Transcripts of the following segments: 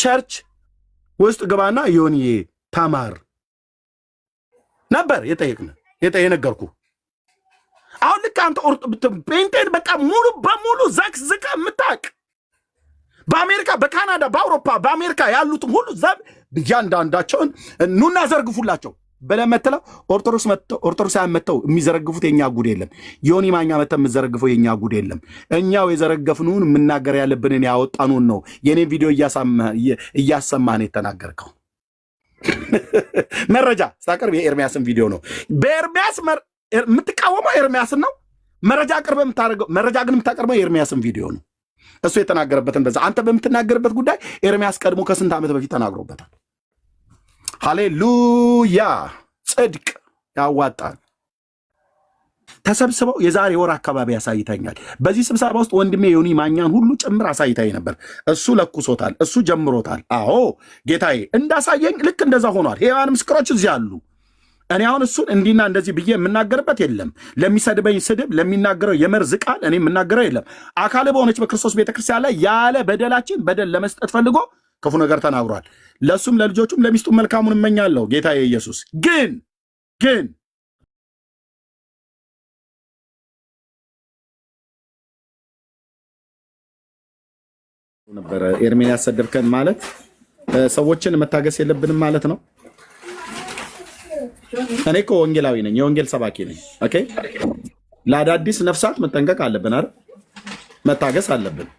ቸርች ውስጥ ግባና ዮኒዬ ተማር ነበር የነገርኩ። አሁን ልክ አንተ ጴንጤን በቃ ሙሉ በሙሉ ዘቅዝቀ የምታውቅ በአሜሪካ በካናዳ በአውሮፓ በአሜሪካ ያሉትም ሁሉ እያንዳንዳቸውን ኑና ዘርግፉላቸው በለመተለው ኦርቶዶክሳውያን መተው የሚዘረግፉት የኛ ጉድ የለም። ዮኒ ማኛ መተ የምዘረግፈው የኛ ጉድ የለም። እኛው የዘረገፍኑን የምናገር ያለብንን ያወጣኑን ነው። የኔን ቪዲዮ እያሰማን የተናገርከው መረጃ ሳቀርብ የኤርሚያስን ቪዲዮ ነው። በኤርሚያስ የምትቃወመው ኤርሚያስን ነው። መረጃ ግን የምታቀርበው የኤርሚያስን ቪዲዮ ነው። እሱ የተናገረበትን በዛ አንተ በምትናገርበት ጉዳይ ኤርሚያስ ቀድሞ ከስንት ዓመት በፊት ተናግሮበታል። ሃሌሉያ ጽድቅ ያዋጣል። ተሰብስበው የዛሬ ወር አካባቢ ያሳይተኛል። በዚህ ስብሰባ ውስጥ ወንድሜ ዮኒ ማኛን ሁሉ ጭምር አሳይታኝ ነበር። እሱ ለኩሶታል፣ እሱ ጀምሮታል። አዎ ጌታዬ እንዳሳየኝ ልክ እንደዛ ሆኗል። ሔዋን ምስክሮች እዚህ አሉ። እኔ አሁን እሱን እንዲና እንደዚህ ብዬ የምናገርበት የለም። ለሚሰድበኝ ስድብ፣ ለሚናገረው የመርዝ ቃል እኔ የምናገረው የለም። አካል በሆነች በክርስቶስ ቤተክርስቲያን ላይ ያለ በደላችን በደል ለመስጠት ፈልጎ ክፉ ነገር ተናግሯል። ለሱም ለልጆቹም ለሚስቱም መልካሙን እመኛለሁ። ጌታዬ ኢየሱስ ግን ነበረ ኤርሚን ያሰደብከን ማለት ሰዎችን መታገስ የለብንም ማለት ነው። እኔ እኮ ወንጌላዊ ነኝ፣ የወንጌል ሰባኪ ነኝ። ኦኬ ለአዳዲስ ነፍሳት መጠንቀቅ አለብን አይደል? መታገስ አለብን።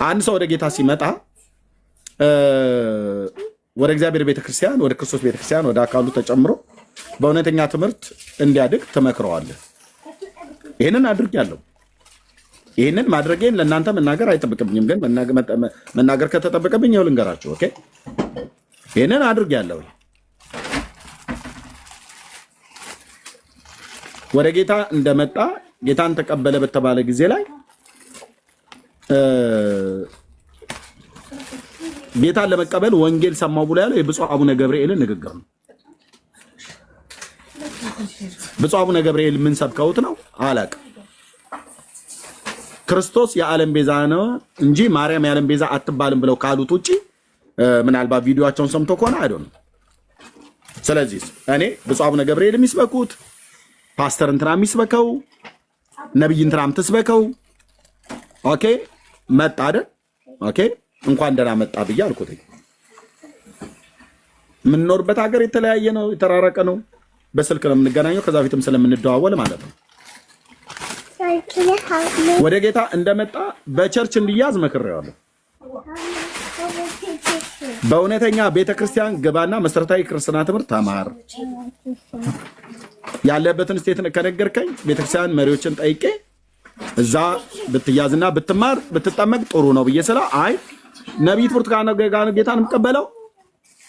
አንድ ሰው ወደ ጌታ ሲመጣ ወደ እግዚአብሔር ቤተክርስቲያን፣ ወደ ክርስቶስ ቤተክርስቲያን፣ ወደ አካሉ ተጨምሮ በእውነተኛ ትምህርት እንዲያድግ ትመክረዋለህ። ይህንን አድርጌያለሁ። ይህንን ማድረጌን ለእናንተ መናገር አይጠብቅብኝም፣ ግን መናገር ከተጠበቀብኝ ይኸው ልንገራችሁ። ኦኬ ይህንን አድርጌያለሁ። ወደ ጌታ እንደመጣ ጌታን ተቀበለ በተባለ ጊዜ ላይ ጌታን ለመቀበል ወንጌል ሰማው ብሎ ያለው የብፁዕ አቡነ ገብርኤልን ንግግር ነው። ብፁዕ አቡነ ገብርኤል ምን ሰብከውት ነው አላውቅም። ክርስቶስ የዓለም ቤዛ ነው እንጂ ማርያም የዓለም ቤዛ አትባልም ብለው ካሉት ውጪ ምናልባት ቪዲዮአቸውን ሰምቶ ከሆነ አይደለም። ስለዚህ እኔ ብፁዕ አቡነ ገብርኤል የሚስበኩት ፓስተር እንትና የሚስበከው ነብይ እንትናም ተስበከው ኦኬ መጣ አይደል? ኦኬ እንኳን ደህና መጣ ብዬ አልኩት። የምንኖርበት ሀገር የተለያየ ነው፣ የተራረቀ ነው። በስልክ ነው የምንገናኘው፣ ከዛ ፊትም ስለምንደዋወል ማለት ነው። ወደ ጌታ እንደመጣ በቸርች እንዲያዝ መክሬዋለሁ። በእውነተኛ ቤተክርስቲያን ግባና መሰረታዊ ክርስትና ትምህርት ተማር። ያለበትን ስቴት ከነገርከኝ ቤተክርስቲያን መሪዎችን ጠይቄ እዛ ብትያዝና ብትማር ብትጠመቅ ጥሩ ነው ብዬ ስላ አይ ነቢይት ብርቱካን ጌታን የምቀበለው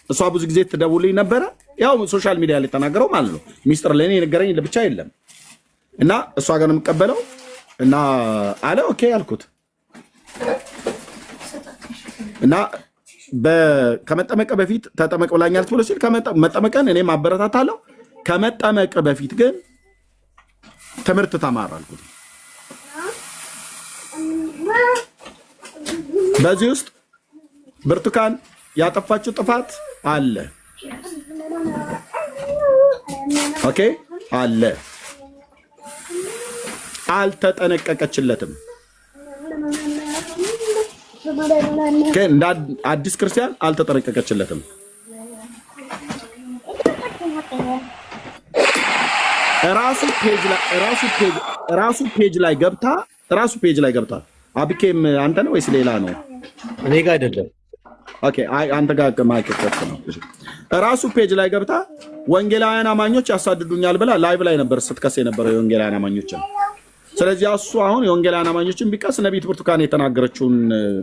እሷ ብዙ ጊዜ ትደውልኝ ነበረ። ያው ሶሻል ሚዲያ ላይ ተናገረው ማለት ነው። ሚስጥር ለኔ የነገረኝ ለብቻ የለም እና እሷ ጋር የምቀበለው እና አለ ኦኬ አልኩት እና ከመጠመቅ በፊት ተጠመቅ ብላኛለች ብሎ ሲል መጠመቀን እኔም አበረታታለሁ። ከመጠመቅ በፊት ግን ትምህርት ተማር አልኩት። በዚህ ውስጥ ብርቱካን ያጠፋችው ጥፋት አለ። ኦኬ አለ። አልተጠነቀቀችለትም። እንደ አዲስ ክርስቲያን አልተጠነቀቀችለትም። ራሱ ፔጅ ላይ ገብታ አብኬም አንተ ነው ወይስ ሌላ ነው? እኔ ጋር አይደለም። ኦኬ አንተ ጋር ማይከፈት ነው። ራሱ ፔጅ ላይ ገብታ ወንጌላውያን አማኞች ያሳድዱኛል ብላ ላይቭ ላይ ነበር ስትከስ የነበረው የወንጌላውያን አማኞችን። ስለዚህ እሱ አሁን የወንጌላውያን አማኞችን ቢቀስ ነቢይት ብርቱካን የተናገረችውን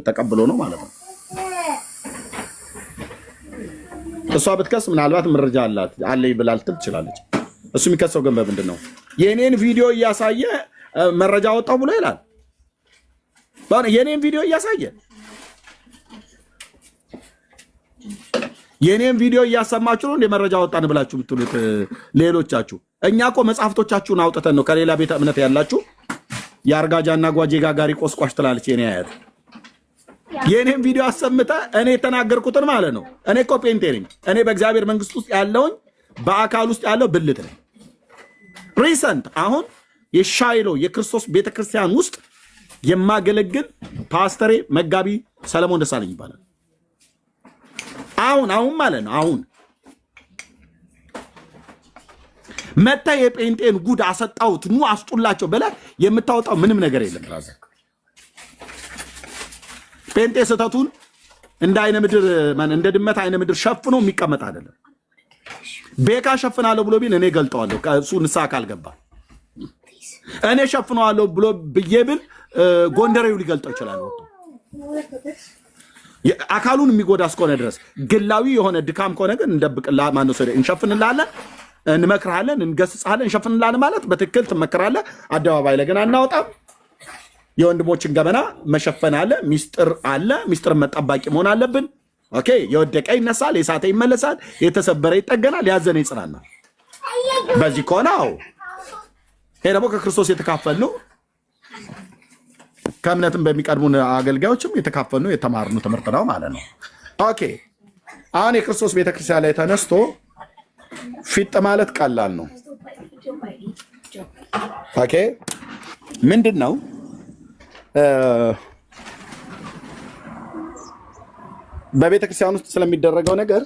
ተቀብሎ ነው ማለት ነው። እሷ ብትከስ ምናልባት መረጃ አለኝ ብላ ልትል ትችላለች። እሱ የሚከሰው ግን በምንድን ነው? የኔን ቪዲዮ እያሳየ መረጃ ወጣው ብሎ ይላል። የኔን ቪዲዮ እያሳየ የኔን ቪዲዮ እያሰማችሁ ነው እንደ መረጃ ወጣን ብላችሁ ብትሉት ሌሎቻችሁ። እኛ እኮ መጽሐፍቶቻችሁን አውጥተን ነው ከሌላ ቤተ እምነት ያላችሁ የአርጋጃና ጓጄ ጋጋሪ ቆስቋሽ ትላለች የኔ አያት። የኔን ቪዲዮ አሰምታ እኔ የተናገርኩትን ማለት ነው። እኔ እኮ ጴንጤ ነኝ። እኔ በእግዚአብሔር መንግስት ውስጥ ያለውን በአካል ውስጥ ያለው ብልት ነኝ። ሪሰንት አሁን የሻይሎ የክርስቶስ ቤተክርስቲያን ውስጥ የማገለግል ፓስተሬ መጋቢ ሰለሞን ደሳለኝ ይባላል። አሁን ማለት ነው። አሁን መታ የጴንጤን ጉድ አሰጣሁት ኑ አስጡላቸው ብለህ የምታወጣው ምንም ነገር የለም። ራስ ጴንጤ ስህተቱን እንደ አይነ ምድር እንደ ድመት አይነ ምድር ሸፍኖ የሚቀመጥ አይደለም። ቤካ ሸፍናለሁ ብሎ ቢል እኔ ገልጠዋለሁ። ከእሱ ንስሐ ካልገባ እኔ ሸፍነዋለሁ ብሎ ብዬ ብል ጎንደሬው ሊገልጠው ይችላል። ወጥቶ አካሉን የሚጎዳ እስከሆነ ድረስ ግላዊ የሆነ ድካም ከሆነ ግን እንደብቅላ ማነው ሰደ እንሸፍንላለን፣ እንመክርሃለን፣ እንገስጽሃለን። እንሸፍንላለን ማለት በትክክል ትመክራለህ። አደባባይ ላይ ግን አናወጣም። የወንድሞችን ገበና መሸፈን አለ፣ ሚስጥር አለ። ሚስጥር መጠባቂ መሆን አለብን። ኦኬ። የወደቀ ይነሳል፣ የሳተ ይመለሳል፣ የተሰበረ ይጠገናል፣ ያዘነ ይጽናናል። በዚህ ከሆነ አዎ፣ ይሄ ደግሞ ከክርስቶስ የተካፈልነው ከእምነትም በሚቀድሙን አገልጋዮችም የተካፈልነው የተማርነው ትምህርት ነው ማለት ነው። ኦኬ። አሁን የክርስቶስ ቤተክርስቲያን ላይ ተነስቶ ፊጥ ማለት ቀላል ነው። ኦኬ። ምንድን ነው በቤተክርስቲያን ውስጥ ስለሚደረገው ነገር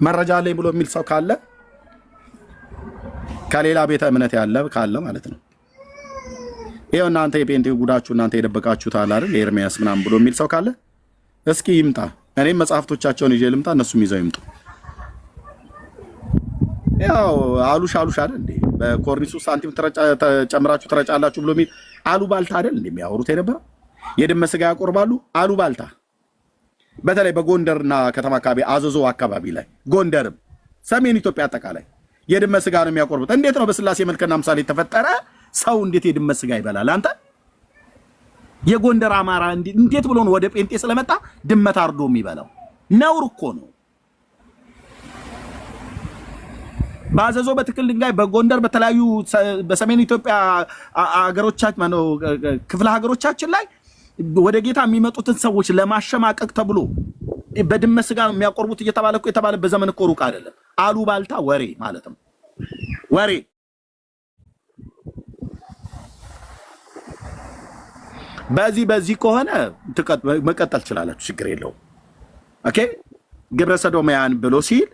መረጃ ላይ ብሎ የሚል ሰው ካለ ከሌላ ቤተ እምነት ያለ ካለ ማለት ነው። ይሄው እናንተ የጴንጤ ጉዳችሁ እናንተ የደበቃችሁት አለ አይደል ኤርሚያስ ምናምን ብሎ የሚል ሰው ካለ እስኪ ይምጣ። እኔም መጽሐፍቶቻቸውን ይዤ ልምጣ፣ እነሱም ይዘው ይምጡ። ያው አሉሽ አይደል እንዴ በኮርኒሱ ሳንቲም ተጨምራችሁ ትረጫላችሁ ብሎ የሚል አሉባልታ አይደል እንዴ የሚያወሩት የነበረው? የድመት ስጋ ያቆርባሉ አሉባልታ። በተለይ በጎንደርና ከተማ አካባቢ አዘዞ አካባቢ ላይ ጎንደርም ሰሜን ኢትዮጵያ አጠቃላይ የድመት ስጋ ነው የሚያቆርቡት። እንዴት ነው በስላሴ መልክና ምሳሌ የተፈጠረ ሰው እንዴት የድመት ስጋ ይበላል? አንተ የጎንደር አማራ እንዴት ብሎ ነው ወደ ጴንጤ ስለመጣ ድመት አርዶ የሚበላው? ነውር እኮ ነው። ባዘዞ በትክል ድንጋይ በጎንደር በተለያዩ በሰሜን ኢትዮጵያ ሀገሮቻችን ማነው ክፍለ ሀገሮቻችን ላይ ወደ ጌታ የሚመጡትን ሰዎች ለማሸማቀቅ ተብሎ በድመት ስጋ የሚያቆርቡት እየተባለ እኮ የተባለ በዘመን እኮ ሩቅ አይደለም። አሉባልታ ወሬ ማለት ነው። ወሬ በዚህ ከሆነ መቀጠል ትችላላችሁ፣ ችግር የለውም። ኦኬ። ግብረ ሰዶማውያን ብሎ ሲል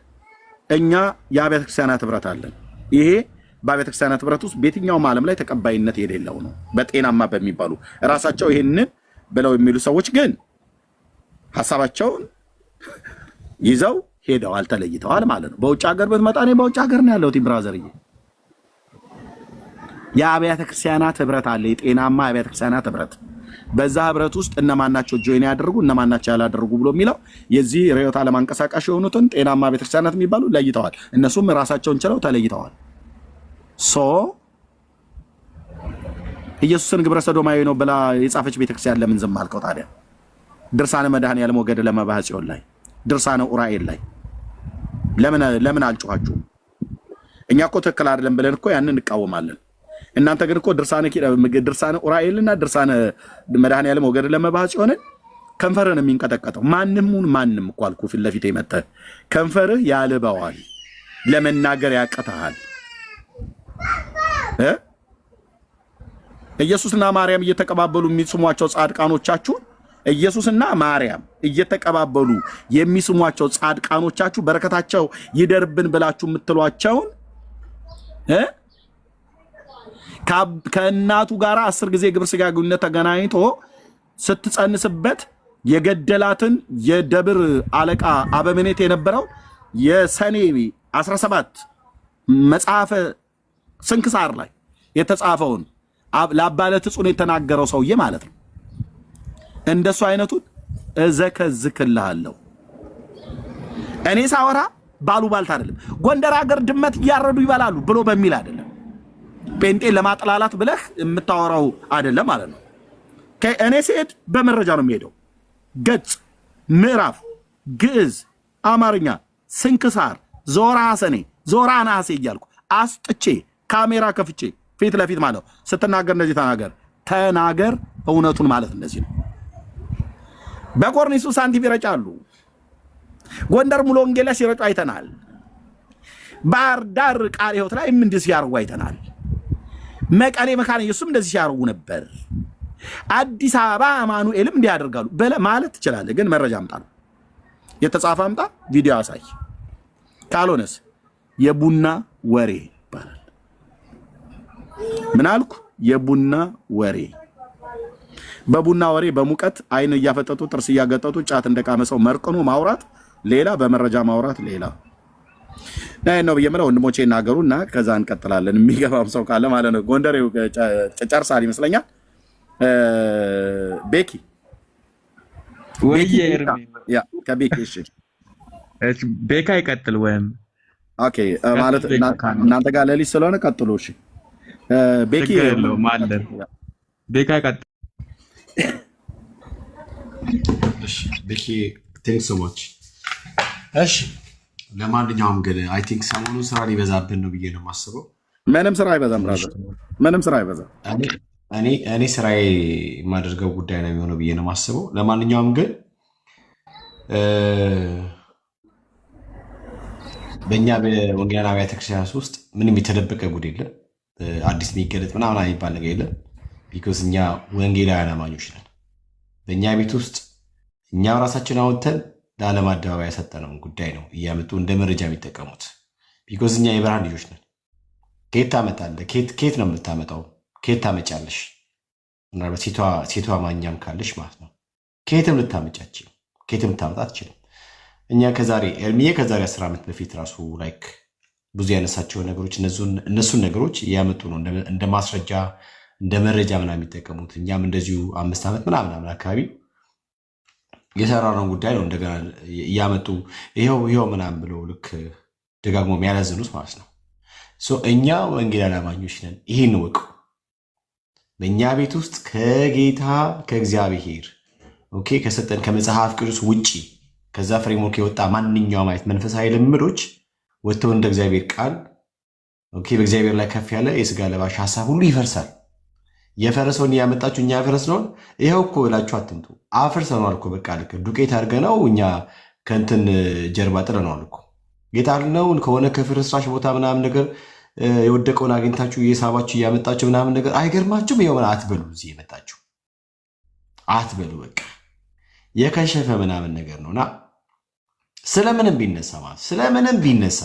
እኛ የአብያተ ክርስቲያናት ህብረት አለን። ይሄ በአብያተ ክርስቲያናት ህብረት ውስጥ በየትኛውም ዓለም ላይ ተቀባይነት የሌለው ነው። በጤናማ በሚባሉ ራሳቸው ይሄንን ብለው የሚሉ ሰዎች ግን ሐሳባቸውን ይዘው ሄደዋል፣ ተለይተዋል ማለት ነው። በውጭ ሀገር ብትመጣ እኔ በውጭ ሀገር ነው ያለሁት ብራዘርዬ። የአብያተ ክርስቲያናት ህብረት አለ፣ የጤናማ የአብያተ ክርስቲያናት ህብረት። በዛ ህብረት ውስጥ እነማናቸው ጆይን ያደርጉ እነማናቸው ያላደርጉ ብሎ የሚለው የዚህ ርዕዮተ ዓለም አንቀሳቃሽ የሆኑትን ጤናማ ቤተክርስቲያናት የሚባሉ ለይተዋል። እነሱም ራሳቸውን ችለው ተለይተዋል። ኢየሱስን ግብረ ሰዶማዊ ነው ብላ የጻፈች ቤተክርስቲያን ለምን ዝም አልከው ታዲያ? ድርሳነ መድኃኔዓለም ወገደ ለመባህ ጽዮን ላይ ድርሳነ ኡራኤል ላይ ለምን አልጮኻችሁም? እኛ እኮ ትክክል አይደለም ብለን እኮ ያንን እንቃወማለን። እናንተ ግን እኮ ድርሳነ ኡራኤልና ድርሳነ መድኃኔዓለም ወገደ ለመባህ ጽዮንን ከንፈርን የሚንቀጠቀጠው ማንም እኮ አልኩ ፊት ለፊት የመጣ ከንፈርህ ያልበዋል፣ ለመናገር ያቀታሃል። ኢየሱስና ማርያም እየተቀባበሉ የሚስሟቸው ጻድቃኖቻችሁ ኢየሱስና ማርያም እየተቀባበሉ የሚስሟቸው ጻድቃኖቻችሁ በረከታቸው ይደርብን ብላችሁ የምትሏቸውን ከእናቱ ጋር 10 ጊዜ ግብረ ሥጋ ግንኙነት ተገናኝቶ ስትጸንስበት የገደላትን የደብር አለቃ አበምኔት የነበረው የሰኔ 17 መጽሐፈ ስንክሳር ላይ የተጻፈውን ለአባለት ጽኑ የተናገረው ሰውዬ ማለት ነው። እንደሱ አይነቱን እዘከዝክልሃለሁ። እኔ ሳወራ ባሉባልታ አይደለም። ጎንደር ሀገር ድመት እያረዱ ይበላሉ ብሎ በሚል አይደለም። ጴንጤ ለማጥላላት ብለህ የምታወራው አይደለም ማለት ነው። እኔ ስሄድ በመረጃ ነው የሚሄደው። ገጽ፣ ምዕራፍ፣ ግዕዝ፣ አማርኛ፣ ስንክሳር፣ ዞራ ሰኔ፣ ዞራ ነሐሴ እያልኩ አስጥቼ ካሜራ ከፍቼ ፊት ለፊት ማለት ነው ስትናገር እንደዚህ ተናገር እውነቱን ማለት እንደዚህ ነው። በኮርኒሱ ሳንቲም ይረጫሉ። ጎንደር ሙሉ ወንጌል ላይ ሲረጩ አይተናል። ባህር ዳር ቃለ ሕይወት ላይ እንደዚህ ሲያርጉ አይተናል። መቀሌ መካነ ኢየሱስም እንደዚህ ሲያርጉ ነበር። አዲስ አበባ አማኑኤልም እንዲያደርጋሉ ማለት ትችላለህ። ግን መረጃ አምጣ፣ የተጻፈ አምጣ፣ ቪዲዮ አሳይ። ካልሆነስ የቡና ወሬ ይባላል። ምን አልኩ? የቡና ወሬ። በቡና ወሬ በሙቀት አይን እያፈጠጡ ጥርስ እያገጠጡ ጫት እንደቃመሰው መርቅኖ ማውራት ሌላ፣ በመረጃ ማውራት ሌላ ነው ብዬ የምለው። ወንድሞቼ ይናገሩና ከዛ እንቀጥላለን። የሚገባም ሰው ካለ ማለት ነው። ጎንደሬው ጨርሳል ይመስለኛል። ቤኪ ከቤኪ እሺ፣ ቤካ ይቀጥል ወይም ኦኬ ማለት እናንተ ጋር ሌሊት ስለሆነ ቀጥሉ። እሺ ቤኪ ማለት ቤካ ይቀጥል። እሺ ቤኪ ቴንክስ ሶ ማች። እሺ ለማንኛውም ግን አይ ቲንክ ሰሞኑን ስራ ሊበዛብን ነው ብዬ ነው የማስበው። ምንም ስራ አይበዛም ብራዘር፣ ምንም ስራ አይበዛም። እኔ ስራዬ የማደርገው ጉዳይ ነው የሚሆነው ብዬ ነው የማስበው። ለማንኛውም ግን በእኛ በወንጌላውያን አብያተ ክርስቲያናት ውስጥ ምንም የተደበቀ ጉድ የለም። አዲስ የሚገለጥ ምናምን የሚባል ነገር የለም። ቢኮዝ እኛ ወንጌላውያን አማኞች ነን። በእኛ ቤት ውስጥ እኛም ራሳችን አወጥተን ለዓለም አደባባይ ያሰጠነውን ጉዳይ ነው እያመጡ እንደ መረጃ የሚጠቀሙት። ቢኮዝ እኛ የብርሃን ልጆች ነን። ከየት ታመጣለህ? ከየት ነው የምታመጣው? ከየት ታመጫለሽ? ምናልባት ሴቷ ማኛም ካለሽ ማለት ነው። ከየትም ልታመጫችም ከየትም ልታመጣ አትችልም። እኛ ከዛሬ 10 ዓመት በፊት ራሱ ላይክ ብዙ ያነሳቸው ነገሮች እነሱን ነገሮች እያመጡ ነው እንደ ማስረጃ እንደ መረጃ ምናምን የሚጠቀሙት። እኛም እንደዚሁ 5 ዓመት ምናምን አካባቢ የሰራነውን ጉዳይ ነው እንደገና እያመጡ ይኸው ምናምን ብለው ልክ ደጋግሞ የሚያላዝኑት ማለት ነው። እኛ ወንጌላውያን አማኞች ነን። ይህን ወቁ። በእኛ ቤት ውስጥ ከጌታ ከእግዚአብሔር ከሰጠን ከመጽሐፍ ቅዱስ ውጭ ከዛ ፍሬምወርክ የወጣ ማንኛውም አይነት መንፈሳዊ ልምዶች ወጥተው እንደ እግዚአብሔር ቃል በእግዚአብሔር ላይ ከፍ ያለ የስጋ ለባሽ ሀሳብ ሁሉ ይፈርሳል። የፈረሰውን እያመጣችሁ እኛ ያፈረስነውን ይኸው እኮ ብላችሁ አትምጡ። አፍርሰነዋል እኮ በቃ ልክ ዱቄት አድርገነው እኛ ከእንትን ጀርባ ጥለነዋል እኮ የጣልነውን ከሆነ ከፍርስራሽ ቦታ ምናምን ነገር የወደቀውን አግኝታችሁ እየሳባችሁ እያመጣችሁ ምናምን ነገር አይገርማችሁም? ይኸው አትበሉ፣ እዚህ የመጣችሁ አትበሉ። በቃ የከሸፈ ምናምን ነገር ነውና ስለምንም ቢነሳ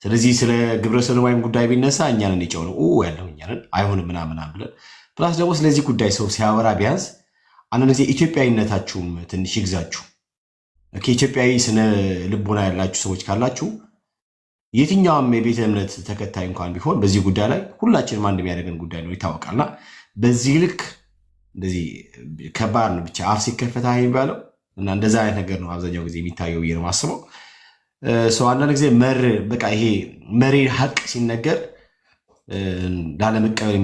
ስለዚህ ስለ ግብረ ሰዶማዊም ጉዳይ ቢነሳ እኛንን የጨው ነው ያለው እኛንን አይሆንም ምናምን ብለን ፕላስ ደግሞ ስለዚህ ጉዳይ ሰው ሲያወራ ቢያንስ አንዳንድ ጊዜ ኢትዮጵያዊነታችሁም ትንሽ ይግዛችሁ። ከኢትዮጵያዊ ስነ ልቦና ያላችሁ ሰዎች ካላችሁ የትኛውም የቤተ እምነት ተከታይ እንኳን ቢሆን በዚህ ጉዳይ ላይ ሁላችንም አንድ የሚያደርገን ጉዳይ ነው ይታወቃልና በዚህ ልክ እንደዚህ ከባድ ነው። ብቻ አፍ ሲከፈታ የሚባለው እና እንደዛ አይነት ነገር ነው አብዛኛው ጊዜ የሚታየው ብዬ ነው የማስበው። ሰው አንዳንድ ጊዜ በቃ ይሄ መሪ ሀቅ ሲነገር ላለመቀበል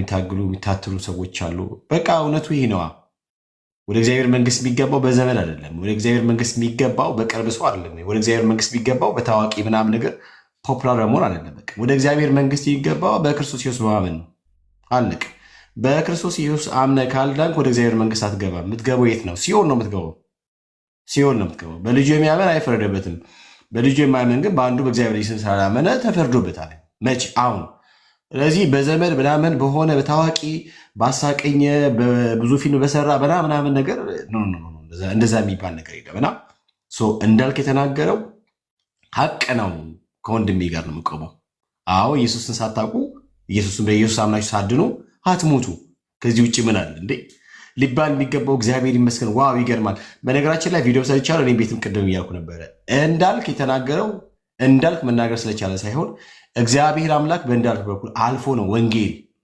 የሚታትሉ ሰዎች አሉ። በቃ እውነቱ ይሄ ነዋ። ወደ እግዚአብሔር መንግስት የሚገባው በዘመን አይደለም። ወደ እግዚአብሔር መንግስት የሚገባው በቅርብ ሰው አይደለም። ወደ እግዚአብሔር መንግስት የሚገባው በታዋቂ ምናምን ነገር ፖፑላር መሆን አይደለም። በቃ ወደ እግዚአብሔር መንግስት የሚገባው በክርስቶስ ኢየሱስ ማመን ነው። አለቅ። በክርስቶስ ኢየሱስ አምነህ ካልዳንክ ወደ እግዚአብሔር መንግስት አትገባም። የምትገባው የት ነው? ሲኦል ነው የምትገባው። በልጁ የሚያምን አይፈረደበትም። በልጁ የማያምን ግን በአንዱ በእግዚአብሔር ስም ስላላመነ ተፈርዶበታል። መች? አሁን። ስለዚህ በዘመን ምናምን በሆነ በታዋቂ ባሳቀኘ በብዙ ፊልም በሰራ ምናምን ነገር እንደዛ የሚባል ነገር የለምና እንዳልክ የተናገረው ሀቅ ነው። ከወንድሜ ጋር ነው የምቆመው። አዎ ኢየሱስን ሳታውቁ ኢየሱስን በኢየሱስ አምናችሁ ሳድኑ አትሙቱ። ከዚህ ውጭ ምን አለ እንዴ? ሊባል የሚገባው እግዚአብሔር ይመስገን። ዋው ይገርማል። በነገራችን ላይ ቪዲዮ ሰርቻለሁ። እኔ ቤትም ቅድም እያልኩ ነበረ። እንዳልክ የተናገረው እንዳልክ መናገር ስለቻለ ሳይሆን እግዚአብሔር አምላክ በእንዳልክ በኩል አልፎ ነው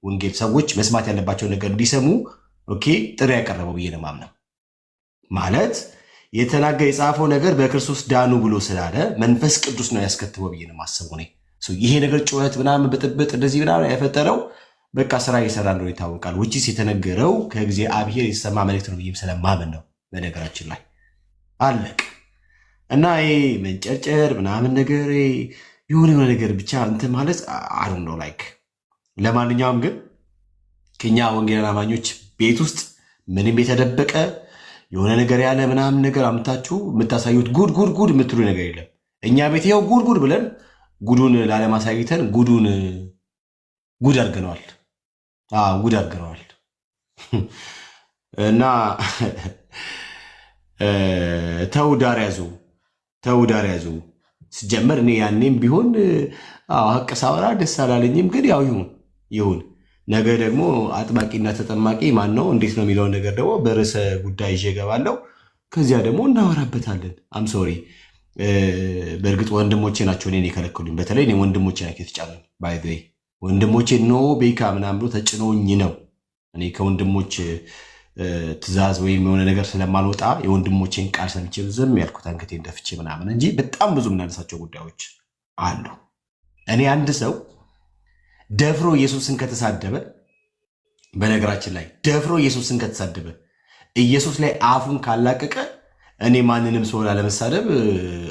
ወንጌል ሰዎች መስማት ያለባቸው ነገር እንዲሰሙ ጥሪ ያቀረበው ብዬ ነው የማምነው። ማለት የጻፈው ነገር በክርስቶስ ዳኑ ብሎ ስላለ መንፈስ ቅዱስ ነው ያስከትበው ብዬ ነው የማስበው። ይሄ ነገር ጩኸት ምናምን ብጥብጥ እንደዚህ ምናምን የፈጠረው በቃ ስራ እየሰራ እንደሆነ ይታወቃል። ውጭስ የተነገረው ከእግዚአብሔር የተሰማ መልእክት ነው ብዬም ስለማመን ነው። በነገራችን ላይ አለቅ እና ይሄ መንጨርጨር ምናምን ነገር የሆነ ነገር ብቻ እንትን ማለት አሉ ነው ላይክ። ለማንኛውም ግን ከኛ ወንጌላውያን አማኞች ቤት ውስጥ ምንም የተደበቀ የሆነ ነገር ያለ ምናምን ነገር አምታችሁ የምታሳዩት ጉድ ጉድ ጉድ የምትሉ ነገር የለም። እኛ ቤት ይኸው ጉድ ጉድ ብለን ጉዱን ላለማሳይተን ጉድ አድርገነዋል። ጉድ አድርገነዋል። እና ተው ዳር ያዙ። ሲጀመር እኔ ያኔም ቢሆን ሀቅ ሳወራ ደስ አላለኝም፣ ግን ያው ይሁን። ነገ ደግሞ አጥባቂና ተጠማቂ ማን ነው እንዴት ነው የሚለውን ነገር ደግሞ በርዕሰ ጉዳይ ይዤ እገባለሁ። ከዚያ ደግሞ እናወራበታለን። አምሶሪ በእርግጥ ወንድሞቼ ናቸው እኔን የከለከሉኝ። በተለይ እኔ ወንድሞቼ ናቸው የተጫኑኝ። ባይ ዘ ወይ ወንድሞቼ ኖ ቤካ ምናምን ብሎ ተጭኖኝ ነው። እኔ ከወንድሞች ትእዛዝ ወይም የሆነ ነገር ስለማልወጣ የወንድሞቼን ቃል ሰምቼ ዝም ያልኩት አንገቴን ደፍቼ ምናምን እንጂ በጣም ብዙ የምናነሳቸው ጉዳዮች አሉ። እኔ አንድ ሰው ደፍሮ ኢየሱስን ከተሳደበ፣ በነገራችን ላይ ደፍሮ ኢየሱስን ከተሳደበ፣ ኢየሱስ ላይ አፉን ካላቀቀ እኔ ማንንም ሰው ላለመሳደብ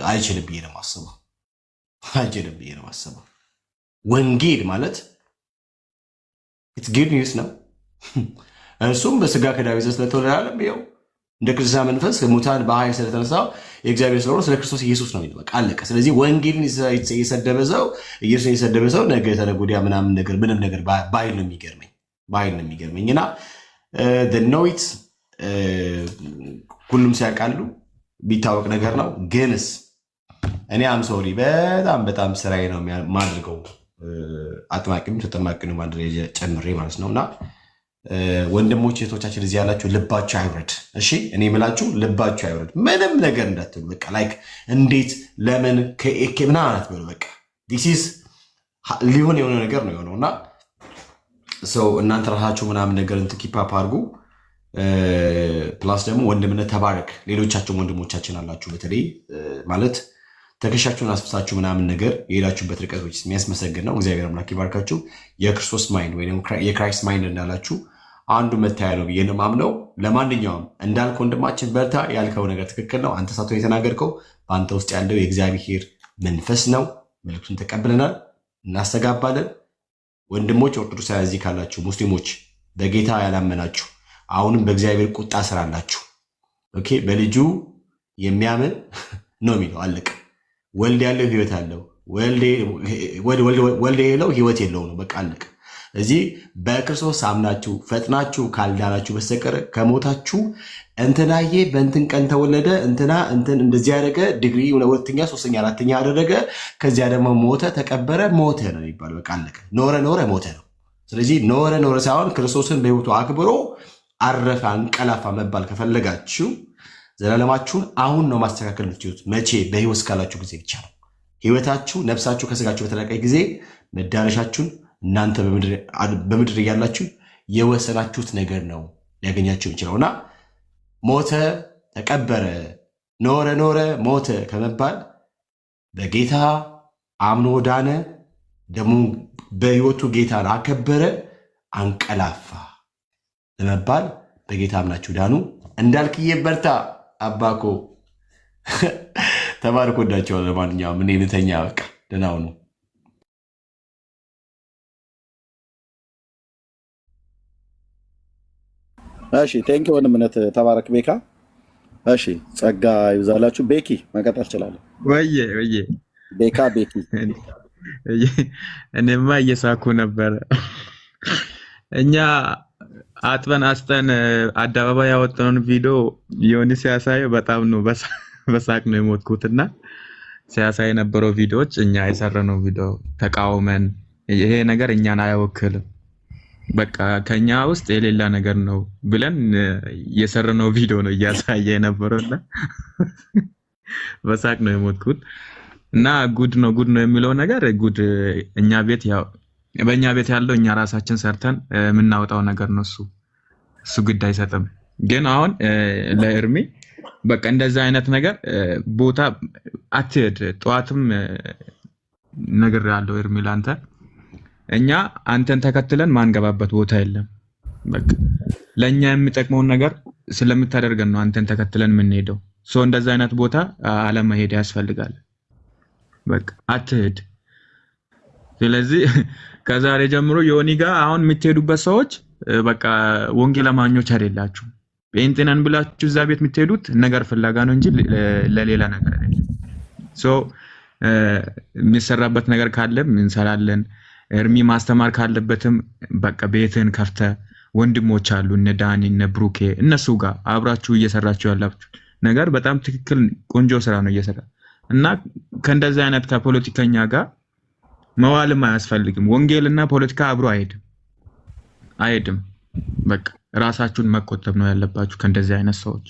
አይችልም ብዬ ነው የማስበው። ወንጌል ማለት ኢትስ ጉድ ኒውስ ነው። እሱም በስጋ ከዳዊት ስለተወለደ አይደለም። ይኸው እንደ ክርስትና መንፈስ ሙታን በኃይል ስለተነሳው የእግዚአብሔር ስለሆነ ስለ ክርስቶስ ኢየሱስ ነው የሚለው። በቃ አለቀ። ስለዚህ ወንጌልን የሰደበ ሰው ኢየሱስን የሰደበ ሰው ነገ ተነገ ወዲያ ምንም ነገር ባይል ነው የሚገርመኝ እና ኖይት ሁሉም ሲያውቃሉ ቢታወቅ ነገር ነው። ግንስ እኔ አምሶሪ በጣም ስራዬ ነው የማድርገው አጥማቂም ተጠማቂም ማድረግ ጨምሬ ማለት ነውና ወንድሞች እህቶቻችን እዚህ ያላችሁ ልባችሁ አይውረድ። እሺ እኔ የምላችሁ ልባችሁ አይውረድ። ምንም ነገር እንዳትሉ። በቃ ላይክ እንዴት ለምን ከኤኬ ምናምን አትበሉ። በቃ ዲስ ሊሆን የሆነ ነገር ነው የሆነውና ሰው እናንተ ራሳችሁ ምናምን ነገር እንትን ኪፓፕ አድርጉ። ፕላስ ደግሞ ወንድምነት ተባረክ። ሌሎቻችሁም ወንድሞቻችን አላችሁ። በተለይ ማለት ትከሻችሁን አስፍሳችሁ ምናምን ነገር የሄዳችሁበት ርቀቶች የሚያስመሰግን ነው። እግዚአብሔር አምላክ ይባርካችሁ። የክርስቶስ ማይንድ ወይም የክራይስት ማይንድ እንዳላችሁ አንዱ መታያ ነው ብዬ ነው የማምነው። ለማንኛውም እንዳልክ ወንድማችን በርታ። ያልከው ነገር ትክክል ነው። አንተ ሳትሆን የተናገርከው በአንተ ውስጥ ያለው የእግዚአብሔር መንፈስ ነው። መልዕክቱን ተቀብለናል፣ እናስተጋባለን። ወንድሞች ኦርቶዶክሳውያን እዚህ ካላችሁ፣ ሙስሊሞች በጌታ ያላመናችሁ አሁንም በእግዚአብሔር ቁጣ ስር አላችሁ። ኦኬ በልጁ የሚያምን ነው የሚለው አለቀ። ወልድ ያለው ህይወት አለው፣ ወልድ የሌለው ህይወት የለው ነው። በቃ አለቀ። እዚህ በክርስቶስ አምናችሁ ፈጥናችሁ ካልዳናችሁ በስተቀር ከሞታችሁ እንትናዬ በእንትን ቀን ተወለደ፣ እንትና እንትን እንደዚህ ያደረገ ዲግሪ 2ኛ 3ኛ 4ኛ ያደረገ ከዚያ ደግሞ ሞተ ተቀበረ ሞተ ነው የሚባለው። በቃ አለቀ። ኖረ ሞተ ነው። ስለዚህ ኖረ ሳይሆን ክርስቶስን በህይወቱ አክብሮ አረፈ አንቀላፋ መባል ከፈለጋችሁ ዘላለማችሁን አሁን ነው ማስተካከል የምትችሉት። መቼ? በህይወት እስካላችሁ ጊዜ ብቻ ነው። ህይወታችሁ ነፍሳችሁ ከስጋችሁ በተለቀቀ ጊዜ መዳረሻችሁን እናንተ በምድር እያላችሁ የወሰናችሁት ነገር ነው ሊያገኛችሁ የሚችለውና ሞተ ተቀበረ፣ ኖረ ሞተ ከመባል በጌታ አምኖ ዳነ፣ ደግሞ በህይወቱ ጌታን አከበረ፣ አንቀላፋ ለመባል በጌታ አምናችሁ ዳኑ። እንዳልክዬ በርታ አባኮ ተባርኮ ወዳቸዋል። ለማንኛውም እኔ ልተኛ በቃ ደህና ሁኑ። እሺ ቴንኪ ወንድምነት ተባረክ ቤካ። እሺ ጸጋ ይብዛላችሁ። ቤኪ መቀጠል እችላለሁ። ወዬ ቤካ ቤኪ እኔማ እየሳኩ ነበረ። እኛ አጥበን አስጠን አደባባይ ያወጣውን ቪዲዮ ዮኒ ሲያሳየው በጣም ነው በሳቅ ነው የሞትኩትና ሲያሳይ የነበረው ቪዲዮዎች እኛ የሰራነው ቪዲዮ ተቃውመን ይሄ ነገር እኛን አይወክልም በቃ ከኛ ውስጥ የሌላ ነገር ነው ብለን የሰራነው ቪዲዮ ነው እያሳየ የነበረውና በሳቅ ነው የሞትኩት። እና ጉድ ነው የሚለው ነገር ጉድ እኛ ቤት ያው በእኛ ቤት ያለው እኛ ራሳችን ሰርተን የምናወጣው ነገር ነው። እሱ ግድ አይሰጥም። ግን አሁን ለእርሚ በቃ እንደዛ አይነት ነገር ቦታ አትሄድ። ጠዋትም ነገር ያለው እርሚ ላንተ እኛ አንተን ተከትለን ማንገባበት ቦታ የለም። በቃ ለኛ የሚጠቅመውን ነገር ስለምታደርገን ነው አንተን ተከትለን የምንሄደው። እንደዛ አይነት ቦታ አለመሄድ ያስፈልጋል። በቃ አትሄድ። ስለዚህ ከዛሬ ጀምሮ ዮኒ ጋር አሁን የምትሄዱበት ሰዎች በቃ ወንጌል አማኞች አይደላችሁ። ጴንጤናን ብላችሁ እዛ ቤት የምትሄዱት ነገር ፍላጋ ነው እንጂ ለሌላ ነገር አይደለም። ሶ የሚሰራበት ነገር ካለም እንሰራለን። እርሚ ማስተማር ካለበትም በቃ ቤትን ከፍተ ወንድሞች አሉ እነ ዳኒ እነ ብሩኬ እነሱ ጋር አብራችሁ እየሰራችሁ ያላችሁ ነገር በጣም ትክክል ቆንጆ ስራ ነው እየሰራ እና ከእንደዚህ አይነት ከፖለቲከኛ ጋር መዋልም አያስፈልግም። ወንጌልና ፖለቲካ አብሮ አይሄድም። በቃ ራሳችሁን መቆጠብ ነው ያለባችሁ ከእንደዚህ አይነት ሰዎች።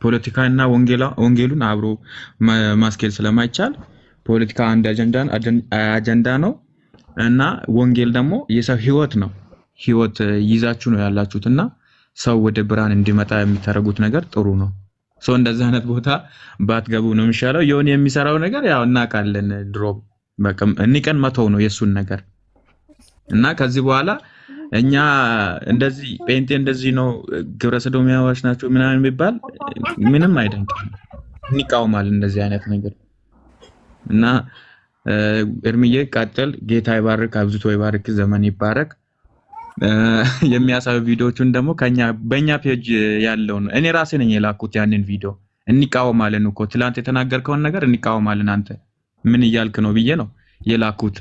ፖለቲካና ወንጌሉን አብሮ ማስኬድ ስለማይቻል ፖለቲካ አንድ አጀንዳ ነው እና ወንጌል ደግሞ የሰው ህይወት ነው። ህይወት ይዛችሁ ነው ያላችሁትና ሰው ወደ ብርሃን እንዲመጣ የሚታረጉት ነገር ጥሩ ነው። ሰው እንደዚህ አይነት ቦታ ባትገቡ ነው የሚሻለው። የሆነ የሚሰራው ነገር ያው እናውቃለን ድሮ በቃ እንቀን መተው ነው የሱን ነገር እና ከዚህ በኋላ እኛ እንደዚህ ጴንጤ እንደዚህ ነው ግብረ ሰዶሚያዎች ናቸው ምናምን የሚባል ምንም አይደንቅም። እንቃወማለን እንደዚህ አይነት ነገር እና እርምዬ ቀጥል። ጌታ ይባርክ፣ አብዝቶ ይባርክ፣ ዘመን ይባረክ። የሚያሳዩ ቪዲዮዎቹን ደግሞ በእኛ ፔጅ ያለው ነው። እኔ ራሴ ነኝ የላኩት ያንን ቪዲዮ። እንቃወማለን እኮ ትላንት የተናገርከውን ነገር እንቃወማለን። አንተ ምን እያልክ ነው ብዬ ነው የላኩት።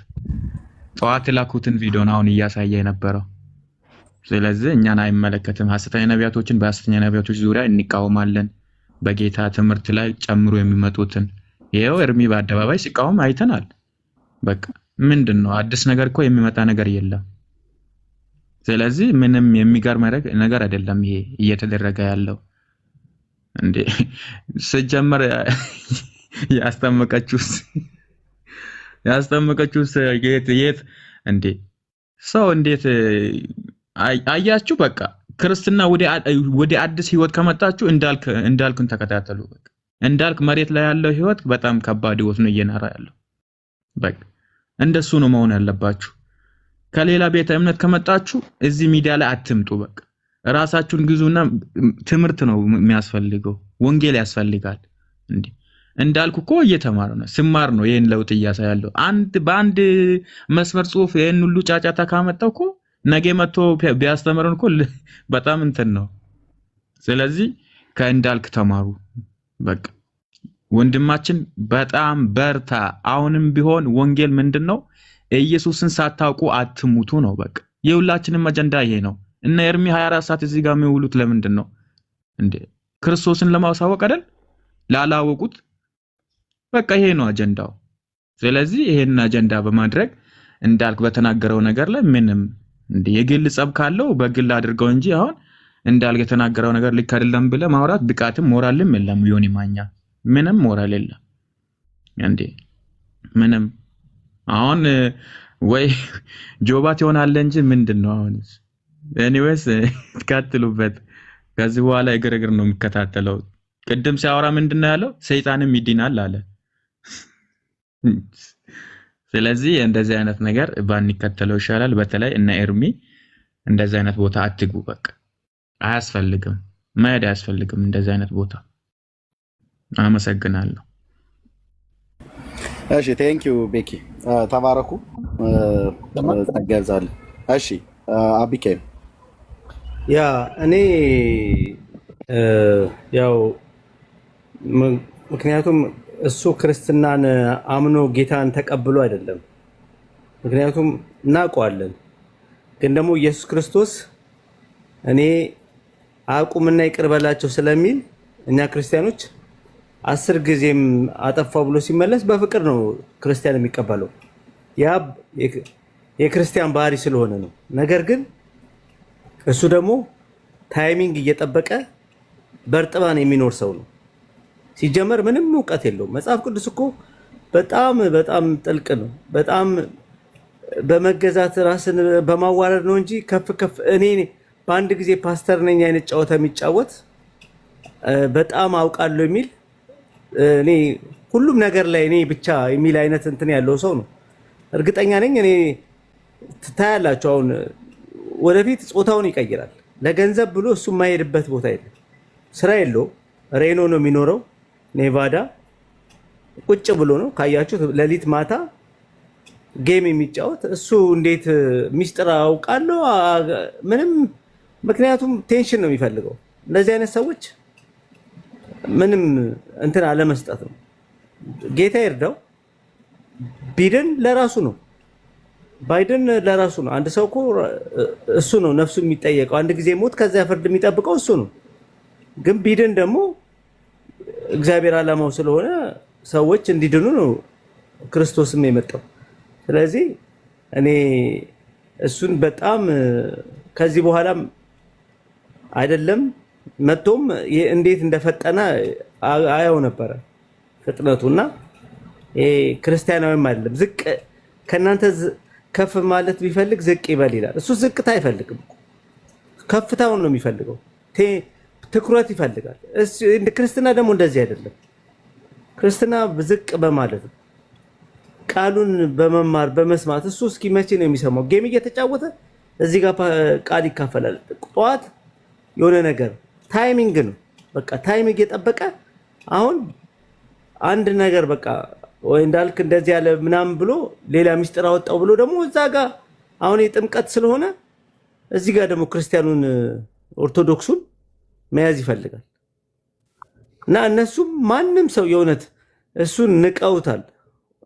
ጠዋት የላኩትን ቪዲዮ ነው አሁን እያሳየ የነበረው። ስለዚህ እኛን አይመለከትም። ሐሰተኛ ነቢያቶችን በሐሰተኛ ነቢያቶች ዙሪያ እንቃወማለን። በጌታ ትምህርት ላይ ጨምሮ የሚመጡትን ይሄው እርሚ በአደባባይ ሲቃወም አይተናል። በቃ ምንድነው አዲስ ነገር እኮ የሚመጣ ነገር የለም። ስለዚህ ምንም የሚገርም ነገር አይደለም ይሄ እየተደረገ ያለው። እንዴ ሲጀመር ያስተመቀችውስ የት እንዴ ሰው እንዴት አያችሁ? በቃ ክርስትና ወደ አዲስ ህይወት ከመጣችሁ እንዳልክን ተከታተሉ። በቃ እንዳልክ መሬት ላይ ያለው ህይወት በጣም ከባድ ህይወት ነው እየናራ ያለው። በቃ እንደሱ ነው መሆን ያለባችሁ። ከሌላ ቤተ እምነት ከመጣችሁ እዚህ ሚዲያ ላይ አትምጡ። በቃ ራሳችሁን ግዙና ትምህርት ነው የሚያስፈልገው፣ ወንጌል ያስፈልጋል። እንዴ እንዳልኩ እኮ እየተማረ ነው፣ ስማር ነው ይሄን ለውጥ እያሳያለው። በአንድ መስመር ጽሁፍ ይሄን ሁሉ ጫጫታ ካመጣው እኮ ነገ መጥቶ ቢያስተምረን እኮ በጣም እንትን ነው። ስለዚህ ከእንዳልክ ተማሩ። በቃ ወንድማችን በጣም በርታ። አሁንም ቢሆን ወንጌል ምንድነው? ኢየሱስን ሳታውቁ አትሙቱ ነው። በቃ የሁላችንም አጀንዳ ይሄ ነው። እና ኤርሚ 24 ሰዓት እዚህ ጋር የሚውሉት ለምንድን ነው እንዴ? ክርስቶስን ለማሳወቅ አይደል? ላላወቁት በቃ ይሄ ነው አጀንዳው። ስለዚህ ይሄን አጀንዳ በማድረግ እንዳልክ በተናገረው ነገር ላይ ምንም እንዴ የግል ጸብ ካለው በግል አድርገው እንጂ አሁን እንዳልክ የተናገረው ነገር ልክ አይደለም ብለ ማውራት ብቃትም ሞራልም የለም። ዮኒ ማኛ ምንም ሞራል የለም እንዴ ምንም። አሁን ወይ ጆባት ይሆናል እንጂ ምንድነው አሁን? ኤኒዌይስ ትካትሉበት። ከዚህ በኋላ እግር ነው የሚከታተለው። ቅድም ሲያወራ ምንድነው ያለው? ሰይጣንም ይድናል አለ። ስለዚህ እንደዚህ አይነት ነገር ባንከተለው ይሻላል። በተለይ እነ ኤርሚ እንደዚህ አይነት ቦታ አትግቡ። በቃ አያስፈልግም፣ መሄድ አያስፈልግም እንደዚህ አይነት ቦታ። አመሰግናለሁ። እሺ ቴንክ ዩ ቤኪ፣ ተባረኩ፣ ተገዛል። እሺ አቢኬ ያ እኔ ያው ምክንያቱም እሱ ክርስትናን አምኖ ጌታን ተቀብሎ አይደለም። ምክንያቱም እናውቀዋለን። ግን ደግሞ ኢየሱስ ክርስቶስ እኔ አቁምና ይቅር በላቸው ስለሚል እኛ ክርስቲያኖች 10 ጊዜም አጠፋው ብሎ ሲመለስ በፍቅር ነው ክርስቲያን የሚቀበለው። ያ የክርስቲያን ባህሪ ስለሆነ ነው። ነገር ግን እሱ ደግሞ ታይሚንግ እየጠበቀ በርጥባን የሚኖር ሰው ነው። ሲጀመር ምንም ዕውቀት የለውም። መጽሐፍ ቅዱስ እኮ በጣም በጣም ጥልቅ ነው። በጣም በመገዛት ራስን በማዋረድ ነው እንጂ ከፍ እኔ በአንድ ጊዜ ፓስተር ነኝ አይነት ጨዋታ የሚጫወት በጣም አውቃለሁ የሚል እኔ ሁሉም ነገር ላይ እኔ ብቻ የሚል አይነት እንትን ያለው ሰው ነው። እርግጠኛ ነኝ እኔ ታያላችሁ አሁን ወደፊት ጾታውን ይቀይራል። ለገንዘብ ብሎ እሱ የማይሄድበት ቦታ የለም። ስራ የለው፣ ሬኖ ነው የሚኖረው ኔቫዳ ቁጭ ብሎ ነው ካያችሁት፣ ሌሊት ማታ ጌም የሚጫወት እሱ። እንዴት ሚስጥር አውቃለሁ ምንም። ምክንያቱም ቴንሽን ነው የሚፈልገው። እንደዚህ አይነት ሰዎች ምንም እንትን አለመስጠት ነው። ጌታ ይርዳው። ቢድን ለራሱ ነው፣ ባይድን ለራሱ ነው። አንድ ሰው እኮ እሱ ነው ነፍሱ የሚጠየቀው። አንድ ጊዜ ሞት ከዚያ ፍርድ የሚጠብቀው እሱ ነው። ግን ቢድን ደግሞ እግዚአብሔር ዓላማው ስለሆነ ሰዎች እንዲድኑ ነው ክርስቶስም የመጣው። ስለዚህ እኔ እሱን በጣም ከዚህ በኋላም አይደለም መጥቶም እንዴት እንደፈጠነ አያው ነበረ ፍጥነቱና ክርስቲያናዊም አይደለም። ዝቅ ከናንተ ከፍ ማለት ቢፈልግ ዝቅ ይበል ይላል። እሱ ዝቅታ አይፈልግም፣ ከፍታውን ነው የሚፈልገው። ትኩረት ይፈልጋል። ክርስትና ደግሞ እንደዚህ አይደለም። ክርስትና ዝቅ በማለት ነው፣ ቃሉን በመማር በመስማት። እሱ እስኪ መቼ ነው የሚሰማው? ጌም እየተጫወተ እዚህ ጋር ቃል ይካፈላል። ጠዋት የሆነ ነገር ታይሚንግ ነው፣ በቃ ታይሚንግ የጠበቀ አሁን አንድ ነገር በቃ ወይ እንዳልክ እንደዚህ ያለ ምናምን ብሎ ሌላ ሚስጥር አወጣው ብሎ ደግሞ እዛ ጋር አሁን የጥምቀት ስለሆነ እዚህ ጋር ደግሞ ክርስቲያኑን ኦርቶዶክሱን መያዝ ይፈልጋል። እና እነሱም ማንም ሰው የእውነት እሱን ንቀውታል።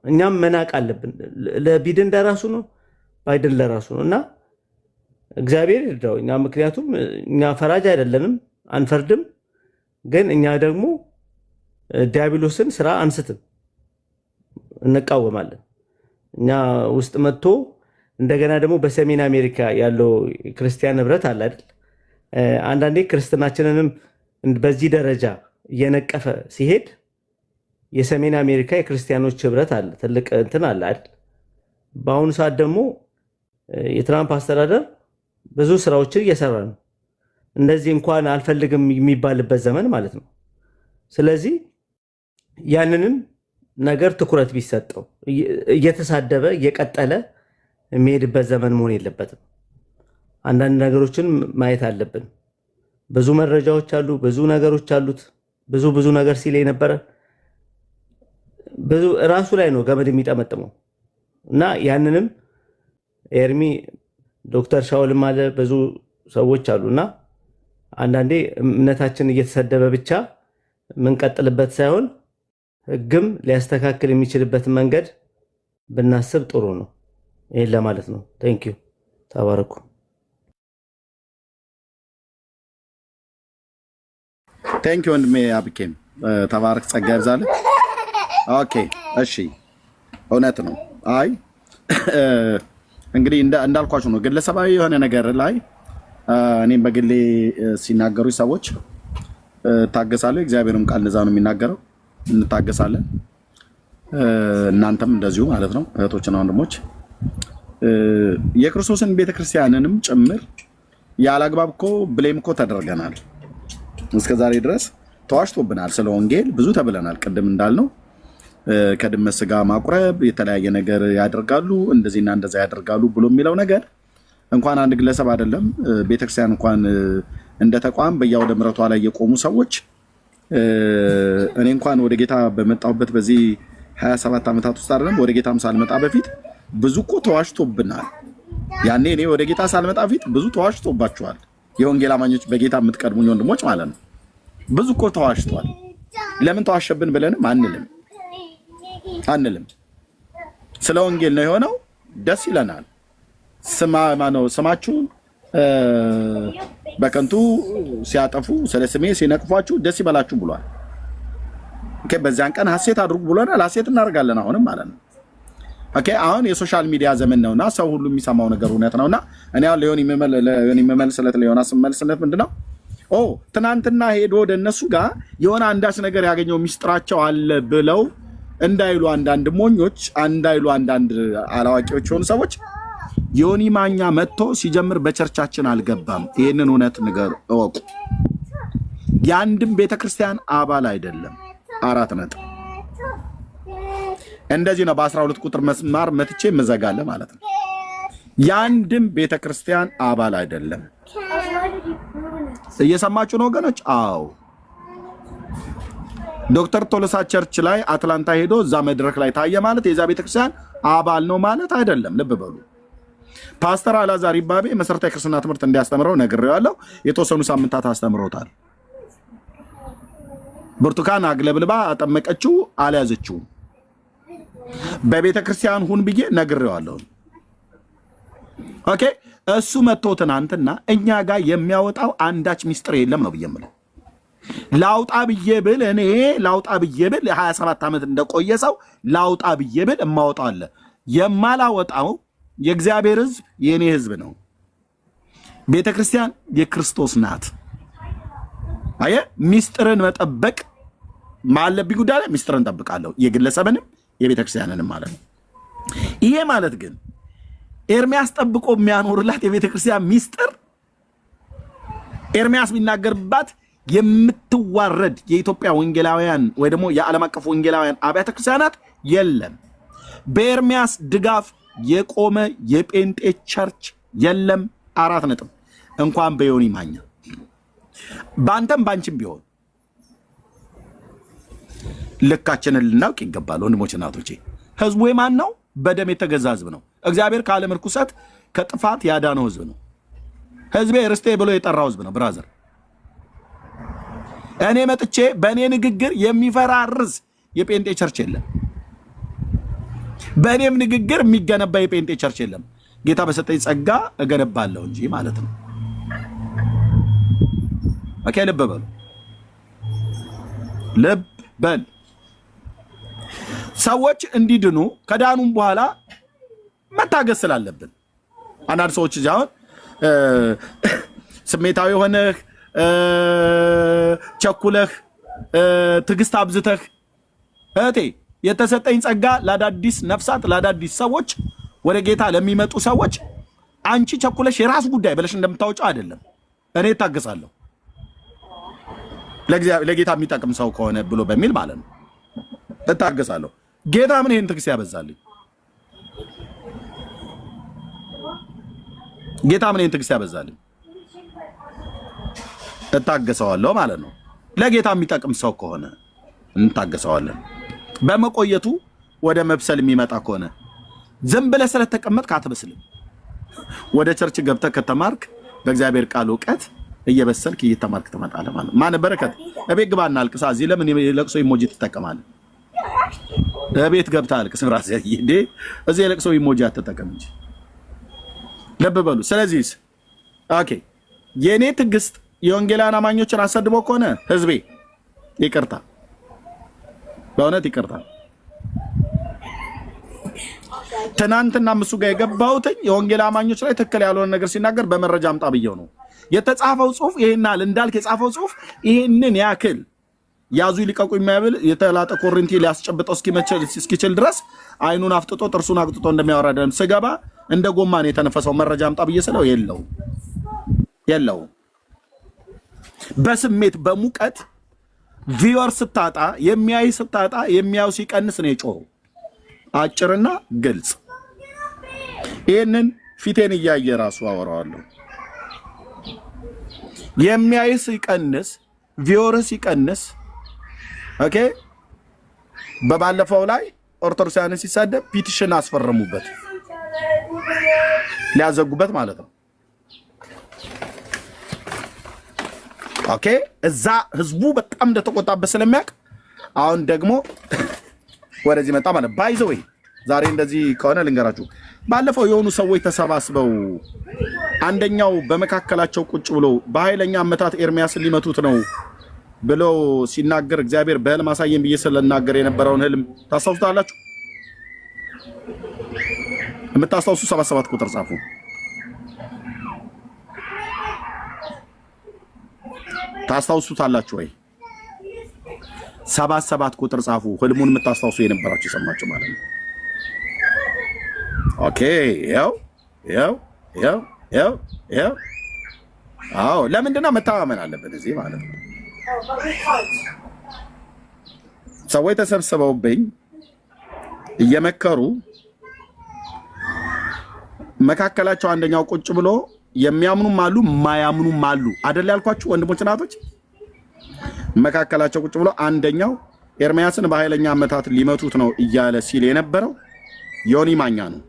እኛም መናቅ አለብን። ለቢድን ለራሱ ነው፣ ባይድን ለራሱ ነው። እና እግዚአብሔር ይርዳው። እኛ ምክንያቱም እኛ ፈራጅ አይደለንም፣ አንፈርድም። ግን እኛ ደግሞ ዲያብሎስን ስራ አንስትም፣ እንቃወማለን። እኛ ውስጥ መጥቶ እንደገና ደግሞ በሰሜን አሜሪካ ያለው ክርስቲያን ህብረት አለ አይደል? አንዳንዴ ክርስትናችንንም በዚህ ደረጃ እየነቀፈ ሲሄድ የሰሜን አሜሪካ የክርስቲያኖች ህብረት አለ፣ ትልቅ እንትን አለ አይደል? በአሁኑ ሰዓት ደግሞ የትራምፕ አስተዳደር ብዙ ስራዎችን እየሰራ ነው። እንደዚህ እንኳን አልፈልግም የሚባልበት ዘመን ማለት ነው። ስለዚህ ያንንም ነገር ትኩረት ቢሰጠው እየተሳደበ እየቀጠለ የሚሄድበት ዘመን መሆን የለበትም። አንዳንድ ነገሮችን ማየት አለብን። ብዙ መረጃዎች አሉ፣ ብዙ ነገሮች አሉት። ብዙ ነገር ሲል የነበረ ብዙ ራሱ ላይ ነው ገመድ የሚጠመጥመው እና ያንንም ኤርሚ ዶክተር ሻውልም አለ ብዙ ሰዎች አሉና አንዳንዴ እምነታችን እየተሰደበ ብቻ የምንቀጥልበት ሳይሆን ህግም ሊያስተካክል የሚችልበትን መንገድ ብናስብ ጥሩ ነው። ይሄን ለማለት ነው። ቴንክ ዩ። ተባረኩ። ቴንክ ዩ ወንድሜ አብኬም ተባረክ፣ ጸጋ ይብዛልህ። ኦኬ እሺ፣ እውነት ነው። አይ እንግዲህ እንዳልኳችሁ ነው። ግለሰባዊ የሆነ ነገር ላይ እኔም በግሌ ሲናገሩ ሰዎች ታገሳለሁ። እግዚአብሔርም ቃል እንደዛ ነው የሚናገረው፣ እንታገሳለን። እናንተም እንደዚሁ ማለት ነው እህቶችና ወንድሞች። የክርስቶስን ቤተክርስቲያንንም ጭምር ያላግባብ እኮ ብሌም እኮ ተደርገናል። እስከዛሬ ድረስ ተዋሽቶብናል። ስለ ወንጌል ብዙ ተብለናል። ቅድም እንዳልነው ከድመት ስጋ ማቁረብ፣ የተለያየ ነገር ያደርጋሉ፣ እንደዚህና እንደዛ ያደርጋሉ ብሎ የሚለው ነገር እንኳን አንድ ግለሰብ አይደለም ቤተክርስቲያን እንኳን እንደ ተቋም በየአውደ ምሕረቷ ላይ የቆሙ ሰዎች እኔ እንኳን ወደ ጌታ በመጣሁበት በዚህ 27 ዓመታት ውስጥ አይደለም ወደ ጌታም ሳልመጣ በፊት ብዙ እኮ ተዋሽቶብናል። ያኔ እኔ ወደ ጌታ ሳልመጣ በፊት ብዙ ተዋሽቶባችኋል። የወንጌል አማኞች በጌታ የምትቀድሙኝ ወንድሞች ማለት ነው። ብዙ እኮ ተዋሽቷል። ለምን ተዋሸብን ብለንም አንልም። ስለ ወንጌል ነው የሆነው። ደስ ይለናል። ስማችሁን በከንቱ ሲያጠፉ ስለ ስሜ ሲነቅፏችሁ ደስ ይበላችሁ ብሏል። ኦኬ፣ በዚያን ቀን ሐሴት አድርጉ ብሎናል። ሐሴት እናደርጋለን አሁንም ማለት ነው። ኦኬ፣ አሁን የሶሻል ሚዲያ ዘመን ነውና ሰው ሁሉ የሚሰማው ነገር እውነት ነውና እኔ አሁን ለዮኒ የሚመልስለት ለዮናስ የሚመልስለት ምንድነው? ትናንትና ሄዶ ወደ እነሱ ጋር የሆነ አንዳች ነገር ያገኘው ሚስጥራቸው አለ ብለው እንዳይሉ አንዳንድ ሞኞች፣ እንዳይሉ አንዳንድ አላዋቂዎች የሆኑ ሰዎች ዮኒ ማኛ መጥቶ ሲጀምር በቸርቻችን አልገባም። ይህንን እውነት ነገር እወቁ። የአንድም ቤተክርስቲያን አባል አይደለም። 4 ነጥብ። እንደዚህ ነው። በ12 ቁጥር መስማር መትቼ መዘጋለ ማለት ነው። የአንድም ቤተክርስቲያን አባል አይደለም። እየሰማችሁ ነው ወገኖች? አዎ። ዶክተር ቶሎሳ ቸርች ላይ አትላንታ ሄዶ እዛ መድረክ ላይ ታየ ማለት የዛ ቤተክርስቲያን አባል ነው ማለት አይደለም። ልብ በሉ። ፓስተር አላዛር ይባቤ መሰረታዊ ክርስትና ትምህርት እንዲያስተምረው ነግሬዋለሁ። የተወሰኑ ሳምንታት አስተምሮታል። ብርቱካን አግለብልባ አጠመቀችው፣ አልያዘችው። በቤተ ክርስቲያን ሁን ብዬ ነግሬዋለሁ። ኦኬ እሱ መጥቶ ትናንትና እኛ ጋር የሚያወጣው አንዳች ሚስጥር የለም ነው ብዬ የምለው። ላውጣ ብዬ ብል እኔ ላውጣ ብዬ ብል 27 ዓመት እንደቆየ ሰው ላውጣ ብዬ ብል እማወጣው አለ። የማላወጣው የእግዚአብሔር ሕዝብ የኔ ሕዝብ ነው። ቤተ ክርስቲያን የክርስቶስ ናት። አየ ሚስጥርን መጠበቅ ማለብኝ ጉዳይ ላይ ሚስጥርን ጠብቃለሁ፣ የግለሰብንም የቤተ ክርስቲያንንም ማለት ነው። ይሄ ማለት ግን ኤርሚያስ ጠብቆ የሚያኖርላት የቤተ ክርስቲያን ሚስጥር ኤርሚያስ ቢናገርባት የምትዋረድ የኢትዮጵያ ወንጌላውያን ወይ ደግሞ የዓለም አቀፍ ወንጌላውያን አብያተ ክርስቲያናት የለም። በኤርሚያስ ድጋፍ የቆመ የጴንጤ ቸርች የለም። 4 ነጥብ። እንኳን በዮኒ ማኛ ባንተም ባንቺም ቢሆን ልካችንን ልናውቅ ይገባል። ወንድሞች እናቶቼ፣ ህዝቡ የማን ነው? በደም የተገዛ ህዝብ ነው። እግዚአብሔር ከዓለም ርኩሰት ከጥፋት ያዳነው ህዝብ ነው። ህዝቤ ርስቴ ብሎ የጠራው ህዝብ ነው። ብራዘር እኔ መጥቼ በእኔ ንግግር የሚፈራርስ የጴንጤ ቸርች የለም። በእኔም ንግግር የሚገነባ የጴንጤ ቸርች የለም። ጌታ በሰጠኝ ጸጋ እገነባለሁ እንጂ ማለት ነው። ኦኬ ልብ በሉ፣ ልብ በል። ሰዎች እንዲድኑ ከዳኑም በኋላ መታገስ ስላለብን አንዳንድ ሰዎች እዚህ አሁን ስሜታዊ ሆነህ ቸኩለህ ትዕግስት አብዝተህ እህቴ የተሰጠኝ ጸጋ ለአዳዲስ ነፍሳት ለአዳዲስ ሰዎች ወደ ጌታ ለሚመጡ ሰዎች አንቺ ቸኩለሽ የራስ ጉዳይ ብለሽ እንደምታወጪው አይደለም። እኔ እታገሳለሁ ለጌታ የሚጠቅም ሰው ከሆነ ብሎ በሚል ማለት ነው እታገሳለሁ። ጌታ ምን ይሄን ትዕግስት ያበዛልኝ? ጌታ ምን ይሄን ትዕግስት ያበዛልኝ? እታገሰዋለሁ ማለት ነው። ለጌታ የሚጠቅም ሰው ከሆነ እንታገሰዋለን። በመቆየቱ ወደ መብሰል የሚመጣ ከሆነ ዝም ብለህ ስለተቀመጥክ አትበስልም። ወደ ቸርች ገብተህ ከተማርክ በእግዚአብሔር ቃል እውቀት እየበሰልክ እየተማርክ ትመጣለህ ማለት ነው። ማን በረከት እቤት ግባና አልቅስ። እዚህ ለምን የለቅሶ ኢሞጂ ትጠቀማለህ? እቤት ገብተህ አልቅስ። ብራስ ይሄ እዚህ የለቅሶ ኢሞጂ አትጠቀም እንጂ ልብ በሉ። ስለዚህ ኦኬ የኔ ትዕግስት የወንጌላውያን አማኞችን አሰድቦ ከሆነ ህዝቤ ይቅርታ፣ በእውነት ይቅርታ። ትናንትና እሱ ጋር የገባሁትኝ የወንጌል አማኞች ላይ ትክክል ያልሆነ ነገር ሲናገር በመረጃ አምጣ ብየው ነው። የተጻፈው ጽሁፍ ይሄናል እንዳልክ የጻፈው ጽሁፍ ይሄንን ያክል ያዙ ይልቀቁ የሚያብል የተላጠ ኮሪንቲ ሊያስጨብጠው እስኪችል ድረስ አይኑን አፍጥጦ ጥርሱን አቅጥጦ እንደሚያወራ ደም ስገባ እንደ ጎማ ነው የተነፈሰው። መረጃ አምጣ ብዬ ስለው የለው በስሜት በሙቀት ቪወር ስታጣ የሚያይ ስታጣ የሚያው ሲቀንስ ነው የጮኸው። አጭርና ግልጽ። ይሄንን ፊቴን እያየ ራሱ አወራዋለሁ። የሚያይ ሲቀንስ ቪወር ሲቀንስ ኦኬ። በባለፈው ላይ ኦርቶዶክሳውያን ሲሳደብ ፒቲሽን አስፈረሙበት ሊያዘጉበት ማለት ነው። ኦኬ እዛ ህዝቡ በጣም እንደተቆጣበት ስለሚያውቅ አሁን ደግሞ ወደዚህ መጣ ማለት ባይ ዘ ወይ። ዛሬ እንደዚህ ከሆነ ልንገራችሁ። ባለፈው የሆኑ ሰዎች ተሰባስበው አንደኛው በመካከላቸው ቁጭ ብሎ በኃይለኛ አመታት ኤርሚያስን ሊመቱት ነው ብሎ ሲናገር እግዚአብሔር በህልም አሳየን ብዬ ስለናገር የነበረውን ህልም ታስታውሱታላችሁ? የምታስታውሱ 77 ቁጥር ጻፉ። ታስታውሱታላችሁ ወይ? 77 ቁጥር ጻፉ። ህልሙን የምታስታውሱ የነበራችሁ የሰማችሁ ማለት ነው። ኦኬ ያው አዎ፣ ለምንድነው መተማመን አለብን እዚህ ማለት ነው። ሰዎች ተሰብስበውብኝ እየመከሩ መካከላቸው አንደኛው ቁጭ ብሎ የሚያምኑም አሉ ማያምኑም አሉ አይደል ያልኳችሁ ወንድሞች እናቶች። መካከላቸው ቁጭ ብሎ አንደኛው ኤርሚያስን በኃይለኛ አመታት ሊመቱት ነው እያለ ሲል የነበረው ዮኒ ማኛ ነው።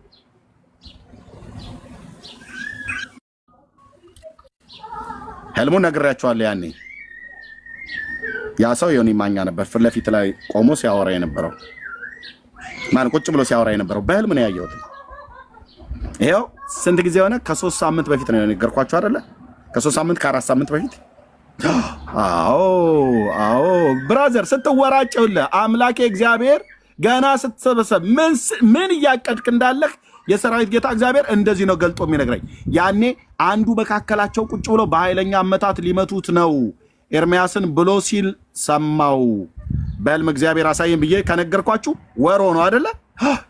ህልሙን ነግሬያቸዋለሁ። ያኔ ያ ሰው ዮኒ ማኛ ነበር ፊት ለፊት ላይ ቆሞ ሲያወራ የነበረው። ማን ቁጭ ብሎ ሲያወራ የነበረው በህልም ነው ያየሁት። ይሄው ስንት ጊዜ ሆነ? ከ3 ሳምንት በፊት ነው የነገርኳችሁ አይደለ? ከ3 ሳምንት ከ4 ሳምንት በፊት። አዎ ብራዘር ስትወራጨውልህ አምላኬ እግዚአብሔር ገና ስትሰበሰብ ምን እያቀድክ እንዳለህ የሰራዊት ጌታ እግዚአብሔር እንደዚህ ነው ገልጦ የሚነግረኝ። ያኔ አንዱ መካከላቸው ቁጭ ብሎ በኃይለኛ አመታት ሊመቱት ነው ኤርሚያስን ብሎ ሲል ሰማው። በህልም እግዚአብሔር አሳየን ብዬ ከነገርኳችሁ ወር ሆኖ አይደለ?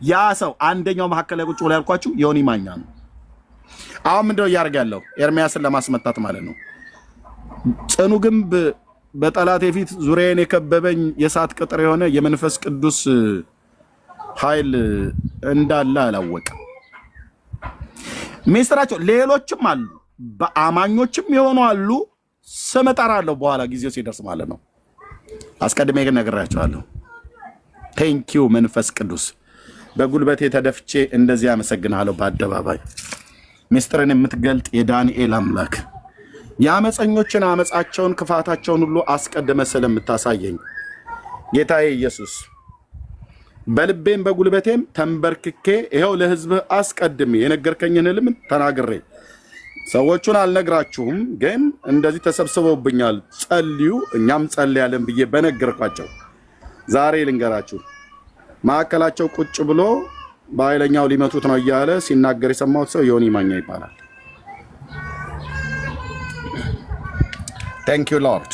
ያ ሰው አንደኛው መካከል ላይ ቁጭ ብሎ ያልኳችሁ ዮኒ ማኛ ነው። አሁን ምንድነው እያደረገ ያለው? ኤርሚያስን ለማስመታት ማለት ነው። ጽኑ ግንብ በጠላቴ ፊት ዙሪያዬን የከበበኝ የእሳት ቅጥር የሆነ የመንፈስ ቅዱስ ኃይል እንዳለ አላወቅም። ሚስጥራቸው ሌሎችም አሉ፣ በአማኞችም የሆኑ አሉ። ስም እጠራለሁ በኋላ ጊዜው ሲደርስ ማለት ነው። አስቀድሜ ግን ነግሬያቸዋለሁ። ቴንኪዩ መንፈስ ቅዱስ። በጉልበቴ ተደፍቼ እንደዚህ አመሰግንሃለሁ። በአደባባይ ሚስጥርን የምትገልጥ የዳንኤል አምላክ የአመፀኞችን አመፃቸውን ክፋታቸውን ሁሉ አስቀድመ ስለምታሳየኝ ጌታዬ ኢየሱስ በልቤም በጉልበቴም ተንበርክኬ ይኸው ለሕዝብህ አስቀድሜ የነገርከኝን ህልም ተናግሬ ሰዎቹን አልነግራችሁም፣ ግን እንደዚህ ተሰብስበውብኛል ጸልዩ እኛም ጸልያለን ብዬ በነገርኳቸው ዛሬ ልንገራችሁ። ማዕከላቸው ቁጭ ብሎ በኃይለኛው ሊመቱት ነው እያለ ሲናገር የሰማሁት ሰው ዮኒ ማኛ ይባላል። ታንክ ዩ ሎርድ።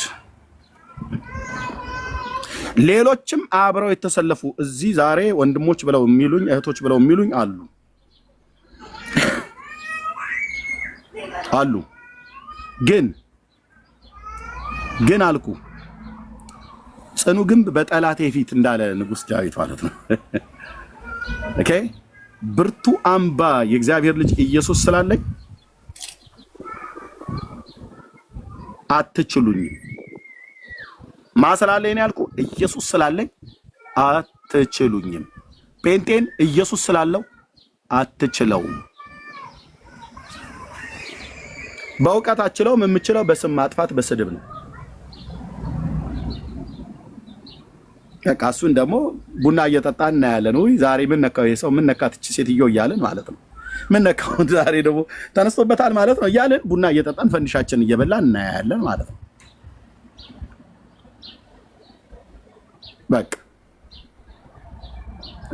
ሌሎችም አብረው የተሰለፉ እዚህ ዛሬ ወንድሞች ብለው የሚሉኝ እህቶች ብለው የሚሉኝ አሉ። ግን አልኩ ጽኑ ግንብ በጠላቴ ፊት እንዳለ ንጉሥ ዳዊት ማለት ነው። ኦኬ ብርቱ አምባ የእግዚአብሔር ልጅ ኢየሱስ ስላለኝ አትችሉኝም። ማስላለኝ ያልኩ ኢየሱስ ስላለኝ አትችሉኝም። ጴንጤን ኢየሱስ ስላለው አትችለውም። በእውቀት አትችለውም። የምችለው በስም ማጥፋት በስድብ ነው። እሱን ደግሞ ቡና እየጠጣን እናያለን። ወይ ዛሬ ምን ነካው ይሄ ሰው ምን ነካት እቺ ሴትዮ እያለን ማለት ነው። ምን ነካው ዛሬ ደግሞ ተነስቶበታል ማለት ነው እያለን ቡና እየጠጣን ፈንዲሻችን እየበላን እናያለን ማለት ነው። በቃ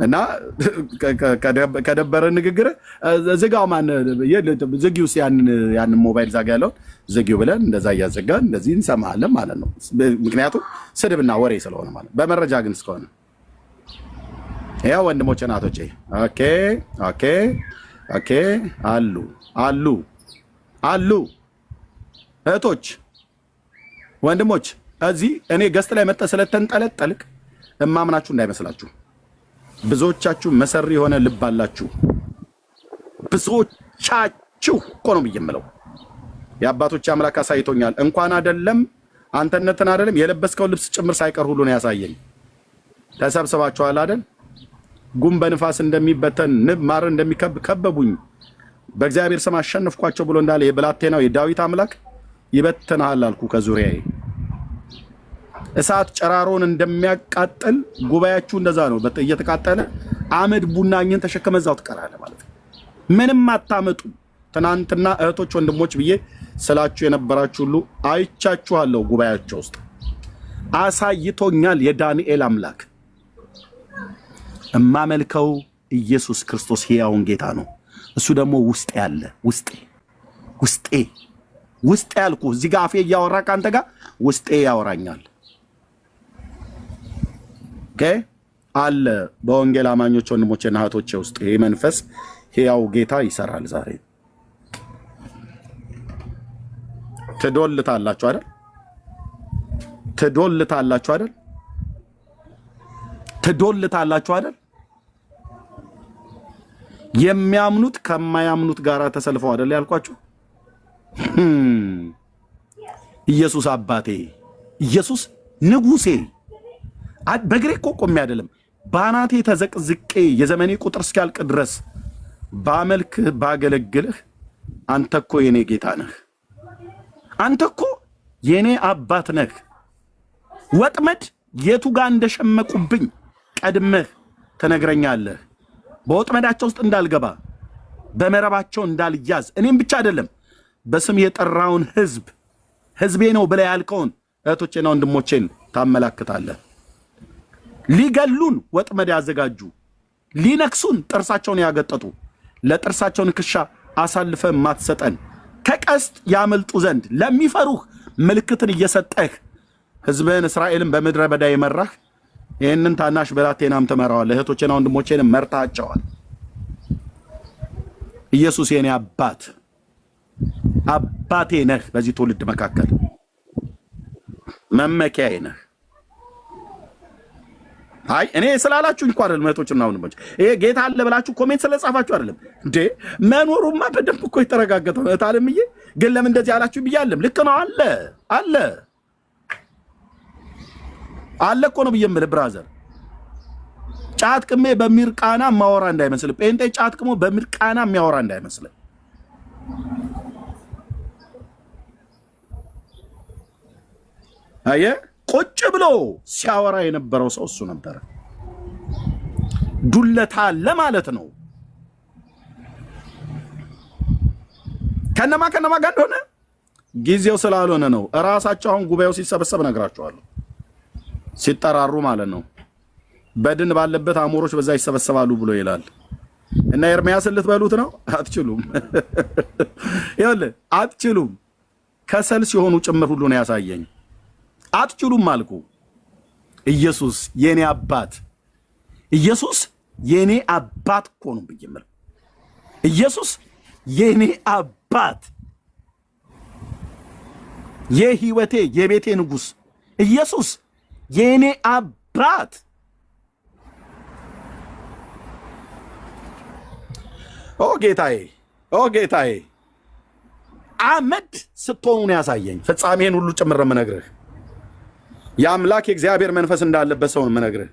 እና ከደበረ ንግግር ዝጋው ማን ዝጊው ያን ሞባይል ዛጋ ያለው ዝጊው ብለን እንደዛ እያዘጋን እንደዚህ እንሰማለን ማለት ነው። ምክንያቱም ስድብና ወሬ ስለሆነ ማለት በመረጃ ግን እስከሆነ ያው ወንድሞቼ እናቶቼ ኦኬ አሉ እህቶች ወንድሞች እዚህ እኔ ገስት ላይ መጣ ስለተንጠለጠልክ እማምናችሁ እንዳይመስላችሁ። ብዙዎቻችሁ መሰሪ የሆነ ልብ አላችሁ። ብዙዎቻችሁ እኮ ነው የምለው። የአባቶች አምላክ አሳይቶኛል። እንኳን አይደለም አንተነትን አይደለም የለበስከው ልብስ ጭምር ሳይቀር ሁሉ ነው ያሳየኝ። ተሰብስባችኋል አይደል? ጉም በንፋስ እንደሚበተን ንብ ማር እንደሚከበቡኝ በእግዚአብሔር ስም አሸነፍኳቸው ብሎ እንዳለ የብላቴናው የዳዊት አምላክ ይበተናል አልኩ። ከዙሪያዬ እሳት ጨራሮን እንደሚያቃጥል ጉባኤያችሁ እንደዛ ነው። እየተቃጠለ አመድ ቡናኝን ተሸከመዛው ትቀራለህ ማለት ነው። ምንም አታመጡ። ትናንትና እህቶች ወንድሞች ብዬ ስላችሁ የነበራችሁ ሁሉ አይቻችኋለሁ። ጉባኤያቸው ውስጥ አሳይቶኛል። የዳንኤል አምላክ እማመልከው ኢየሱስ ክርስቶስ ሕያውን ጌታ ነው። እሱ ደግሞ ውስጤ ያለ ውስጤ ያልኩ እዚህ ጋር አፌ እያወራ ካንተ ጋር ውስጤ ያወራኛል። አለ በወንጌል አማኞች ወንድሞቼና እህቶቼ ውስጥ ይሄ መንፈስ ሕያው ጌታ ይሰራል። ዛሬ ትዶልታላችሁ አይደል? የሚያምኑት ከማያምኑት ጋር ተሰልፈው አይደል ያልኳችሁ? ኢየሱስ አባቴ፣ ኢየሱስ ንጉሴ በግሬ እኮ ቆሜ አይደለም ባናቴ ተዘቅዝቄ የዘመኔ ቁጥር እስኪያልቅ ድረስ ባመልክህ ባገለግልህ አንተ እኮ የኔ ጌታ ነህ። አንተ እኮ የኔ አባት ነህ። ወጥመድ የቱ ጋር እንደሸመቁብኝ ቀድመህ ተነግረኛለህ። በወጥመዳቸው ውስጥ እንዳልገባ በመረባቸው እንዳልያዝ እኔም ብቻ አይደለም በስም የጠራውን ህዝቤ ነው ብለህ ያልከውን እህቶቼና ወንድሞቼን ታመላክታለህ። ሊገሉን ወጥመድ ያዘጋጁ፣ ሊነክሱን ጥርሳቸውን ያገጠጡ፣ ለጥርሳቸው ንክሻ አሳልፈ ማትሰጠን ከቀስት ያመልጡ ዘንድ ለሚፈሩህ ምልክትን እየሰጠህ ህዝብህን እስራኤልን በምድረ በዳ የመራህ ይህንን ታናሽ ብላቴናም ትመራዋለህ። እህቶቼና ወንድሞቼንም መርታቸዋል። ኢየሱስ የኔ አባቴ ነህ። በዚህ ትውልድ መካከል መመኪያዬ ነህ። አይ እኔ ስላላችሁ እንኳን አይደለም እህቶችና ወንድሞች፣ ይሄ ጌታ አለ ብላችሁ ኮሜንት ስለጻፋችሁ አይደለም እንዴ። መኖሩማ በደንብ እኮ የተረጋገጠው ነው። ታለምዬ ግን ለምን እንደዚህ አላችሁ ብያለሁ። ልክ ነው። አለ እኮ ነው ብዬም ብራዘር፣ ጫት ቅሜ በሚርቃና ማወራ እንዳይመስል፣ ጴንጤ ጫት ቅሞ በሚርቃና የሚያወራ እንዳይመስል። አየ ቁጭ ብሎ ሲያወራ የነበረው ሰው እሱ ነበረ። ዱለታ ለማለት ነው። ከነማ ጋር እንደሆነ ጊዜው ስላልሆነ ነው። እራሳቸው አሁን ጉባኤው ሲሰበሰብ ነግራቸዋለሁ። ሲጠራሩ ማለት ነው። በድን ባለበት አሞሮች በዛ ይሰበሰባሉ ብሎ ይላል እና ኤርሚያስን ልትበሉት ነው። አትችሉም። ይኸውልህ አትችሉም። ከሰል ሲሆኑ ጭምር ሁሉ ነው ያሳየኝ። አትችሉም አልኩ። ኢየሱስ የኔ አባት እኮ ነው ብዬምር። ኢየሱስ የኔ አባት፣ የህይወቴ የቤቴ ንጉስ፣ ኢየሱስ የኔ አባት። ኦ ጌታዬ አመድ ስትሆኑ ነው ያሳየኝ። ፍጻሜን ሁሉ ጭምር የምነግርህ የአምላክ የእግዚአብሔር መንፈስ እንዳለበት ሰው የምነግርህ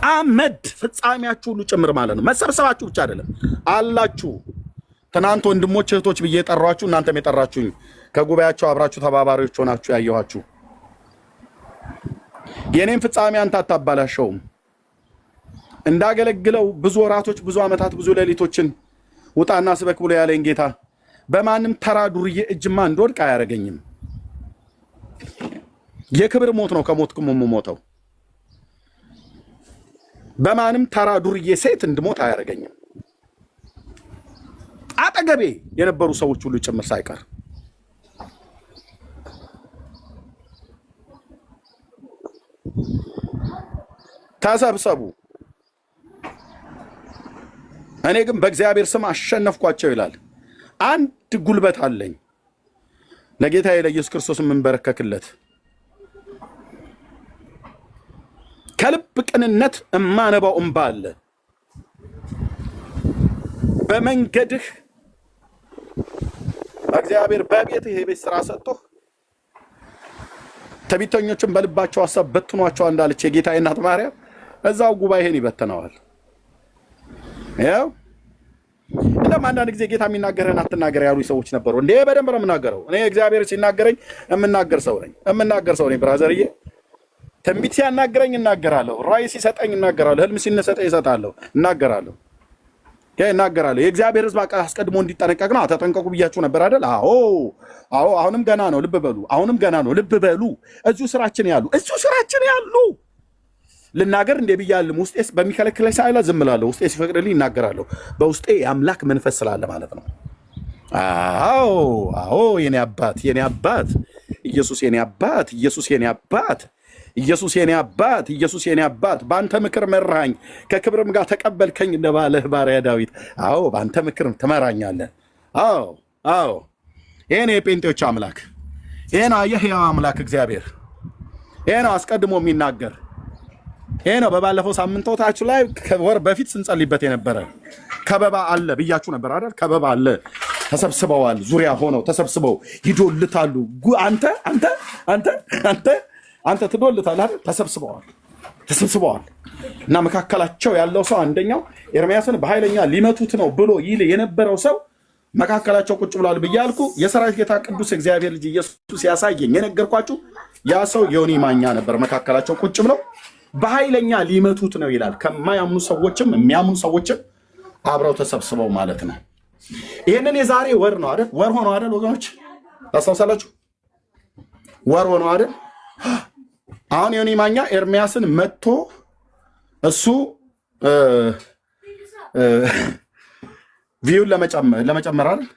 አመድ ፍጻሜያችሁ ሁሉ ጭምር ማለት ነው። መሰብሰባችሁ ብቻ አይደለም አላችሁ። ትናንት ወንድሞች እህቶች ብዬ የጠሯችሁ እናንተም የጠራችሁኝ ከጉባኤያቸው አብራችሁ ተባባሪዎች ሆናችሁ ያየኋችሁ የኔን ፍጻሜ አንተ አታባላሸውም። እንዳገለግለው ብዙ ወራቶች፣ ብዙ ዓመታት፣ ብዙ ሌሊቶችን ውጣና ስበክ ብሎ ያለኝ ጌታ በማንም ተራ ዱርዬ እጅማ እንድወድቅ አያረገኝም። የክብር ሞት ነው ከሞትኩም የምሞተው። በማንም ተራ ዱርዬ ሴት እንድሞት አያረገኝም። አጠገቤ የነበሩ ሰዎች ሁሉ ጭምር ሳይቀር ተሰብሰቡ። እኔ ግን በእግዚአብሔር ስም አሸነፍኳቸው ይላል። አንድ ጉልበት አለኝ ለጌታዬ ለኢየሱስ ክርስቶስ የምንበረከክለት፣ ከልብ ቅንነት እማነባው እንባ አለ። በመንገድህ እግዚአብሔር በቤትህ የቤት ስራ ሰጥቶህ ትዕቢተኞችን በልባቸው ሐሳብ በትኗቸው እንዳለች የጌታዬ እናት ማርያም እዛው ጉባኤህን ይበትነዋል። ያው እንደም አንዳንድ ጊዜ ጌታ የሚናገረን አትናገር ያሉ ሰዎች ነበሩ። እንዴ በደንብ ነው የምናገረው። እኔ እግዚአብሔር ሲናገረኝ የምናገር ሰው ነኝ ብራዘርዬ። ትንቢት ሲያናገረኝ እናገራለሁ። ራእይ ሲሰጠኝ እናገራለሁ። ህልም ሲነሰጠኝ እሰጣለሁ፣ እናገራለሁ። የእግዚአብሔር ሕዝብ አስቀድሞ እንዲጠነቀቅ ነው። ተጠንቀቁ ብያችሁ ነበር አይደል? አዎ። አሁንም ገና ነው። ልብ በሉ። እዚሁ ስራችን ያሉ ልናገር እንደ ብያለሁ። ውስጤስ በሚከለክለኝ ሳይላ ዝም እላለሁ። ውስጤ ሲፈቅድልኝ እናገራለሁ። በውስጤ የአምላክ መንፈስ ስላለ ማለት ነው። አዎ የኔ አባት ኢየሱስ የኔ አባት በአንተ ምክር መራኝ፣ ከክብርም ጋር ተቀበልከኝ እንደባለህ ባሪያ ዳዊት። አዎ በአንተ ምክር ትመራኛለህ። አዎ ይሄ ነው የጴንጤዎች አምላክ። ይሄ ነው የሕያው አምላክ እግዚአብሔር። ይሄ ነው አስቀድሞ የሚናገር። ይሄ ነው በባለፈው ሳምንቶታችሁ ላይ ከወር በፊት ስንጸልይበት የነበረ ከበባ አለ ብያችሁ ነበር አይደል? ከበባ አለ። ተሰብስበዋል። ዙሪያ ሆነው ተሰብስበው ይዶልታሉ። አንተ ትዶልታለህ አይደል? ተሰብስበዋል እና መካከላቸው ያለው ሰው አንደኛው ኤርሚያስን በኃይለኛ ሊመቱት ነው ብሎ ይል የነበረው ሰው መካከላቸው ቁጭ ብሏል ብያልኩ የሰራዊት ጌታ ቅዱስ እግዚአብሔር ልጅ ኢየሱስ ያሳየኝ የነገርኳችሁ ያ ሰው ዮኒ ማኛ ነበር። መካከላቸው ቁጭ ብለው በኃይለኛ ሊመቱት ነው ይላል። ከማያምኑ ሰዎችም የሚያምኑ ሰዎችም አብረው ተሰብስበው ማለት ነው። ይህንን የዛሬ ወር ነው አይደል? ወር ሆኖ አይደል ወገኖች? ታስታውሳላችሁ? ወር ሆኖ አይደል? አሁን ዮኒ ማኛ ኤርሚያስን መጥቶ እሱ ቪውን ለመጨመር አይደል?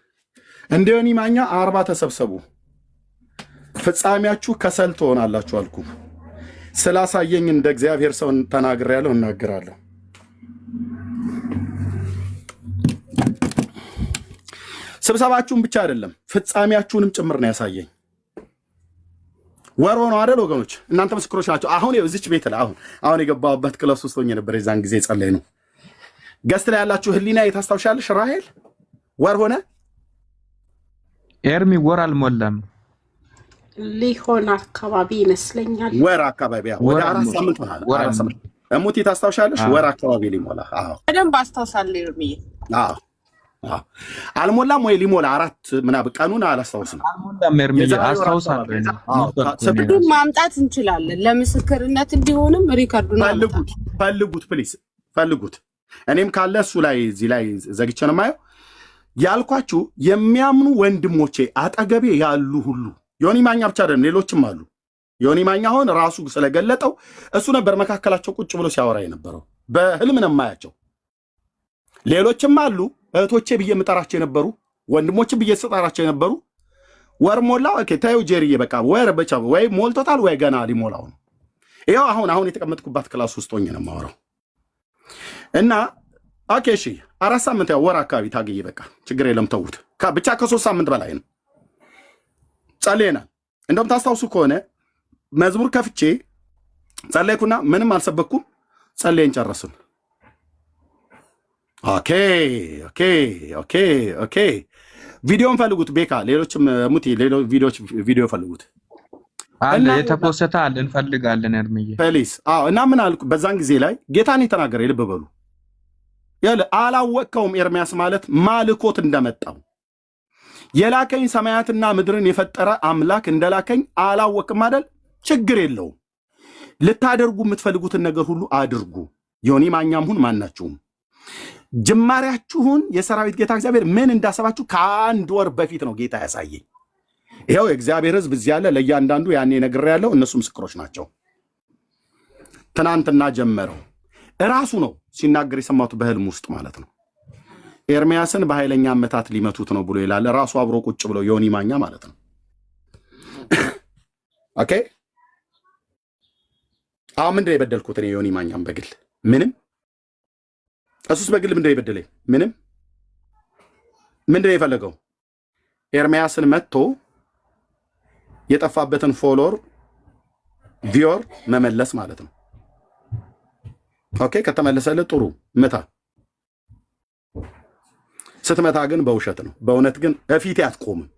እንደ ዮኒ ማኛ 40 ተሰብሰቡ ፍጻሜያችሁ ከሰል ትሆናላችሁ አልኩ። ስላሳየኝ እንደ እግዚአብሔር ሰው ተናግሬያለሁ፣ እናገራለሁ። ስብሰባችሁን ብቻ አይደለም ፍጻሜያችሁንም ጭምር ነው ያሳየኝ። ወር ሆኖ አይደል ወገኖች? እናንተ ምስክሮች ናቸው። አሁን እዚች ቤት ላይ አሁን የገባሁበት ክላስ ውስጥ ሆኜ ነበር። የዛን ጊዜ ጸለይ ነው። ገስት ላይ ያላችሁ ህሊና የታስታውሻለሽ? ራሄል ወር ሆነ ኤርሚ ወር አልሞላም ሊሆን አካባቢ ይመስለኛል። ወር አካባቢ ወደ 4 ሳምንት ሆነ። 4 ሳምንት እሙቲ ታስታውሻለሽ? ወር አካባቢ ሊሞላ። አዎ በደንብ አስታውሳለሁ። ኤርሚ አዎ አልሞላም ወይ ሊሞላ 4 ምናምን ቀኑን አላስታውስም። አልሞላም ኤርሚ አስታውሳለሁ። ማምጣት እንችላለን ለምስክርነት እንዲሆንም ሪከርዱን ፈልጉት ፕሊዝ ፈልጉት። እኔም ካለ እሱ ላይ እዚህ ላይ ዘግቼ ነው የማየው ያልኳችሁ። የሚያምኑ ወንድሞቼ አጠገቤ ያሉ ሁሉ ዮኒ ማኛ ብቻ አይደለም ሌሎችም አሉ። ዮኒ ማኛ አሁን ራሱ ስለገለጠው እሱ ነበር መካከላቸው ቁጭ ብሎ ሲያወራ የነበረው። በህልም ነው የማያቸው። ሌሎችም አሉ እህቶቼ ብዬ የምጠራቸው የነበሩ ወንድሞቼ ብዬ ስጠራቸው የነበሩ። ወር ሞላው። ኦኬ ታዩ ጄሪዬ በቃ ወር ብቻ ወይ ሞልቶታል ወይ ገና ሊሞላው ነው። ይኸው አሁን የተቀመጥኩባት ክላስ ውስጥ ሆኜ ነው የማወራው። እና ኦኬ እሺ 4 ሳምንት ያው ወር አካባቢ ታገየ በቃ ችግር የለም ተውት። ብቻ ከ3 ሳምንት በላይ ነው ጸልየናል። እንደውም ታስታውሱ ከሆነ መዝሙር ከፍቼ ጸለይኩና ምንም አልሰበኩም፣ ጸልየን ጨረስን። ኦኬ ኦኬ ኦኬ ኦኬ ቪዲዮን ፈልጉት። ቤካ ሌሎችም ሙቲ ሌሎች ቪዲዮ ፈልጉት አለ የተፖሰተ አለ እንፈልጋለን እርምዬ ፕሊዝ። እና ምን አልኩ በዛን ጊዜ ላይ ጌታን የተናገረ ልብ በሉ ያለ አላወቀውም። ኤርሚያስ ማለት ማልኮት እንደመጣው የላከኝ ሰማያትና ምድርን የፈጠረ አምላክ እንደላከኝ አላወቅም አይደል? ችግር የለውም። ልታደርጉ የምትፈልጉትን ነገር ሁሉ አድርጉ። ዮኒ ማኛም ሁን ማናችሁም ጅማሬያችሁን የሰራዊት ጌታ እግዚአብሔር ምን እንዳሰባችሁ ከ1 ወር በፊት ነው ጌታ ያሳየኝ። ይኸው የእግዚአብሔር ሕዝብ እዚህ ያለ ለእያንዳንዱ ያኔ ነግሬያለሁ። እነሱ ምስክሮች ናቸው። ትናንትና ጀመረው እራሱ ነው ሲናገር የሰማሁት በህልም ውስጥ ማለት ነው። ኤርሚያስን በኃይለኛ አመታት ሊመቱት ነው ብሎ ይላል። ራሱ አብሮ ቁጭ ብሎ ዮኒ ማኛ ማለት ነው። ኦኬ አሁን ምንድን ነው የበደልኩት እኔ ዮኒ ማኛም በግል ምንም? እሱስ በግል ምንድን ነው የበደለኝ? ምንም። ምንድን ነው የፈለገው? ኤርሚያስን መጥቶ የጠፋበትን ፎሎወር ቪዮር መመለስ ማለት ነው። ኦኬ ከተመለሰልህ ጥሩ ምታ። ስትመታ ግን በውሸት ነው። በእውነት ግን እፊቴ አትቆምም።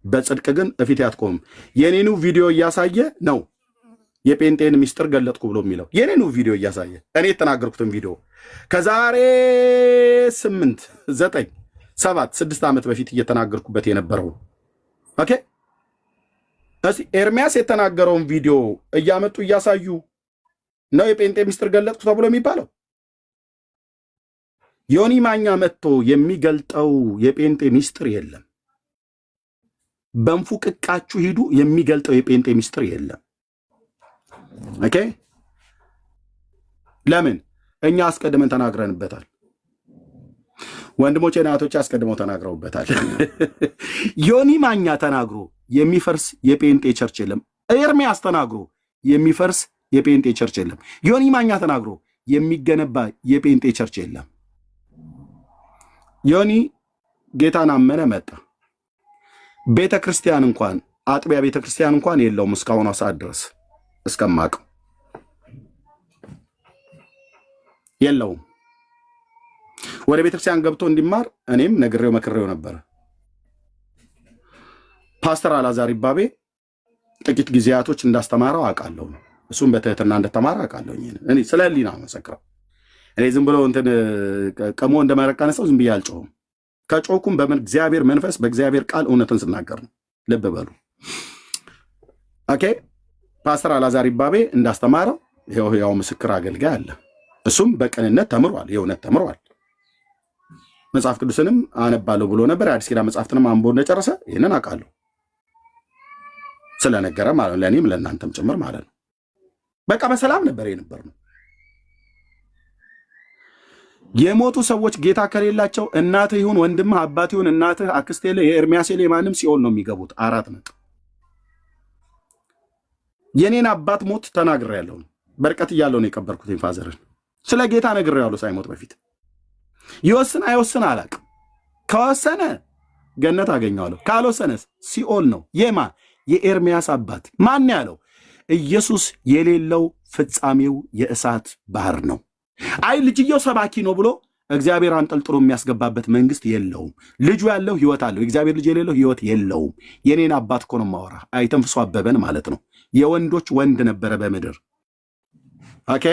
በጽድቅ ግን እፊቴ አትቆምም። የኔኑ ቪዲዮ እያሳየ ነው የጴንጤን ሚስጥር ገለጥኩ ብሎ የሚለው የኔኑ ቪዲዮ እያሳየ እኔ የተናገርኩትን ቪዲዮ ከዛሬ 8 9 7 6 ዓመት በፊት እየተናገርኩበት የነበረው ኦኬ። እዚህ ኤርሚያስ የተናገረውን ቪዲዮ እያመጡ እያሳዩ ነው የጴንጤ ሚስጥር ገለጥኩ ተብሎ የሚባለው። ዮኒ ማኛ መጥቶ የሚገልጠው የጴንጤ ሚስጥር የለም። በንፉቅቃችሁ ሂዱ፣ የሚገልጠው የጴንጤ ሚስጥር የለም። ኦኬ ለምን? እኛ አስቀድመን ተናግረንበታል። ወንድሞቼ እናቶቼ አስቀድመው ተናግረውበታል። ዮኒ ማኛ ተናግሮ የሚፈርስ የጴንጤ ቸርች የለም። ኤርሚያስ ተናግሮ የሚፈርስ የጴንጤ ቸርች የለም። ዮኒ ማኛ ተናግሮ የሚገነባ የጴንጤ ቸርች የለም። ዮኒ ጌታን አመነ መጣ። ቤተ ክርስቲያን እንኳን አጥቢያ ቤተ ክርስቲያን እንኳን የለውም እስካሁኗ ሰዓት ድረስ እስከማውቀው የለውም። ወደ ቤተ ክርስቲያን ገብቶ እንዲማር እኔም ነግሬው መክሬው ነበረ። ፓስተር አላዛር ይባቤ ጥቂት ጊዜያቶች እንዳስተማረው አውቃለሁ። እሱም በትህትና እንደተማረ አውቃለሁ። እኔ ስለ ህሊና መሰክረው እኔ ዝም ብሎ እንትን ቀሞ እንደመረቀነ ሰው ዝም ብዬ አልጮህም። ከጮኩም በእግዚአብሔር መንፈስ በእግዚአብሔር ቃል እውነትን ስናገር ነው። ልብ በሉ። ኦኬ ፓስተር አላዛር ይባቤ እንዳስተማረው ያው ምስክር አገልጋይ አለ። እሱም በቅንነት ተምሯል፣ የእውነት ተምሯል። መጽሐፍ ቅዱስንም አነባለሁ ብሎ ነበር። አዲስ ኪዳን መጽሐፍትንም አንቦ እንደጨረሰ ይህንን አውቃለሁ ስለነገረ ማለት ለእኔም ለእናንተም ጭምር ማለት ነው። በቃ በሰላም ነበር የነበርነው። የሞቱ ሰዎች ጌታ ከሌላቸው እናትህ ይሁን ወንድምህ፣ አባት ይሁን እናትህ፣ አክስቴ የኤርሚያስ ማንም ሲኦል ነው የሚገቡት። 4 ነጥብ። የኔን አባት ሞት ተናግሬያለሁ። በርቀት እያለሁ ነው የቀበርኩት ፋዘርን። ስለ ጌታ ነግሬያለሁ ሳይሞት በፊት። ይወስን አይወስን አላውቅም። ከወሰነ ገነት አገኘዋለሁ፣ ካልወሰነስ ሲኦል ነው። የኤርሚያስ አባት ማን ያለው? ኢየሱስ የሌለው ፍጻሜው የእሳት ባህር ነው። አይ ልጅየው ሰባኪ ነው ብሎ እግዚአብሔር አንጠልጥሎ የሚያስገባበት መንግስት የለውም። ልጁ ያለው ህይወት አለው። እግዚአብሔር ልጅ የሌለው ህይወት የለውም። የኔን አባት እኮ ነው የማወራ። አይተንፍሶ አበበን ማለት ነው። የወንዶች ወንድ ነበረ በምድር። ኦኬ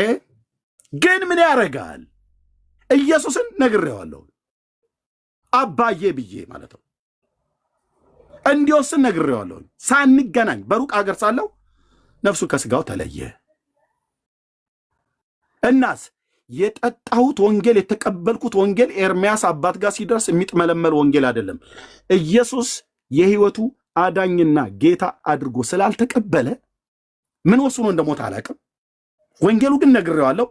ግን ምን ያደርጋል? ኢየሱስን ነግሬዋለሁ አባዬ ብዬ ማለት ነው። እንዲወስን ነግሬዋለሁ። ሳንገናኝ በሩቅ አገር ሳለው ነፍሱ ከስጋው ተለየ። እናስ የጠጣሁት ወንጌል የተቀበልኩት ወንጌል ኤርሚያስ አባት ጋር ሲደርስ የሚጥመለመል ወንጌል አይደለም። ኢየሱስ የህይወቱ አዳኝና ጌታ አድርጎ ስላልተቀበለ ምን ወስኖ እንደሞተ አላውቅም። ወንጌሉ ግን ነግሬዋለሁ።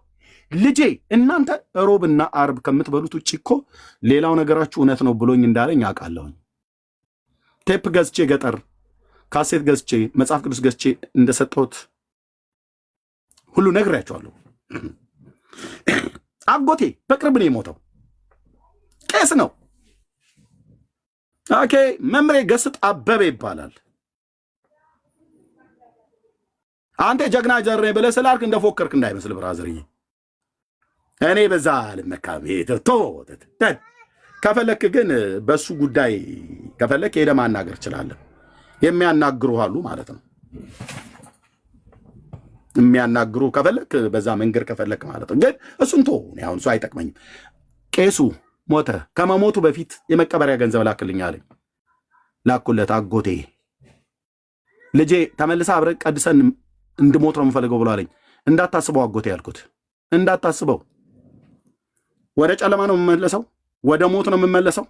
ልጄ እናንተ ሮብና አርብ ከምትበሉት ውጭ እኮ ሌላው ነገራችሁ እውነት ነው ብሎኝ እንዳለኝ አውቃለሁኝ። ቴፕ ገዝቼ ገጠር ካሴት ገዝቼ መጽሐፍ ቅዱስ ገዝቼ እንደሰጠሁት ሁሉ ነግሬያቸዋለሁ። አጎቴ በቅርብ ነው የሞተው። ቄስ ነው። ኦኬ መምሬ ገስጥ አበበ ይባላል። አንተ ጀግና ጀሬ ብለህ ስላልክ እንደፎከርክ እንዳይመስል ብራዘርዬ። እኔ በዛ አልመካም። ከፈለክ ግን በሱ ጉዳይ ከፈለክ ሄደህ ማናገር ትችላለህ። የሚያናግሩ አሉ ማለት ነው። የሚያናግሩ ከፈለክ በዛ መንገድ ከፈለክ ማለት ነው። ግን እሱን ተው። አሁን እሱ አይጠቅመኝም። ቄሱ ሞተ። ከመሞቱ በፊት የመቀበሪያ ገንዘብ ላክልኝ አለኝ። ላኩለት። አጎቴ ልጄ ተመልሳ አብረን ቀድሰን እንድሞት ነው የምፈልገው ብሎ አለኝ። እንዳታስበው አጎቴ ያልኩት፣ እንዳታስበው። ወደ ጨለማ ነው የምመለሰው፣ ወደ ሞት ነው የምመለሰው።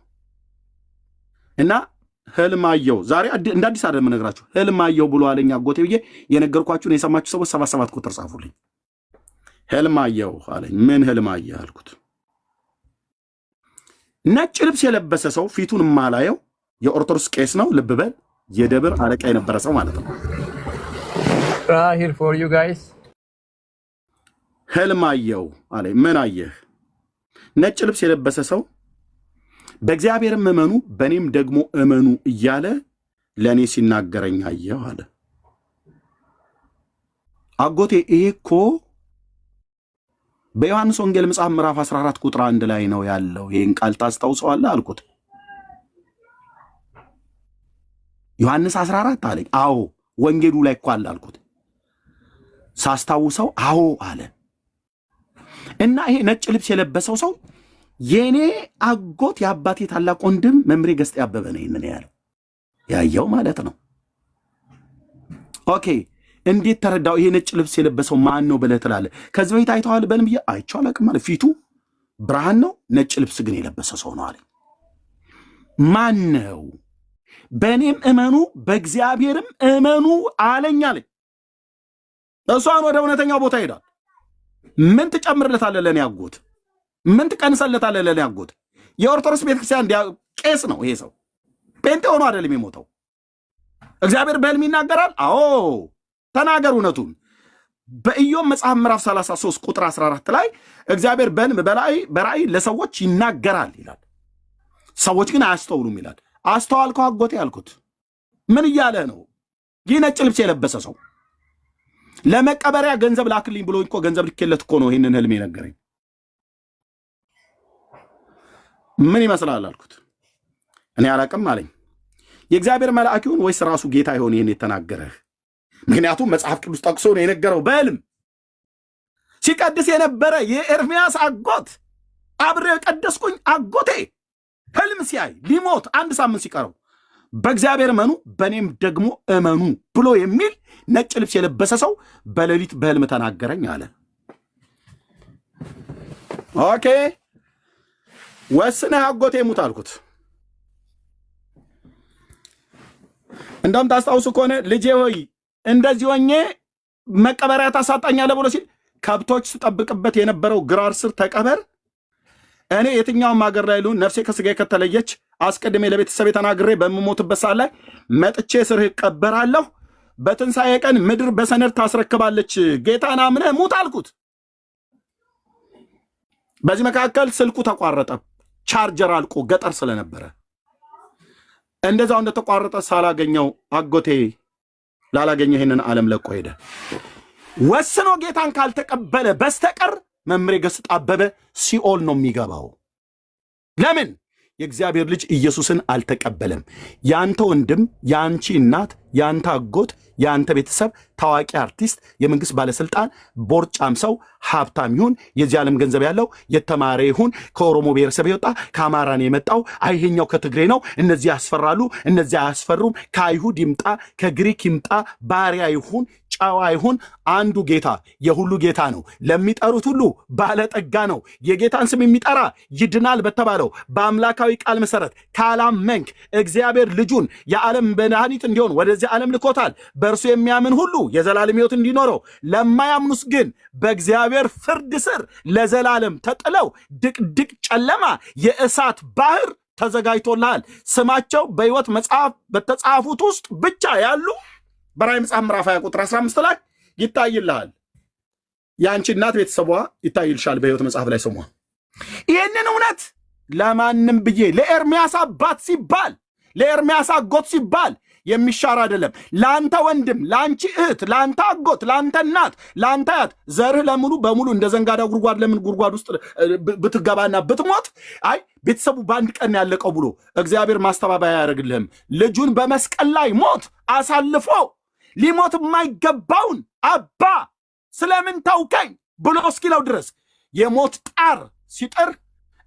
እና ህልም አየሁ። ዛሬ እንደ አዲስ አይደለም የምነግራችሁ። ህልም አየሁ ብሎ አለኝ አጎቴ ብዬ የነገርኳችሁን የሰማችሁ ሰዎች 77 ቁጥር ጻፉልኝ። ህልም አየሁ አለኝ። ምን ህልም አየህ አልኩት። ነጭ ልብስ የለበሰ ሰው ፊቱን የማላየው የኦርቶዶክስ ቄስ ነው። ልብ በል፣ የደብር አለቃ የነበረ ሰው ማለት ነው። here for you guys ህልም አየሁ አለኝ። ምን አየህ? ነጭ ልብስ የለበሰ ሰው በእግዚአብሔርም እመኑ በእኔም ደግሞ እመኑ እያለ ለእኔ ሲናገረኝ አየሁ አለ። አጎቴ ይሄ እኮ በዮሐንስ ወንጌል መጽሐፍ ምዕራፍ 14 ቁጥር 1 ላይ ነው ያለው። ይህን ቃል ታስታውሰዋለህ አልኩት። ዮሐንስ 14 አለኝ። አዎ ወንጌሉ ላይ እኮ አለ አልኩት። ሳስታውሰው አዎ አለ። እና ይሄ ነጭ ልብስ የለበሰው ሰው የኔ አጎት የአባቴ ታላቅ ወንድም መምሬ ገስጤ አበበ ነው ይሄንን ያየው ማለት ነው። ኦኬ እንዴት ተረዳው? ይሄ ነጭ ልብስ የለበሰው ማን ነው ብለህ ትላለህ? ከዚህ በፊት አይተዋል በልም ብዬ አይቼው አላውቅም ማለት ፊቱ ብርሃን ነው፣ ነጭ ልብስ ግን የለበሰ ሰው ነው አለኝ። ማን ነው? በእኔም እመኑ በእግዚአብሔርም እመኑ አለኝ አለኝ። እሷን ወደ እውነተኛው ቦታ ሄዳል። ምን ትጨምርለታለህ ለእኔ አጎት? ምን ትቀንሰለታለህ ለእኔ አጎት? የኦርቶዶክስ ቤተክርስቲያን ቄስ ነው ይሄ ሰው። ጴንጤ ሆኖ አይደለም የሞተው። እግዚአብሔር በሕልም ይናገራል። አዎ ተናገር እውነቱን። በኢዮብ መጽሐፍ ምዕራፍ 33 ቁጥር 14 ላይ እግዚአብሔር በሕልም በራእይ ለሰዎች ይናገራል ይላል። ሰዎች ግን አያስተውሉም ይላል። አስተዋልከው አጎቴ ያልኩት ምን እያለ ነው? ይህ ነጭ ልብስ የለበሰ ሰው ለመቀበሪያ ገንዘብ ላክልኝ ብሎ እኮ ገንዘብ ልኬለት እኮ ነው ይህንን ህልም የነገረኝ። ምን ይመስላል አልኩት። እኔ አላቅም አለኝ። የእግዚአብሔር መልአክ ይሁን ወይስ ራሱ ጌታ ይሆን ይህን የተናገረህ? ምክንያቱም መጽሐፍ ቅዱስ ጠቅሶ ነው የነገረው። በሕልም ሲቀድስ የነበረ የኤርሚያስ አጎት አብሬ የቀደስኩኝ አጎቴ ህልም ሲያይ ሊሞት አንድ ሳምንት ሲቀረው በእግዚአብሔር እመኑ በእኔም ደግሞ እመኑ ብሎ የሚል ነጭ ልብስ የለበሰ ሰው በሌሊት በህልም ተናገረኝ አለ። ኦኬ ወስነህ አጎቴ ሙት አልኩት። እንደምታስታውሱ ከሆነ ልጄ ሆይ እንደዚህ ሆኜ መቀበሪያ ታሳጣኛለህ ብሎ ሲል ከብቶች ስጠብቅበት የነበረው ግራር ስር ተቀበር፣ እኔ የትኛውም ሀገር ላይ ልሁን ነፍሴ ከስጋዬ ከተለየች አስቀድሜ ለቤተሰቤ ተናግሬ በምሞትበት ሰዓት ላይ መጥቼ ስርህ እቀበራለሁ፣ በትንሣኤ ቀን ምድር በሰነድ ታስረክባለች፣ ጌታን አምነህ ሙት አልኩት። በዚህ መካከል ስልኩ ተቋረጠ፣ ቻርጀር አልቆ ገጠር ስለነበረ እንደዛው እንደተቋረጠ ሳላገኘው አጎቴ ላላገኘ ይህንን ዓለም ለቆ ሄደ። ወስኖ ጌታን ካልተቀበለ በስተቀር መምሬ ገስጥ አበበ ሲኦል ነው የሚገባው። ለምን? የእግዚአብሔር ልጅ ኢየሱስን አልተቀበለም። ያንተ ወንድም፣ ያንቺ እናት፣ ያንተ አጎት፣ ያንተ ቤተሰብ ታዋቂ አርቲስት፣ የመንግስት ባለስልጣን፣ ቦርጫም ሰው፣ ሀብታም ይሁን፣ የዚህ ዓለም ገንዘብ ያለው፣ የተማረ ይሁን፣ ከኦሮሞ ብሔረሰብ የወጣ ከአማራን የመጣው አይሄኛው ከትግሬ ነው፣ እነዚህ ያስፈራሉ፣ እነዚህ አያስፈሩም፣ ከአይሁድ ይምጣ ከግሪክ ይምጣ፣ ባሪያ ይሁን ጨዋ ይሁን፣ አንዱ ጌታ የሁሉ ጌታ ነው። ለሚጠሩት ሁሉ ባለጠጋ ነው። የጌታን ስም የሚጠራ ይድናል በተባለው በአምላካዊ ቃል መሰረት ካላመንክ እግዚአብሔር ልጁን የዓለም መድኃኒት እንዲሆን ወደዚህ ዓለም ልኮታል። በእርሱ የሚያምን ሁሉ የዘላለም ሕይወት እንዲኖረው፣ ለማያምኑስ ግን በእግዚአብሔር ፍርድ ስር ለዘላለም ተጥለው ድቅድቅ ጨለማ የእሳት ባህር ተዘጋጅቶልሃል። ስማቸው በሕይወት መጽሐፍ በተጻፉት ውስጥ ብቻ ያሉ በራዕይ መጽሐፍ ምዕራፍ 20 ቁጥር 15 ላይ ይታይልሃል። የአንቺ እናት ቤተሰቧ ይታይልሻል በሕይወት መጽሐፍ ላይ ስሟ። ይህንን እውነት ለማንም ብዬ ለኤርምያስ አባት ሲባል ለኤርምያስ አጎት ሲባል የሚሻር አይደለም። ለአንተ ወንድም፣ ለአንቺ እህት፣ ለአንተ አጎት፣ ለአንተ እናት፣ ለአንተ አያት ዘርህ ለሙሉ በሙሉ እንደ ዘንጋዳ ጉድጓድ ለምን ጉድጓድ ውስጥ ብትገባና ብትሞት አይ ቤተሰቡ በአንድ ቀን ያለቀው ብሎ እግዚአብሔር ማስተባበያ አያደርግልህም። ልጁን በመስቀል ላይ ሞት አሳልፎ ሊሞት የማይገባውን አባ ስለምን ተውከኝ ብሎ እስኪለው ድረስ የሞት ጣር ሲጥር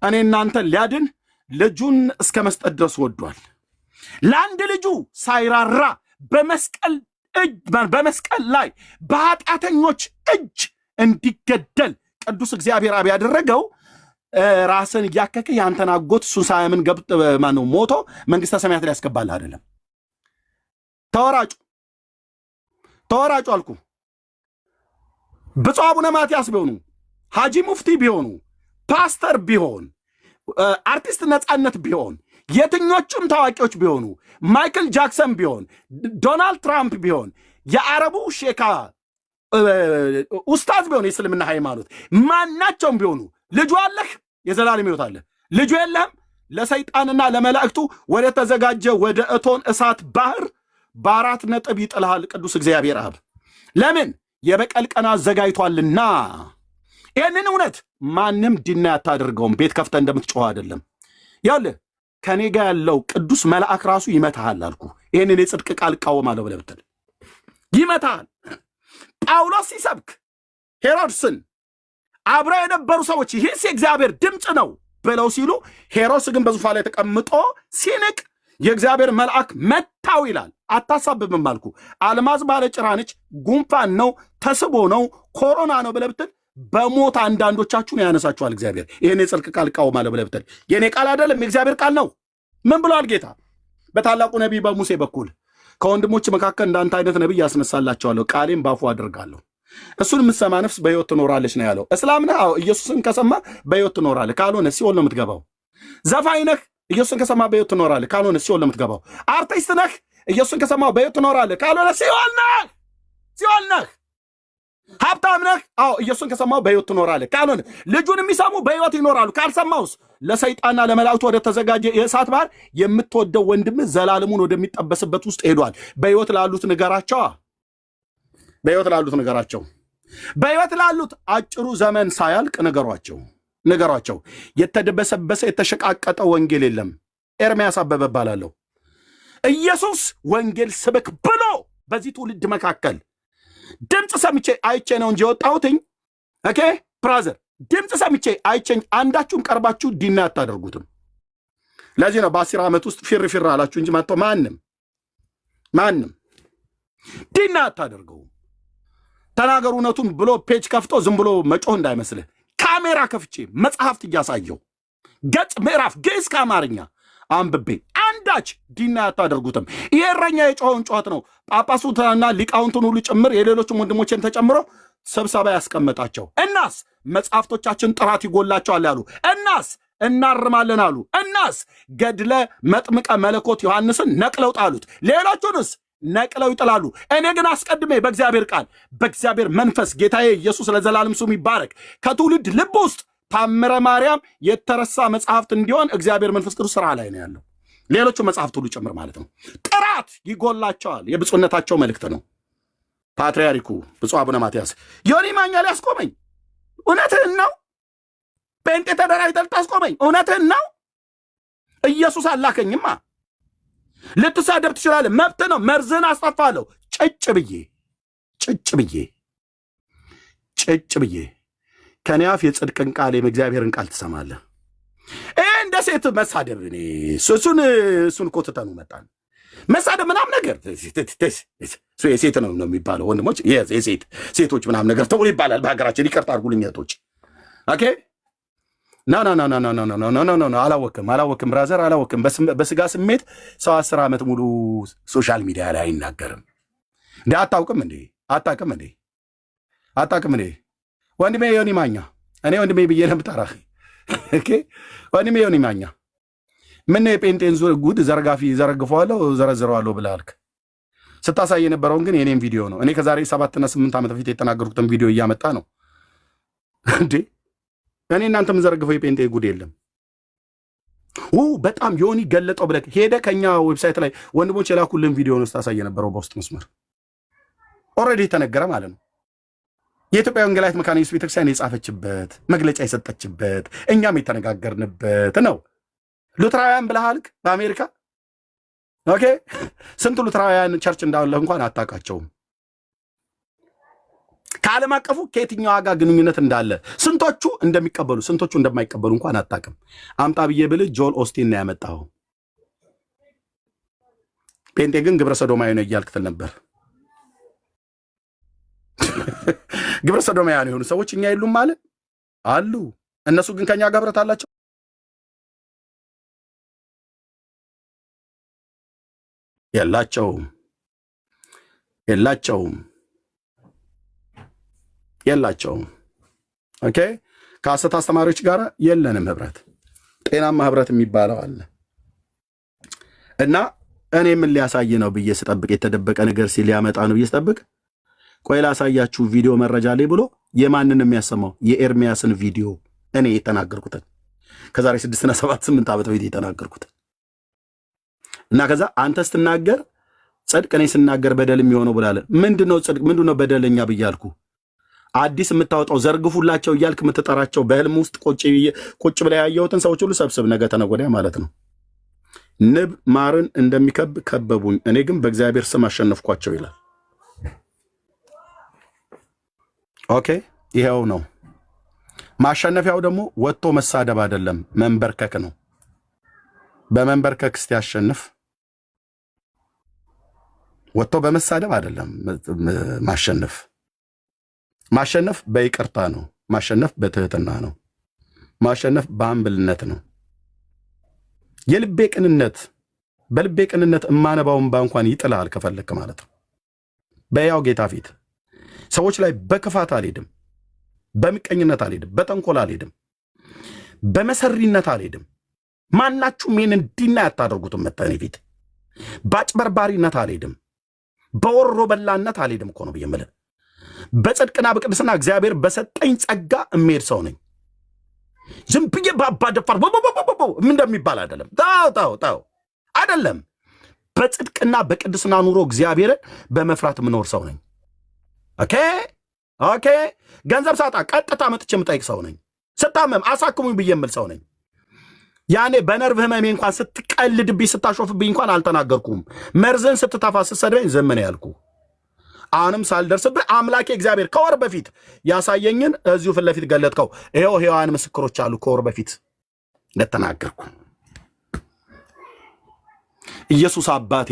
እኔ እናንተን ሊያድን ልጁን እስከ መስጠት ድረስ ወዷል። ለአንድ ልጁ ሳይራራ በመስቀል ላይ በኃጢአተኞች እጅ እንዲገደል ቅዱስ እግዚአብሔር አብ ያደረገው ራስን እያከከ የአንተን አጎት እሱን ሳያምን ማነው ሞቶ መንግሥተ ሰማያት ላይ ያስገባልህ አይደለም። ተወራጩ አልኩ። ብፁዕ አቡነ ማትያስ ቢሆኑ፣ ሐጂ ሙፍቲ ቢሆኑ፣ ፓስተር ቢሆን፣ አርቲስት ነፃነት ቢሆን፣ የትኞቹም ታዋቂዎች ቢሆኑ፣ ማይክል ጃክሰን ቢሆን፣ ዶናልድ ትራምፕ ቢሆን፣ የአረቡ ሼካ ኡስታዝ ቢሆን፣ የእስልምና ሃይማኖት ማናቸውም ቢሆኑ ልጁ አለህ፣ የዘላለም ሕይወት አለህ። ልጁ የለህም፣ ለሰይጣንና ለመላእክቱ ወደ ተዘጋጀ ወደ እቶን እሳት ባህር በአራት ነጥብ ይጥልሃል ቅዱስ እግዚአብሔር አብ። ለምን? የበቀል ቀን አዘጋጅቷልና። ይህንን እውነት ማንም ዲና ያታደርገውም። ቤት ከፍተህ እንደምትጮኸው አይደለም። ያውልህ ከኔ ጋር ያለው ቅዱስ መልአክ ራሱ ይመታሃል አልኩ። ይህንን የጽድቅ ቃል እቃወማለሁ ብለህ ብትል ይመታሃል። ጳውሎስ ሲሰብክ ሄሮድስን አብረው የነበሩ ሰዎች ይህስ የእግዚአብሔር ድምፅ ነው ብለው ሲሉ፣ ሄሮድስ ግን በዙፋን ላይ ተቀምጦ ሲንቅ የእግዚአብሔር መልአክ መታው ይላል። አታሳብብም አልኩ። አልማዝ ባለ ጭራ ነች፣ ጉንፋን ነው፣ ተስቦ ነው፣ ኮሮና ነው ብለህ ብትል በሞት አንዳንዶቻችሁን ያነሳችኋል እግዚአብሔር። ይህን የጽድቅ ቃል እቃወማለሁ ብለህ ብትል የኔ ቃል አይደለም የእግዚአብሔር ቃል ነው። ምን ብሏል ጌታ? በታላቁ ነቢይ በሙሴ በኩል ከወንድሞች መካከል እንዳንተ አይነት ነቢይ ያስነሳላቸዋለሁ፣ ቃሌም ባፉ አድርጋለሁ፣ እሱን የምትሰማ ነፍስ በሕይወት ትኖራለች ነው ያለው። እስላም ነህ? አዎ። ኢየሱስን ከሰማ በሕይወት ትኖራለህ፣ ካልሆነ ሲኦል ነው የምትገባው። ዘፋኝ ነህ? ኢየሱስን ከሰማ በሕይወት ትኖራለህ፣ ካልሆነ ሲኦል ነው የምትገባው። አርቲስት ነህ? ኢየሱስን ከሰማ በሕይወት ትኖራለህ፣ ካልሆነ ሲኦል ነህ። ሀብታም ነህ? አዎ። ኢየሱስን ከሰማው በሕይወት ትኖራለህ፣ ካልሆነ ልጁን የሚሰሙ በሕይወት ይኖራሉ። ካልሰማውስ ለሰይጣንና ለመላእክቱ ወደ ተዘጋጀ የእሳት ባህር የምትወደው ወንድምህ ዘላለሙን ወደሚጠበስበት ውስጥ ሄዷል። በሕይወት ላሉት በሕይወት ላሉት አጭሩ ዘመን ሳያልቅ ንገሯቸው። የተደበሰበሰ የተሸቃቀጠ ወንጌል የለም። ኤርምያስ አበበ እባላለሁ። ኢየሱስ ወንጌል ስበክ ብሎ በዚህ ትውልድ መካከል ድምፅ ሰምቼ አይቼ ነው እንጂ የወጣሁትኝ። ኦኬ ብራዘር፣ ድምፅ ሰምቼ አይቼኝ አንዳችሁም ቀርባችሁ ዲና አታደርጉትም። ለዚህ ነው በ10 ዓመት ውስጥ ፊር አላችሁ እንጂ መጥቶ ማንም ዲና አታደርገው። ተናገሩ እውነቱን ብሎ ፔጅ ከፍቶ ዝም ብሎ መጮህ እንዳይመስልህ። ካሜራ ከፍቼ መጽሐፍት እያሳየው ገጽ ምዕራፍ ግዕዝ ከአማርኛ አንብቤ አንዳች ዲና አታደርጉትም። ይሄ እረኛ የጮኸውን ጩኸት ነው ጳጳሱና ሊቃውንቱን ሁሉ ጭምር የሌሎችም ወንድሞችን ተጨምሮ ስብሰባ ያስቀመጣቸው። እናስ መጽሐፍቶቻችን ጥራት ይጎላቸዋል ያሉ፣ እናስ እናርማለን አሉ፣ እናስ ገድለ መጥምቀ መለኮት ዮሐንስን ነቅለው ጣሉት፣ ሌሎቹንስ ነቅለው ይጥላሉ። እኔ ግን አስቀድሜ በእግዚአብሔር ቃል በእግዚአብሔር መንፈስ ጌታዬ ኢየሱስ ለዘላለም ስሙ ይባረክ ከትውልድ ልብ ውስጥ ታምረ ማርያም የተረሳ መጽሐፍት እንዲሆን እግዚአብሔር መንፈስ ቅዱስ ስራ ላይ ነው ያለው። ሌሎቹ መጽሐፍት ሁሉ ጭምር ማለት ነው። ጥራት ይጎላቸዋል። የብፁዕነታቸው መልእክት ነው። ፓትርያርኩ ብፁዕ አቡነ ማትያስ ዮኒ ማኛ ሊያስቆመኝ እውነትህን ነው? ጴንጤ ተደራጅተህ ልታስቆመኝ እውነትህን ነው? ኢየሱስ አላከኝማ። ልትሳደብ ትችላለህ፣ መብት ነው። መርዝህን አስጠፋለሁ። ጭጭ ብዬ ከኔ አፍ የጽድቅን ቃል የእግዚአብሔርን ቃል ትሰማለህ። እንደ ሴት መሳደብ እሱን እኮ ትተኑ መጣን። መሳደብ ምናም ነገር የሴት ነው የሚባለው ወንድሞች፣ ሴቶች ምናም ነገር ተብሎ ይባላል በሀገራችን። ይቅርታ አድርጉልኝ እህቶች። ኦኬ አላወቅም ብራዘር፣ አላወቅም። በስጋ ስሜት ሰው 10 ዓመት ሙሉ ሶሻል ሚዲያ ላይ አይናገርም እንዴ? አታውቅም እንዴ? ወንድሜ ዮኒ ማኛ፣ እኔ ወንድሜ ብዬ ለምጠራህ ወንድሜ ዮኒ ማኛ፣ ምን የጴንጤን ጉድ ዘረግፈዋለሁ ዘረዝረዋለሁ ብለህ አልክ። ስታሳይ የነበረውን ግን የኔም ቪዲዮ ነው። እኔ ከዛሬ 7 እና 8 ዓመት በፊት የተናገርኩትን ቪዲዮ እያመጣ ነው እንዴ? እኔ እናንተ የምንዘረግፈው የጴንጤ ጉድ የለም። በጣም ዮኒ ገለጠው ብለህ ሄደ ከኛ ዌብሳይት ላይ ወንድሞች የላኩልን ቪዲዮ ነው ስታሳይ የነበረው በውስጥ መስመር ኦልሬዲ የተነገረ ማለት ነው። የኢትዮጵያ ወንጌላዊት መካነ ኢየሱስ ቤተክርስቲያን የጻፈችበት መግለጫ የሰጠችበት እኛም የተነጋገርንበት ነው። ሉትራውያን ብለሃልክ በአሜሪካ ኦኬ። ስንት ሉትራውያን ቸርች እንዳለ እንኳን አታውቃቸውም። ከዓለም አቀፉ ከየትኛው ጋር ግንኙነት እንዳለ፣ ስንቶቹ እንደሚቀበሉ ስንቶቹ እንደማይቀበሉ እንኳን አታውቅም። አምጣ ብዬ ብልህ ጆል ኦስቲን ነው ያመጣው። ጴንጤ ግን ግብረ ሰዶማዊ ነው እያልክ ትል ነበር። ግብረ ሰዶማውያን የሆኑ ሰዎች እኛ የሉም ማለት አሉ። እነሱ ግን ከኛ ጋር ህብረት አላቸው። የላቸውም። ኦኬ። ከሐሰት አስተማሪዎች ጋር የለንም ህብረት። ጤናማ ህብረት የሚባለው አለ እና እኔ ምን ሊያሳይ ነው ብዬ ስጠብቅ የተደበቀ ነገር ሲል ያመጣ ነው ብዬ ስጠብቅ ቆይ ላሳያችሁ ቪዲዮ መረጃ ላይ ብሎ የማንን የሚያሰማው የኤርሚያስን ቪዲዮ እኔ የተናገርኩትን ከዛሬ 6 እና 7 8 ዓመት በፊት የተናገርኩትን እና ከዛ አንተ ስትናገር ጽድቅ እኔ ስናገር በደል የሚሆነው ብላለ። ምንድነው ጽድቅ ምንድነው በደለኛ ብያልኩ? አዲስ የምታወጣው ዘርግፉላቸው እያልክ የምትጠራቸው በህልም ውስጥ ቁጭ ብላ ያየሁትን ሰዎች ሁሉ ሰብስብ፣ ነገ ተነገ ወዲያ ማለት ነው። ንብ ማርን እንደሚከብ ከበቡኝ፣ እኔ ግን በእግዚአብሔር ስም አሸነፍኳቸው ይላል። ኦኬ፣ ይሄው ነው ማሸነፊያው። ደግሞ ወጥቶ መሳደብ አይደለም መንበርከክ ነው። በመንበርከክ እስቲ ያሸንፍ። ወጥቶ በመሳደብ አይደለም ማሸነፍ። ማሸነፍ በይቅርታ ነው። ማሸነፍ በትህትና ነው። ማሸነፍ በአምብልነት ነው። የልቤ ቅንነት በልቤ ቅንነት እማነባውን እንኳን ይጥላል ከፈለክ ማለት ነው። በያው ጌታ ፊት ሰዎች ላይ በክፋት አልሄድም፣ በምቀኝነት አልሄድም፣ በተንኮል አልሄድም፣ በመሰሪነት አልሄድም። ማናችሁም ይህን እንዲና ያታደርጉትም መተኔ ፊት በአጭበርባሪነት አልሄድም፣ በወሮ በላነት አልሄድም እኮ ነው ብዬ የምልህ። በጽድቅና በቅድስና እግዚአብሔር በሰጠኝ ጸጋ እምሄድ ሰው ነኝ። ዝም ብዬ ባባደፋር ምን እንደሚባል አይደለም። ታው አይደለም። በጽድቅና በቅድስና ኑሮ እግዚአብሔርን በመፍራት የምኖር ሰው ነኝ። ኦኬ። ገንዘብ ሳጣ ቀጥታ መጥቼ የምጠይቅ ሰው ነኝ። ስታመም አሳክሙኝ ብዬ የምል ሰው ነኝ። ያኔ በነርቭ ህመሜ እንኳን ስትቀልድብኝ ስታሾፍብኝ እንኳን አልተናገርኩም። መርዝን ስትተፋ ስትሰድበኝ ዝም ነው ያልኩ። አሁንም ሳልደርስብህ አምላኬ እግዚአብሔር ከወር በፊት ያሳየኝን እዚሁ ፊት ለፊት ገለጥከው። ይኸው ሕያዋን ምስክሮች አሉ። ከወር በፊት እንደተናገርኩ ኢየሱስ አባቴ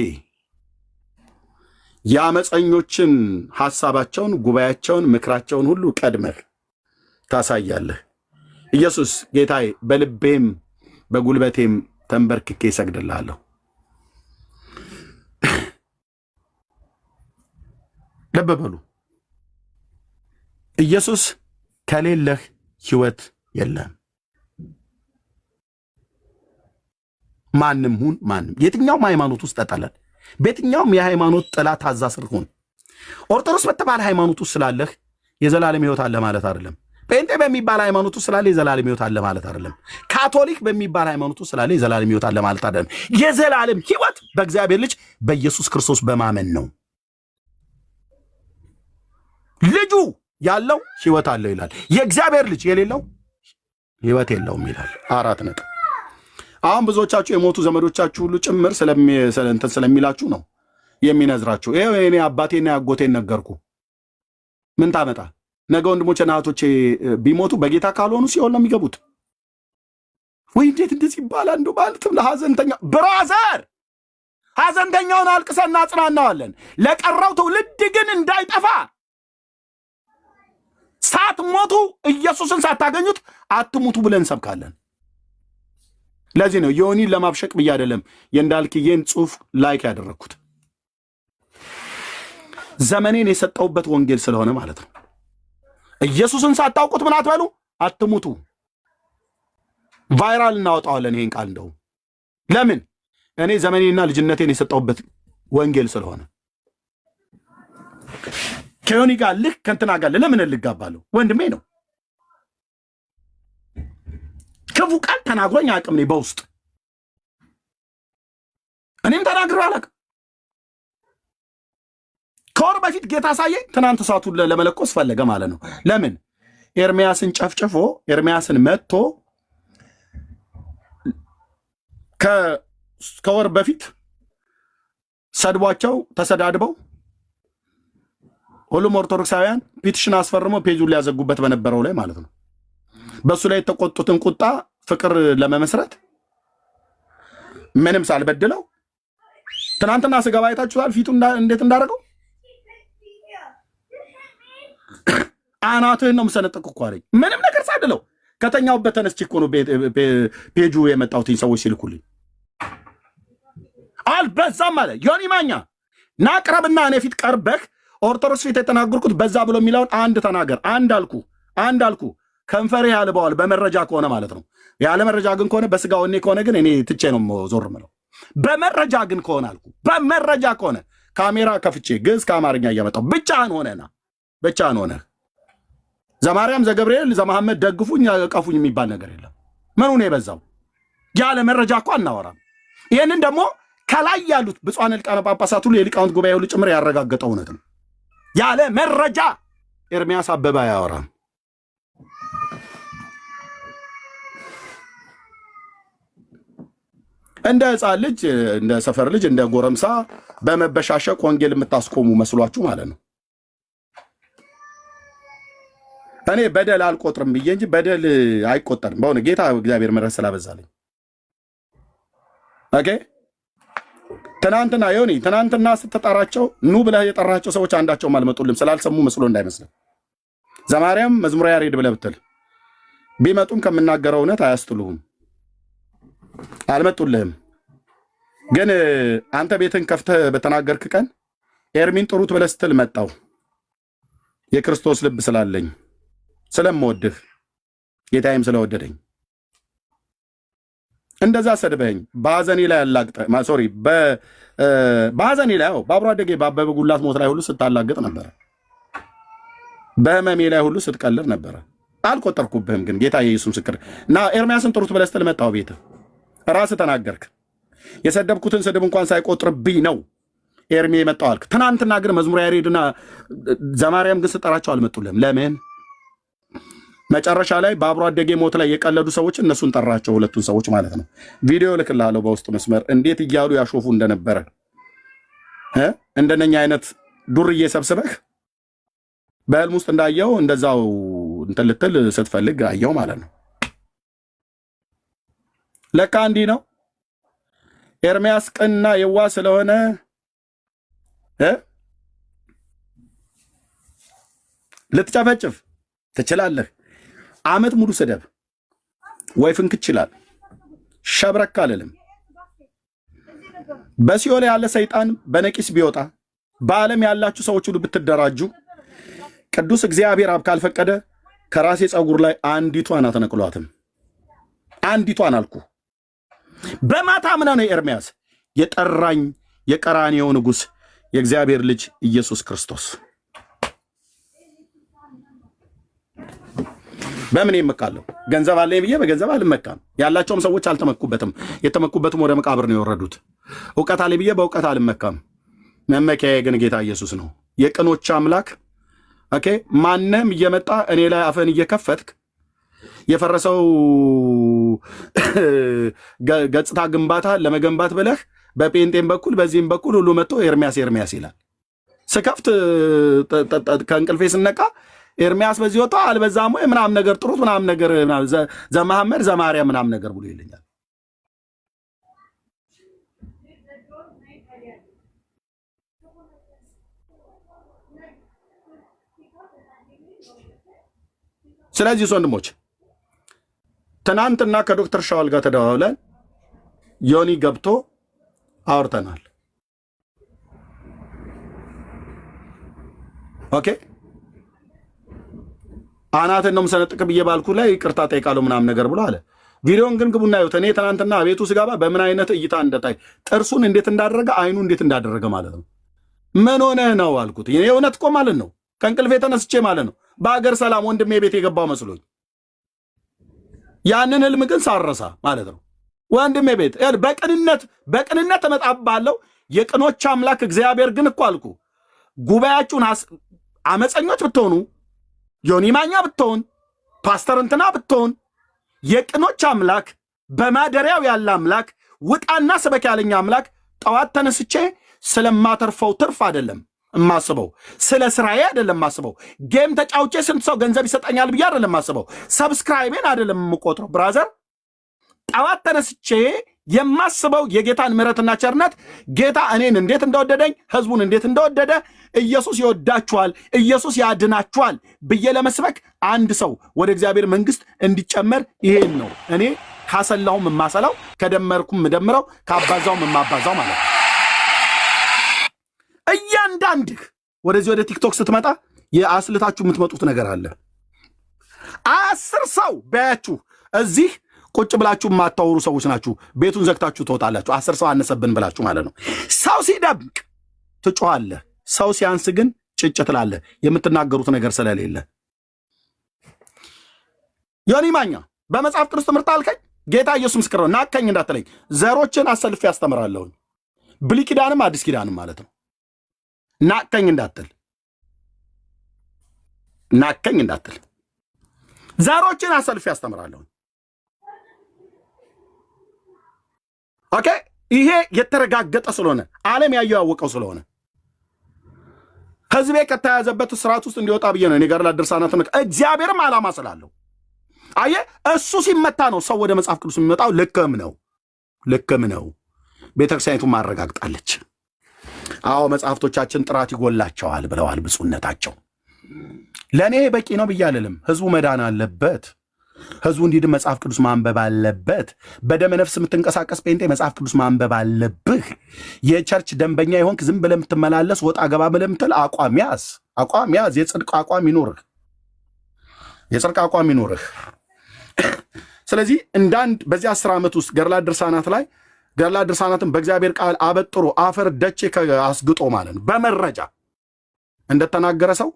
የአመፀኞችን ሐሳባቸውን፣ ጉባኤያቸውን፣ ምክራቸውን ሁሉ ቀድመህ ታሳያለህ። ኢየሱስ ጌታዬ በልቤም በጉልበቴም ተንበርክኬ እሰግድልሃለሁ። ልብ በሉ ኢየሱስ ከሌለህ ሕይወት የለም። ማንም ሁን ማንም የትኛውም ሃይማኖት ውስጥ ተጠለል፣ በየትኛውም የሃይማኖት ጥላ ታዛ ስር ሁን፣ ኦርቶዶክስ በተባለ ሃይማኖት ውስጥ ስላለህ የዘላለም ሕይወት አለ ማለት አይደለም። ጴንጤ በሚባል ሃይማኖት ውስጥ ስላለ የዘላለም ሕይወት አለ ማለት አይደለም። ካቶሊክ በሚባል ሃይማኖት ውስጥ ስላለ የዘላለም ሕይወት አለ ማለት አይደለም። የዘላለም ሕይወት በእግዚአብሔር ልጅ በኢየሱስ ክርስቶስ በማመን ነው። ልጁ ያለው ሕይወት አለው ይላል። የእግዚአብሔር ልጅ የሌለው ሕይወት የለውም ይላል። 4 ነጥብ። አሁን ብዙዎቻችሁ የሞቱ ዘመዶቻችሁ ሁሉ ጭምር ስለሚላችሁ ነው የሚነዝራችሁ። ይሄው እኔ አባቴና አጎቴን ነገርኩ። ምን ታመጣ? ነገ ወንድሞቼና እህቶቼ ቢሞቱ በጌታ ካልሆኑ ሲኦል ነው የሚገቡት። ወይ እንዴት እንደዚህ ይባላል? እንደው ማለትም ለሐዘንተኛ ብራዘር፣ ሐዘንተኛውን አልቅሰን እናጽናናዋለን። ለቀረው ትውልድ ግን እንዳይጠፋ ሳትሞቱ ኢየሱስን ሳታገኙት አትሙቱ ብለን እንሰብካለን። ለዚህ ነው ዮኒን ለማብሸቅ ብዬ አይደለም የእንዳልክዬን ጽሑፍ ላይክ ያደረግኩት። ዘመኔን የሰጠውበት ወንጌል ስለሆነ ማለት ነው። ኢየሱስን ሳታውቁት ምን አትበሉ፣ አትሙቱ። ቫይራል እናወጣዋለን ይሄን ቃል። እንደው ለምን እኔ ዘመኔና ልጅነቴን የሰጠውበት ወንጌል ስለሆነ ከዮኒ ጋር ልክ ከእንትና ጋር ለምን ልጋባለሁ? ወንድሜ ነው። ክፉ ቃል ተናግሮኝ አቅም ነኝ በውስጥ እኔም ተናግሬ አላውቅም። ከወር በፊት ጌታ ሳየኝ ትናንት እሳቱን ለመለኮስ ፈለገ ማለት ነው። ለምን ኤርሚያስን ጨፍጭፎ ኤርሚያስን መጥቶ ከወር በፊት ሰድቧቸው ተሰዳድበው ሁሉም ኦርቶዶክሳውያን ፒቲሽን አስፈርሞ ፔጁን ሊያዘጉበት በነበረው ላይ ማለት ነው። በሱ ላይ የተቆጡትን ቁጣ ፍቅር ለመመስረት ምንም ሳልበድለው ትናንትና ስገባ አይታችኋል ፊቱ እንዴት እንዳደረገው። አናትህን ነው የምሰነጥቅ እኮ አለኝ። ምንም ነገር ሳድለው ከተኛውበት ተነስቼ እኮ ነው ፔጁ የመጣሁትኝ ሰዎች ሲልኩልኝ። አልበዛም አለ ዮኒ ማኛ። ና ቅረብና እኔ ፊት ቀርበህ ኦርቶዶክስ ፊት የተናገርኩት በዛ ብሎ የሚለውን አንድ ተናገር። አንድ አልኩ ከንፈሬ ያልበዋል በመረጃ ከሆነ ማለት ነው። ያለ መረጃ ግን ከሆነ በስጋ ወኔ ከሆነ ግን እኔ ትቼ ነው ዞር ምለው። በመረጃ ግን ከሆነ አልኩ፣ በመረጃ ከሆነ ካሜራ ከፍቼ ግዕዝ ከአማርኛ እያመጣሁ ብቻህን ሆነ ዘማርያም ዘገብርኤል ዘመሐመድ ደግፉኝ ቀፉኝ የሚባል ነገር የለም። ምኑ ነው የበዛው? ያለ መረጃ እኮ አናወራም። ይህንን ደግሞ ከላይ ያሉት ብፁዓን ሊቃነ ጳጳሳት ሁሉ የሊቃውንት ጉባኤ ሁሉ ጭምር ያረጋገጠው እውነት ነው። ያለ መረጃ ኤርሚያስ አበባ አያወራም። እንደ ሕፃን ልጅ እንደ ሰፈር ልጅ እንደ ጎረምሳ በመበሻሸቅ ወንጌል የምታስቆሙ መስሏችሁ ማለት ነው። እኔ በደል አልቆጥርም ብዬ እንጂ በደል አይቆጠርም። በሆነ ጌታ እግዚአብሔር ምሕረት ስላበዛልኝ ኦኬ። ትናንትና ስትጠራቸው ኑ ብለህ የጠራቸው ሰዎች አንዳቸውም አልመጡልም። ስላልሰሙ መስሎ እንዳይመስልህ። ዘማርያም መዝሙረ ያሬድ ብለህ ብትል ቢመጡም ከምናገረው እውነት አያስጥሉህም፣ አልመጡልህም። ግን አንተ ቤትን ከፍተህ በተናገርክ ቀን ኤርሚን ጥሩት ብለህ ስትል መጣው። የክርስቶስ ልብ ስላለኝ ስለምወድህ ጌታዬም ስለወደደኝ እንደዛ ሰድበኝ በሐዘኔ ላይ ያላግጠ ሶሪ በሐዘኔ ላይ በአብሮ አደጌ በአበበ ጉላት ሞት ላይ ሁሉ ስታላግጥ ነበረ። በህመሜ ላይ ሁሉ ስትቀልር ነበረ። አልቆጠርኩብህም። ግን ጌታ ኢየሱስ ምስክር እና ኤርሚያስን ጥሩት ብለህ ስትል መጣው። ቤትህ ራስህ ተናገርክ። የሰደብኩትን ስድብ እንኳን ሳይቆጥርብኝ ነው ኤርሚ የመጣው አልክ። ትናንትና ግን መዝሙረ ያሬድና ዘማርያም ግን ስጠራቸው አልመጡልህም። ለምን? መጨረሻ ላይ በአብሮ አደጌ ሞት ላይ የቀለዱ ሰዎች እነሱን ጠራቸው፣ ሁለቱን ሰዎች ማለት ነው። ቪዲዮ ልክልሃለሁ በውስጥ መስመር እንዴት እያሉ ያሾፉ እንደነበረ እንደነኛ አይነት ዱርዬ ሰብስበህ በህልም ውስጥ እንዳየው እንደዛው እንትን ልትል ስትፈልግ አየው ማለት ነው። ለካ እንዲህ ነው። ኤርምያስ ቅንና የዋ ስለሆነ ልትጨፈጭፍ ትችላለህ። ዓመት ሙሉ ስደብ ወይ ፍንክች ይችላል። ሸብረክ አልልም። በሲኦል ያለ ሰይጣን በነቂስ ቢወጣ በዓለም ያላችሁ ሰዎች ሁሉ ብትደራጁ ቅዱስ እግዚአብሔር አብ ካልፈቀደ ከራሴ ጸጉር ላይ አንዲቷን አትነቅሏትም። አንዲቷን አልኩ። በማታ ምና ነው ኤርምያስ የጠራኝ የቀራንዮው ንጉሥ የእግዚአብሔር ልጅ ኢየሱስ ክርስቶስ። በምን ይመካለሁ? ገንዘብ አለኝ ብዬ በገንዘብ አልመካም። ያላቸውም ሰዎች አልተመኩበትም። የተመኩበትም ወደ መቃብር ነው የወረዱት። እውቀት አለኝ ብዬ በእውቀት አልመካም። መመኪያዬ ግን ጌታ ኢየሱስ ነው፣ የቅኖች አምላክ። ኦኬ፣ ማንም እየመጣ እኔ ላይ አፈን እየከፈትክ የፈረሰው ገጽታ ግንባታ ለመገንባት ብለህ በጴንጤም በኩል በዚህም በኩል ሁሉ መጥቶ ኤርምያስ ኤርምያስ ይላል። ስከፍት ከእንቅልፌ ስነቃ ኤርምያስ በዚህ ወጣ አልበዛም ወይ ምናምን ነገር ጥሩት ምናምን ነገር ዘመሐመድ ዘማርያም ምናምን ነገር ብሎ ይለኛል። ስለዚህ ወንድሞች ትናንትና ከዶክተር ሻውል ጋር ተደዋውለን ዮኒ ገብቶ አውርተናል። ኦኬ አናትን ነው ሰነጥቅ ብዬ ባልኩ ላይ ይቅርታ ጠይቃለሁ ምናምን ነገር ብሎ አለ። ቪዲዮን ግን ግቡና ይዩት። እኔ ትናንትና ቤቱ ስገባ በምን አይነት እይታ እንደታይ ጥርሱን እንዴት እንዳደረገ አይኑ እንዴት እንዳደረገ ማለት ነው። ምን ሆነህ ነው አልኩት። እኔ እውነት እኮ ማለት ነው ከእንቅልፌ ተነስቼ ማለት ነው በአገር ሰላም ወንድሜ ቤት የገባው መስሎኝ ያንን ህልም ግን ሳረሳ ማለት ነው ወንድሜ ቤት በቅንነት እመጣብሃለሁ። የቅኖች አምላክ እግዚአብሔር ግን እኮ አልኩ ጉባኤያችሁን አመፀኞች ብትሆኑ ዮኒ ማኛ ብትሆን ፓስተር እንትና ብትሆን የቅኖች አምላክ በማደሪያው ያለ አምላክ ውጣና ስበክ ያለኝ አምላክ ጠዋት ተነስቼ ስለማተርፈው ትርፍ አይደለም ማስበው፣ ስለ ስራዬ አይደለም ማስበው፣ ጌም ተጫውቼ ስንት ሰው ገንዘብ ይሰጠኛል ብዬ አይደለም ማስበው፣ ሰብስክራይቤን አይደለም የምቆጥረው። ብራዘር ጠዋት ተነስቼ የማስበው የጌታን ምሕረትና ቸርነት፣ ጌታ እኔን እንዴት እንደወደደኝ፣ ህዝቡን እንዴት እንደወደደ፣ ኢየሱስ ይወዳችኋል፣ ኢየሱስ ያድናችኋል ብዬ ለመስበክ አንድ ሰው ወደ እግዚአብሔር መንግስት እንዲጨመር ይሄን ነው እኔ ካሰላውም የማሰላው ከደመርኩም የምደምረው ካባዛውም የማባዛው ማለት ነው። እያንዳንድህ ወደዚህ ወደ ቲክቶክ ስትመጣ የአስልታችሁ የምትመጡት ነገር አለ። 10 ሰው በያችሁ እዚህ ቁጭ ብላችሁ የማታወሩ ሰዎች ናችሁ። ቤቱን ዘግታችሁ ትወጣላችሁ። 10 ሰው አነሰብን ብላችሁ ማለት ነው። ሰው ሲደምቅ ትጮኻለህ፣ ሰው ሲያንስ ግን ጭጭ ትላለህ፣ የምትናገሩት ነገር ስለሌለ። ዮኒ ማኛ በመጽሐፍ ቅዱስ ትምህርት አልከኝ፣ ጌታ ኢየሱስ ምስክር ነው። ናቀኝ እንዳትለኝ፣ ዘሮችን አሰልፌ ያስተምራለሁ። ብሉይ ኪዳንም አዲስ ኪዳንም ማለት ነው። ናቀኝ እንዳትል፣ ናቀኝ እንዳትል፣ ዘሮችን አሰልፌ ያስተምራለሁ። ኦኬ፣ ይሄ የተረጋገጠ ስለሆነ ዓለም ያየው ያወቀው ስለሆነ ህዝቤ ከተያዘበት ስርዓት ውስጥ እንዲወጣ ብዬ ነው። እኔ ጋር ለድርሳናት እግዚአብሔርም ዓላማ ስላለው አየ እሱ ሲመታ ነው ሰው ወደ መጽሐፍ ቅዱስ የሚመጣው። ልክም ነው። ቤተክርስቲያኒቱ ማረጋግጣለች። አዎ መጽሐፍቶቻችን ጥራት ይጎላቸዋል ብለዋል ብፁዕነታቸው። ለእኔ በቂ ነው ብዬ አልልም። ህዝቡ መዳን አለበት። ህዝቡ እንዲድን መጽሐፍ ቅዱስ ማንበብ አለበት። በደመ ነፍስ የምትንቀሳቀስ ጴንጤ መጽሐፍ ቅዱስ ማንበብ አለብህ። የቸርች ደንበኛ የሆንክ ዝም ብለህ የምትመላለስ ወጣ ገባ ብለህ የምትል አቋም ያዝ። የጽድቅ አቋም ይኖርህ። ስለዚህ እንዳንድ በዚህ 10 ዓመት ውስጥ ገድላት ድርሳናትን በእግዚአብሔር ቃል አበጥሮ አፈር ደቼ አስግጦ ማለት ነው በመረጃ እንደተናገረ ሰው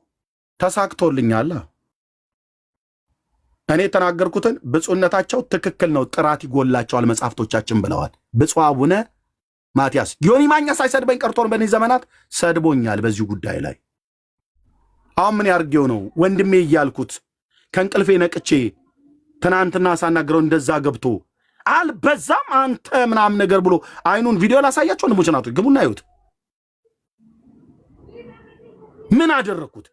ተሳክቶልኛል። እኔ የተናገርኩትን ብፁዕነታቸው ትክክል ነው፣ ጥራት ይጎላቸዋል መጽሐፍቶቻችን ብለዋል። ብፁዕ አቡነ ማትያስ ዮኒ ማኛ ሳይሰድበኝ ቀርቶን በእኔ ዘመናት ሰድቦኛል በዚህ ጉዳይ ላይ። አሁን ምን ያርጌው ነው ወንድሜ እያልኩት ከእንቅልፌ ነቅቼ ትናንትና ሳናግረው እንደዛ ገብቶ አልበዛም አንተ ምናምን ነገር ብሎ አይኑን ቪዲዮ ላሳያቸው ወንድሞች ናቱ ግቡና ይዩት። ምን አደረኩት?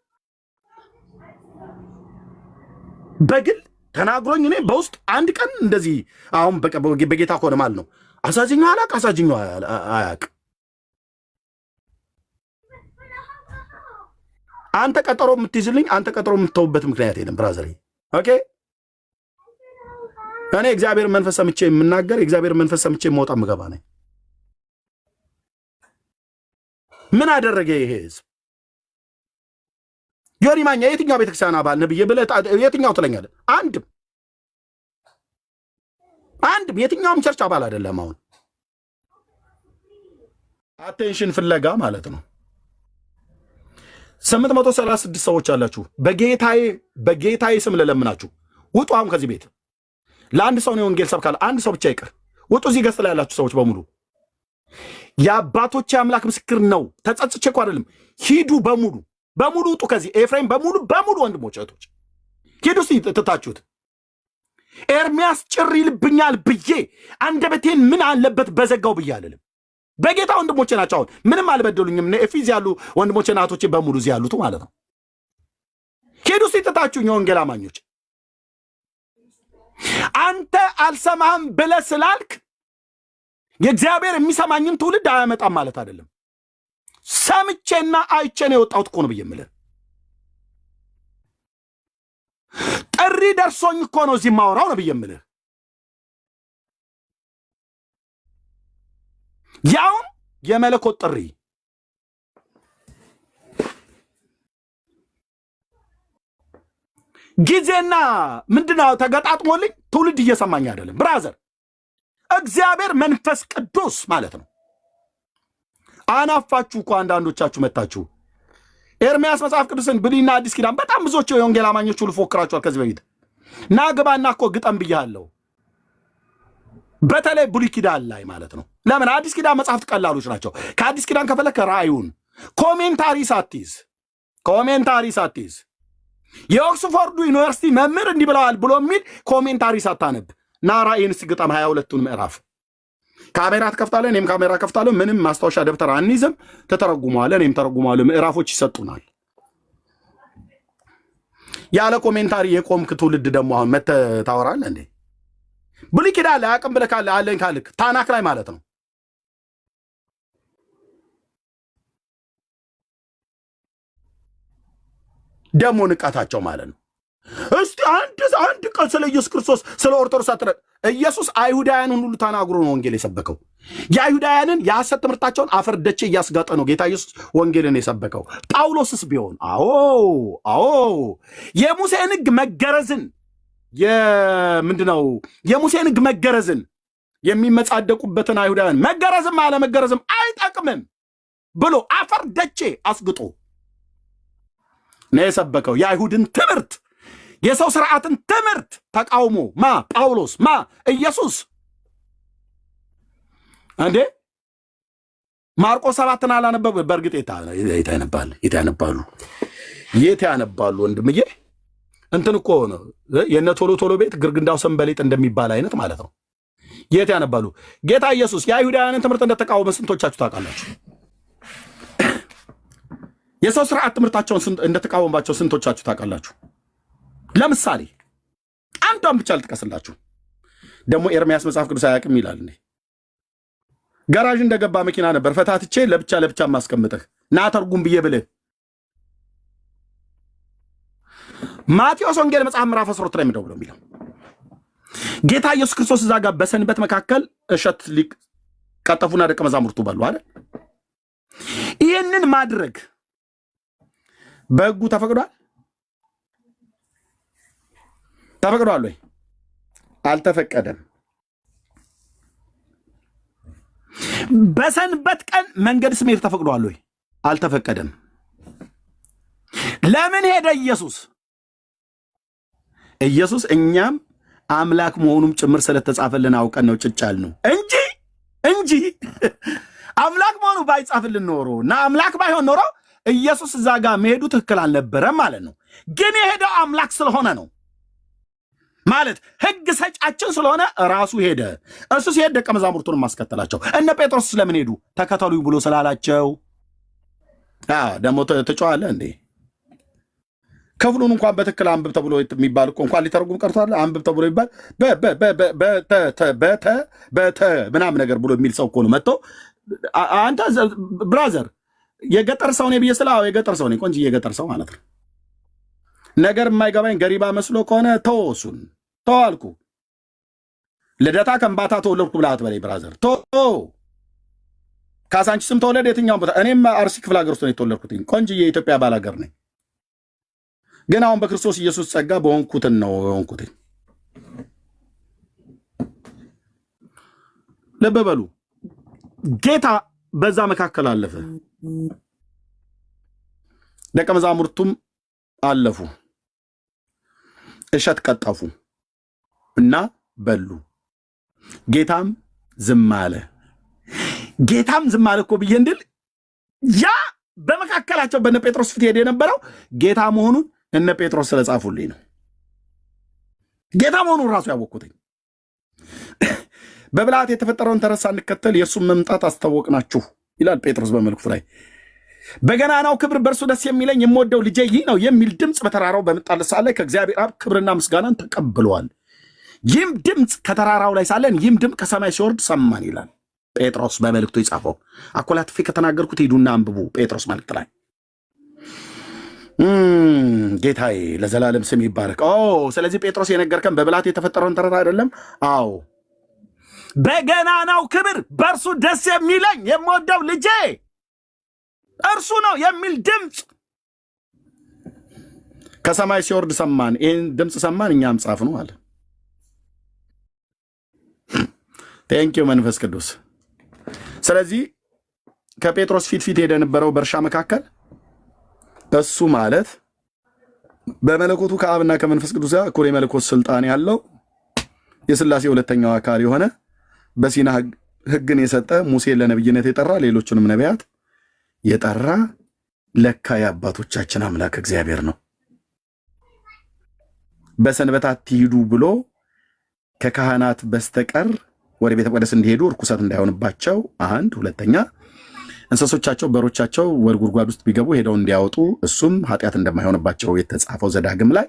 በግል ተናግሮኝ እኔ በውስጥ አንድ ቀን እንደዚህ አሁን በጌታ ከሆነ ማለት ነው አሳዝኛው አያቅ አንተ ቀጠሮ የምትይዝልኝ አንተ ቀጠሮ የምትተውበት ምክንያት የለም ብራዘር። ኦኬ እኔ እግዚአብሔር መንፈስ ሰምቼ የምናገር እግዚአብሔር መንፈስ ሰምቼ የምወጣ ምገባ ነኝ። ምን አደረገ ይሄ ህዝብ? ዮኒ ማኛ የትኛው ቤተክርስቲያን አባል ነብይ ብለህ የትኛው ትለኛለህ? አንድም የትኛውም ቸርች አባል አይደለም። አሁን አቴንሽን ፍለጋ ማለት ነው። 836 ሰዎች አላችሁ። በጌታዬ ስም ልለምናችሁ ውጡ። አሁን ከዚህ ቤት ለአንድ ሰው ነው ወንጌል ሰብካለሁ። አንድ ሰው ብቻ ይቅር። ውጡ። እዚህ ገስት ላይ ያላችሁ ሰዎች በሙሉ የአባቶቼ አምላክ ምስክር ነው። ተጸጽቼ እኮ አይደለም። ሂዱ በሙሉ ውጡ ከዚህ። ኤፍሬም በሙሉ ወንድሞች እህቶች ሂዱ። ትታችሁት ኤርሚያስ ጭር ይልብኛል ብዬ አንደበቴን ምን አለበት በዘጋው ብዬ አልልም። በጌታ ወንድሞቼ ናቸው። አሁን ምንም አልበደሉኝም። ኤፊዝ ያሉ ወንድሞቼ ናቶቼ በሙሉ እዚህ ያሉት ማለት ነው። ሂዱ ትታችሁኝ የወንጌል አማኞች። አንተ አልሰማህም ብለህ ስላልክ የእግዚአብሔር የሚሰማኝን ትውልድ አያመጣም ማለት አይደለም። ሰምቼና አይቼ ነው የወጣሁት እኮ ነው ብዬ የምልህ። ጥሪ ደርሶኝ እኮ ነው እዚህ ማወራው ነው ብዬ የምልህ። ያውም የመለኮት ጥሪ ጊዜና ምንድነው ተገጣጥሞልኝ ትውልድ እየሰማኝ አይደለም ብራዘር። እግዚአብሔር መንፈስ ቅዱስ ማለት ነው። አናፋችሁ እኮ አንዳንዶቻችሁ መታችሁ ኤርሚያስ መጽሐፍ ቅዱስን ብሉይና አዲስ ኪዳን በጣም ብዙዎች የወንጌል አማኞች ሁሉ ፎክራችኋል ከዚህ በፊት። ናግባና እኮ ግጠም ብያለሁ። በተለይ ብሉይ ኪዳን ላይ ማለት ነው። ለምን አዲስ ኪዳን መጽሐፍት ቀላሎች ናቸው። ከአዲስ ኪዳን ከፈለክ ራእዩን ኮሜንታሪ ሳትይዝ የኦክስፎርዱ ዩኒቨርሲቲ መምህር እንዲህ ብለዋል ብሎ የሚል ኮሜንታሪ ሳታነብ ና ራእይን ግጠም 22ቱን ምዕራፍ። ካሜራ ትከፍታለህ፣ እኔም ካሜራ ከፍታለሁ። ምንም ማስታወሻ ደብተር አንይዝም። ተተረጉመዋለህ፣ እኔም ተረጉመዋለሁ። ምዕራፎች ይሰጡናል። ያለ ኮሜንታሪ የቆምክ ትውልድ ደግሞ አሁን መተህ ታወራለህ እንዴ? ብሉይ ኪዳን ላይ አቅም ብለህ ካለ አለኝ ካልክ ታናክ ላይ ማለት ነው። ደግሞ ንቃታቸው ማለት ነው። እስቲ አንድ ቀን ስለ ኢየሱስ ክርስቶስ ስለ ኦርቶዶክስ አትረቅ። ኢየሱስ አይሁዳውያንን ሁሉ ተናግሮ ነው ወንጌል የሰበከው። የአይሁዳውያንን የሐሰት ትምህርታቸውን አፈርደቼ እያስጋጠ ነው ጌታ ኢየሱስ ወንጌልን የሰበከው። ጳውሎስስ ቢሆን የሙሴን ሕግ መገረዝን የሙሴን ሕግ መገረዝን የሚመጻደቁበትን አይሁዳውያን መገረዝም አለመገረዝም አይጠቅምም ብሎ አፈርደቼ አስግጦ ነው የሰበከው። የአይሁድን ትምህርት የሰው ስርዓትን ትምህርት ተቃውሞ ጳውሎስ ኢየሱስ እንዴ ማርቆስ 7ን አላነበብ? በእርግጥ የት ያነባሉ ወንድምዬ? እንትን እኮ ነው የነ ቶሎ ቤት ግርግንዳው ሰንበሌጥ እንደሚባል አይነት ማለት ነው። የት ያነባሉ? ጌታ ኢየሱስ የአይሁዳውያንን ትምህርት እንደተቃወመ ስንቶቻችሁ ታውቃላችሁ? የሰው ስርዓት ትምህርታቸውን እንደተቃወምባቸው ስንቶቻችሁ ታውቃላችሁ? ለምሳሌ አንዷን ብቻ ልጥቀስላችሁ። ደግሞ ኤርሚያስ መጽሐፍ ቅዱስ አያውቅም ይላል። ገራዥ እንደገባ መኪና ነበር ፈታትቼ ለብቻ ማስቀምጥህ ና ተርጉም ብዬ ብልህ ማቴዎስ ወንጌል መጽሐፍ ምዕራፍ 12 ላይ ምንድነው የሚለው? ጌታ ኢየሱስ ክርስቶስ እዛ ጋር በሰንበት መካከል እሸት ሊቀጠፉና ደቀ መዛሙርቱ በሉ አይደል? ይህንን ማድረግ በሕጉ ተፈቅዷል ወይ? አልተፈቀደም። በሰንበት ቀን መንገድ ስሜር ተፈቅዷል ወይ? አልተፈቀደም። ለምን ሄደ ኢየሱስ እኛም አምላክ መሆኑም ጭምር ስለተጻፈልን አውቀን ነው ጭጫል ነው እንጂ አምላክ መሆኑ ባይጻፍልን ኖሮ እና አምላክ ባይሆን ኖሮ ኢየሱስ እዛ ጋር መሄዱ ትክክል አልነበረም ማለት ነው። ግን የሄደው አምላክ ስለሆነ ነው ማለት ሕግ ሰጫችን ስለሆነ ራሱ ሄደ። እሱ ሲሄድ ደቀ መዛሙርቱን ማስከተላቸው። እነ ጴጥሮስ ስለምን ሄዱ? ተከተሉኝ ብሎ ስላላቸው። ደግሞ ትጮኻለህ እንዴ? ክፍሉን እንኳን በትክክል አንብብ ተብሎ የሚባል እኮ እንኳን ሊተረጉም ቀርቷል። አንብብ ተብሎ ይባል በተ ምናምን ነገር ብሎ የሚል ሰው እኮ ነው መጥቶ አንተ ብራዘር የገጠር ሰው ነኝ ብዬ ስለ የገጠር ሰው ነኝ፣ ቆንጆ የገጠር ሰው ማለት ነው። ነገር የማይገባኝ ገሪባ መስሎ ከሆነ ተወሱን ተዋልኩ። ልደታ ከምባታ ተወለድኩ ብለህ አትበለኝ ብራዘር። ካሳንቺስም ተወለድ የትኛውን ቦታ። እኔም አርሲ ክፍለ ሀገር ውስጥ ነው የተወለድኩትኝ። ቆንጆ የኢትዮጵያ ባላገር ነኝ። ግን አሁን በክርስቶስ ኢየሱስ ጸጋ በሆንኩትን ነው የሆንኩትኝ። ልብ በሉ። ጌታ በዛ መካከል አለፈ። ደቀ መዛሙርቱም አለፉ፣ እሸት ቀጠፉ እና በሉ። ጌታም ዝም አለ። ጌታም ዝም አለ እኮ ብዬ እንድል ያ በመካከላቸው በነ ጴጥሮስ ፊት ሄደ የነበረው ጌታ መሆኑን እነ ጴጥሮስ ስለጻፉልኝ ነው። ጌታ መሆኑን ራሱ ያወቅኩትኝ። በብልሃት የተፈጠረውን ተረት ሳንከተል የእሱን መምጣት አስታወቅናችሁ ይላል ጴጥሮስ በመልእክቱ ላይ። በገናናው ክብር በእርሱ ደስ የሚለኝ የምወደው ልጄ ይህ ነው የሚል ድምፅ በተራራው በመጣለት ሰዓት ላይ ከእግዚአብሔር አብ ክብርና ምስጋናን ተቀብለዋል። ይህም ድምፅ ከተራራው ላይ ሳለን ይህም ድምፅ ከሰማይ ሲወርድ ሰማን ይላል ጴጥሮስ በመልእክቱ የጻፈው። አኮላትፌ ከተናገርኩት ሂዱና አንብቡ ጴጥሮስ መልእክት ላይ። ጌታዬ ለዘላለም ስም ይባረክ። ስለዚህ ጴጥሮስ የነገርከን በብልሃት የተፈጠረውን ተረት አይደለም። አዎ በገናናው ክብር በእርሱ ደስ የሚለኝ የምወደው ልጄ እርሱ ነው የሚል ድምፅ ከሰማይ ሲወርድ ሰማን። ይህን ድምፅ ሰማን፣ እኛም ጻፍ ነው አለ። ቴንኪው መንፈስ ቅዱስ። ስለዚህ ከጴጥሮስ ፊት ሄደ የነበረው በእርሻ መካከል እሱ ማለት በመለኮቱ ከአብና ከመንፈስ ቅዱስ ጋር እኩል የመለኮት ስልጣን ያለው የሥላሴ ሁለተኛው አካል የሆነ በሲና ሕግን የሰጠ ሙሴን ለነብይነት የጠራ ሌሎቹንም ነቢያት የጠራ ለካ የአባቶቻችን አምላክ እግዚአብሔር ነው። በሰንበታት ትሂዱ ብሎ ከካህናት በስተቀር ወደ ቤተ መቅደስ እንዲሄዱ እርኩሰት እንዳይሆንባቸው፣ አንድ ሁለተኛ እንስሶቻቸው በሮቻቸው ወደ ጉድጓድ ውስጥ ቢገቡ ሄደው እንዲያወጡ እሱም ኃጢአት እንደማይሆንባቸው የተጻፈው ዘዳግም ላይ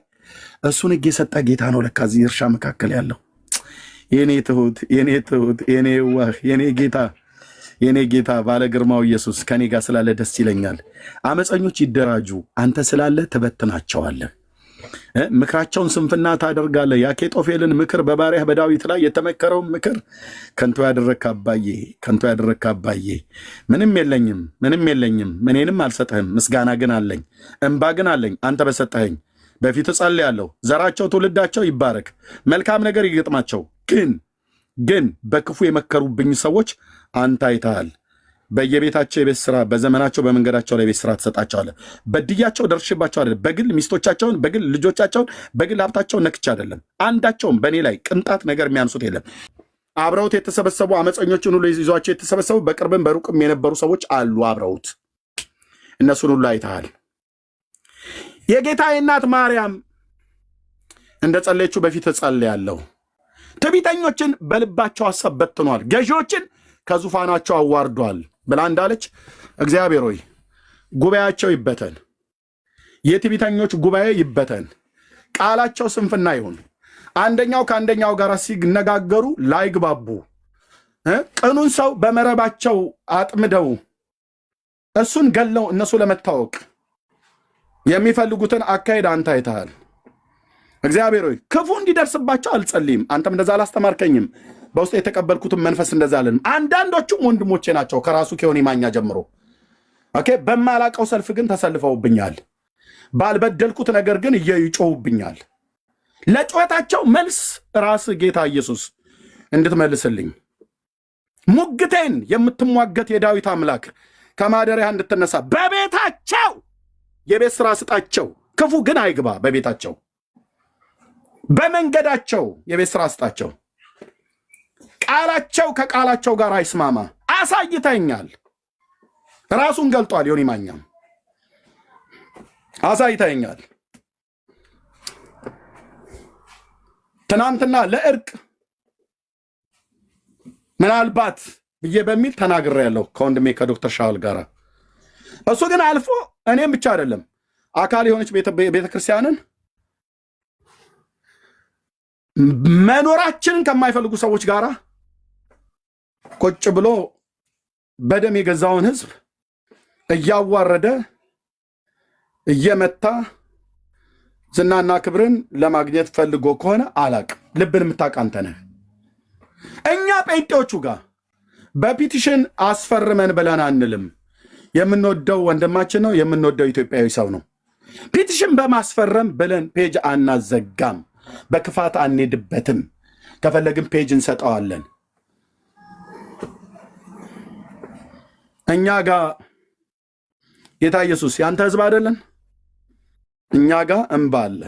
እሱን ሕግ የሰጠ ጌታ ነው። ለካ እዚህ እርሻ መካከል ያለው የኔ ትሁት የኔ ዋህ የኔ ጌታ ባለ ግርማው ኢየሱስ ከኔ ጋር ስላለ ደስ ይለኛል። አመፀኞች ይደራጁ፣ አንተ ስላለ ትበትናቸዋለህ። ምክራቸውን ስንፍና ታደርጋለህ። የአኬጦፌልን ምክር በባሪያህ በዳዊት ላይ የተመከረውን ምክር ከንቱ ያደረግክ አባዬ። ምንም የለኝም፣ ምኔንም አልሰጠህም። ምስጋና ግን አለኝ፣ እንባ ግን አለኝ። አንተ በሰጠኸኝ በፊት ጸልያለሁ። ዘራቸው ትውልዳቸው ይባረክ፣ መልካም ነገር ይገጥማቸው። ግን በክፉ የመከሩብኝ ሰዎች አንተ አይተሃል። በየቤታቸው የቤት ስራ በዘመናቸው በመንገዳቸው ላይ ቤት ስራ ትሰጣቸዋለህ። በድያቸው ደርሽባቸው አይደለም። በግል ሚስቶቻቸውን፣ በግል ልጆቻቸውን፣ በግል ሀብታቸውን ነክቼ አይደለም። አንዳቸውም በእኔ ላይ ቅንጣት ነገር የሚያንሱት የለም። አብረውት የተሰበሰቡ አመፀኞችን ሁሉ ይዟቸው የተሰበሰቡ በቅርብም በሩቅም የነበሩ ሰዎች አሉ አብረውት። እነሱን ሁሉ አይተሃል። የጌታዬ እናት ማርያም እንደ ጸለየችው በፊት እጸልያለሁ። ትዕቢተኞችን በልባቸው ሐሳብ በትኗል፣ ገዢዎችን ከዙፋናቸው አዋርዷል ብላ እንዳለች እግዚአብሔር ሆይ ጉባኤያቸው ይበተን፣ የትዕቢተኞች ጉባኤ ይበተን፣ ቃላቸው ስንፍና ይሁን፣ አንደኛው ከአንደኛው ጋር ሲነጋገሩ ላይግባቡ፣ ቅኑን ሰው በመረባቸው አጥምደው እሱን ገለው እነሱ ለመታወቅ የሚፈልጉትን አካሄድ አንተ አይተሃል። እግዚአብሔር ሆይ ክፉ እንዲደርስባቸው አልጸልይም። አንተም እንደዛ አላስተማርከኝም። በውስጥ የተቀበልኩትን መንፈስ እንደዛ አለን። አንዳንዶቹም ወንድሞቼ ናቸው ከራሱ ከሆነ ማኛ ጀምሮ በማላቀው ሰልፍ ግን ተሰልፈውብኛል። ባልበደልኩት ነገር ግን እየይጮሁብኛል። ለጩኸታቸው መልስ ራስ ጌታ ኢየሱስ እንድትመልስልኝ፣ ሙግቴን የምትሟገት የዳዊት አምላክ ከማደሪያ እንድትነሳ በቤታቸው የቤት ስራ ስጣቸው። ክፉ ግን አይግባ በቤታቸው። በመንገዳቸው የቤት ስራ ስጣቸው። ቃላቸው ከቃላቸው ጋር አይስማማ። አሳይተኛል። ራሱን ገልጧል። ዮኒ ማኛም አሳይተኛል። ትናንትና ለእርቅ ምናልባት ብዬ በሚል ተናግሬያለሁ ከወንድሜ ከዶክተር ሻውል ጋር። እሱ ግን አልፎ እኔም ብቻ አይደለም አካል የሆነች ቤተክርስቲያንን መኖራችንን ከማይፈልጉ ሰዎች ጋር ቁጭ ብሎ በደም የገዛውን ህዝብ እያዋረደ እየመታ ዝናና ክብርን ለማግኘት ፈልጎ ከሆነ አላቅ ልብን የምታውቅ አንተ ነህ። እኛ ጴንጤዎቹ ጋር በፒቲሽን አስፈርመን ብለን አንልም። የምንወደው ወንድማችን ነው፣ የምንወደው ኢትዮጵያዊ ሰው ነው። ፒቲሽን በማስፈረም ብለን ፔጅ አናዘጋም፣ በክፋት አንሄድበትም። ከፈለግን ፔጅ እንሰጠዋለን። እኛ ጋር ጌታ ኢየሱስ ያንተ ህዝብ አይደለን? እኛ ጋር እንባ አለ፣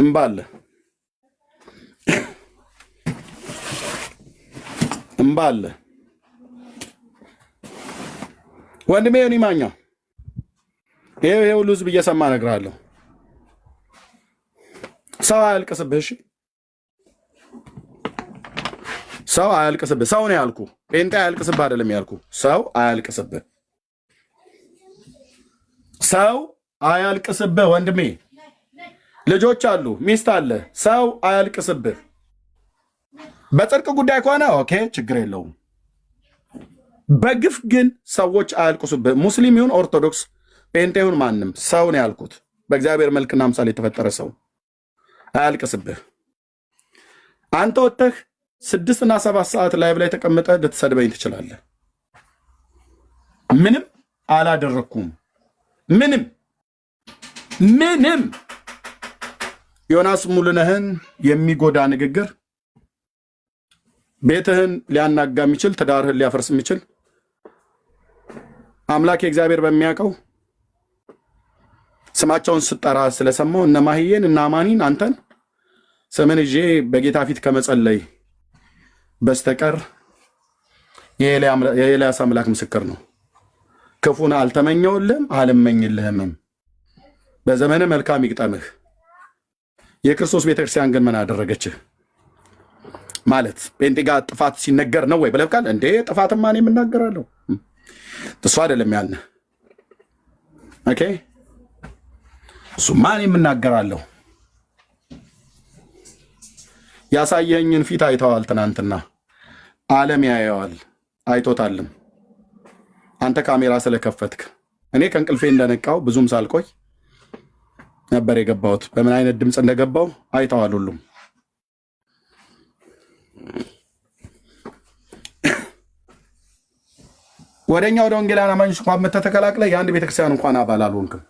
እንባ አለ፣ እንባ አለ። ወንድሜ ዮኒ ማኛ ይሄ ሁሉ ህዝብ እየሰማ እነግርሃለሁ። ሰው አያልቅስብህ፣ እሺ? ሰው አያልቅስብህ። ሰው ነው ያልኩ፣ ጴንጤ አያልቅስብህ አይደለም ያልኩ። ሰው አያልቅስብህ፣ ሰው አያልቅስብህ። ወንድሜ ልጆች አሉ፣ ሚስት አለ። ሰው አያልቅስብህ። በጽድቅ ጉዳይ ከሆነ ኦኬ፣ ችግር የለውም። በግፍ ግን ሰዎች አያልቅሱብህ። ሙስሊም ይሁን ኦርቶዶክስ፣ ጴንጤ ይሁን ማንም ሰው ነው ያልኩት። በእግዚአብሔር መልክና ምሳሌ የተፈጠረ ሰው አያልቅስብህ። አንተ ወጥተህ 6 እና 7 ሰዓት ላይቭ ላይ ተቀምጠህ ልትሰድበኝ ትችላለህ። ምንም አላደረኩም። ምንም ዮናስ ሙሉነህን የሚጎዳ ንግግር ቤትህን ሊያናጋ የሚችል ትዳርህን ሊያፈርስ የሚችል አምላክ እግዚአብሔር በሚያውቀው ስማቸውን ስጠራ ስለሰማው እነ ማህዬን እና አማኒን አንተን ስምን ይዤ በጌታ ፊት ከመጸለይ በስተቀር የኤልያስ አምላክ ምስክር ነው። ክፉን አልተመኘውልህም አልመኝልህም። በዘመነ መልካም ይግጠምህ። የክርስቶስ ቤተክርስቲያን ግን ምን አደረገችህ? ማለት ጴንጤ ጋር ጥፋት ሲነገር ነው ወይ ብለህ ቃል እንዴ? ጥፋትማ እኔ የምናገራለሁ እሱ አይደለም ያልነህ። ኦኬ እሱማ እኔ የምናገራለሁ። ያሳየኝን ፊት አይተዋል። ትናንትና ዓለም ያየዋል አይቶታልም። አንተ ካሜራ ስለከፈትክ እኔ ከእንቅልፌ እንደነቃው ብዙም ሳልቆይ ነበር የገባሁት። በምን አይነት ድምፅ እንደገባው አይተዋል ሁሉም። ወደኛ ወደ ወንጌላውያን አማኞች እንኳን መተህ ተቀላቅለህ የአንድ ቤተክርስቲያን እንኳን አባል አልሆንክም።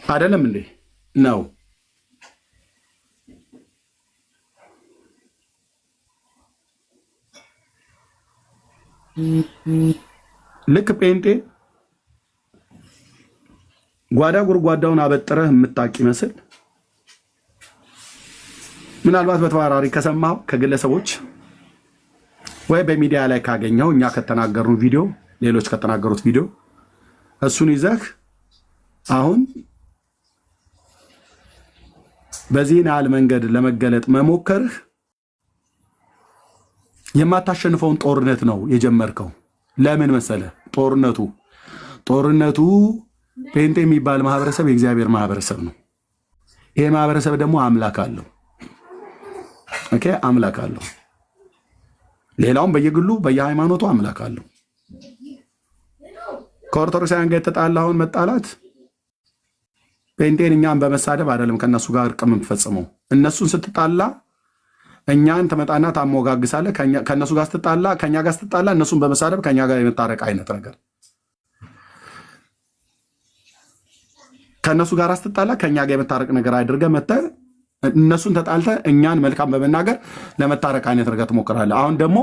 አይደለም እንዴ? ነው። ልክ ጴንጤ ጓዳ ጉድጓዳውን አበጥረህ የምታውቅ ይመስል ምናልባት በተባራሪ ከሰማው ከግለሰቦች ወይ በሚዲያ ላይ ካገኘው እኛ ከተናገሩን ቪዲዮ፣ ሌሎች ከተናገሩት ቪዲዮ እሱን ይዘህ አሁን በዚህን ያህል መንገድ ለመገለጥ መሞከርህ የማታሸንፈውን ጦርነት ነው የጀመርከው። ለምን መሰለ? ጦርነቱ ጴንጤ የሚባል ማህበረሰብ የእግዚአብሔር ማህበረሰብ ነው። ይሄ ማህበረሰብ ደግሞ አምላክ አለው። ኦኬ፣ አምላክ አለው። ሌላውም በየግሉ በየሃይማኖቱ አምላክ አለው። ከኦርቶዶክሳውያን ጋር የተጣላውን መጣላት ጴንጤን እኛን በመሳደብ አይደለም ከነሱ ጋር እርቅ የምንፈጽመው። እነሱን ስትጣላ እኛን ተመጣና ታሞጋግሳለህ። ከነሱ ጋር ስትጣላ ከኛ ጋር ስትጣላ እነሱን በመሳደብ ከኛ ጋር የመታረቅ አይነት ነገር። ከነሱ ጋር ስትጣላ ከኛ ጋር የመታረቅ ነገር አድርገህ መተህ እነሱን ተጣልተህ እኛን መልካም በመናገር ለመታረቅ አይነት ነገር ትሞክራለህ። አሁን ደግሞ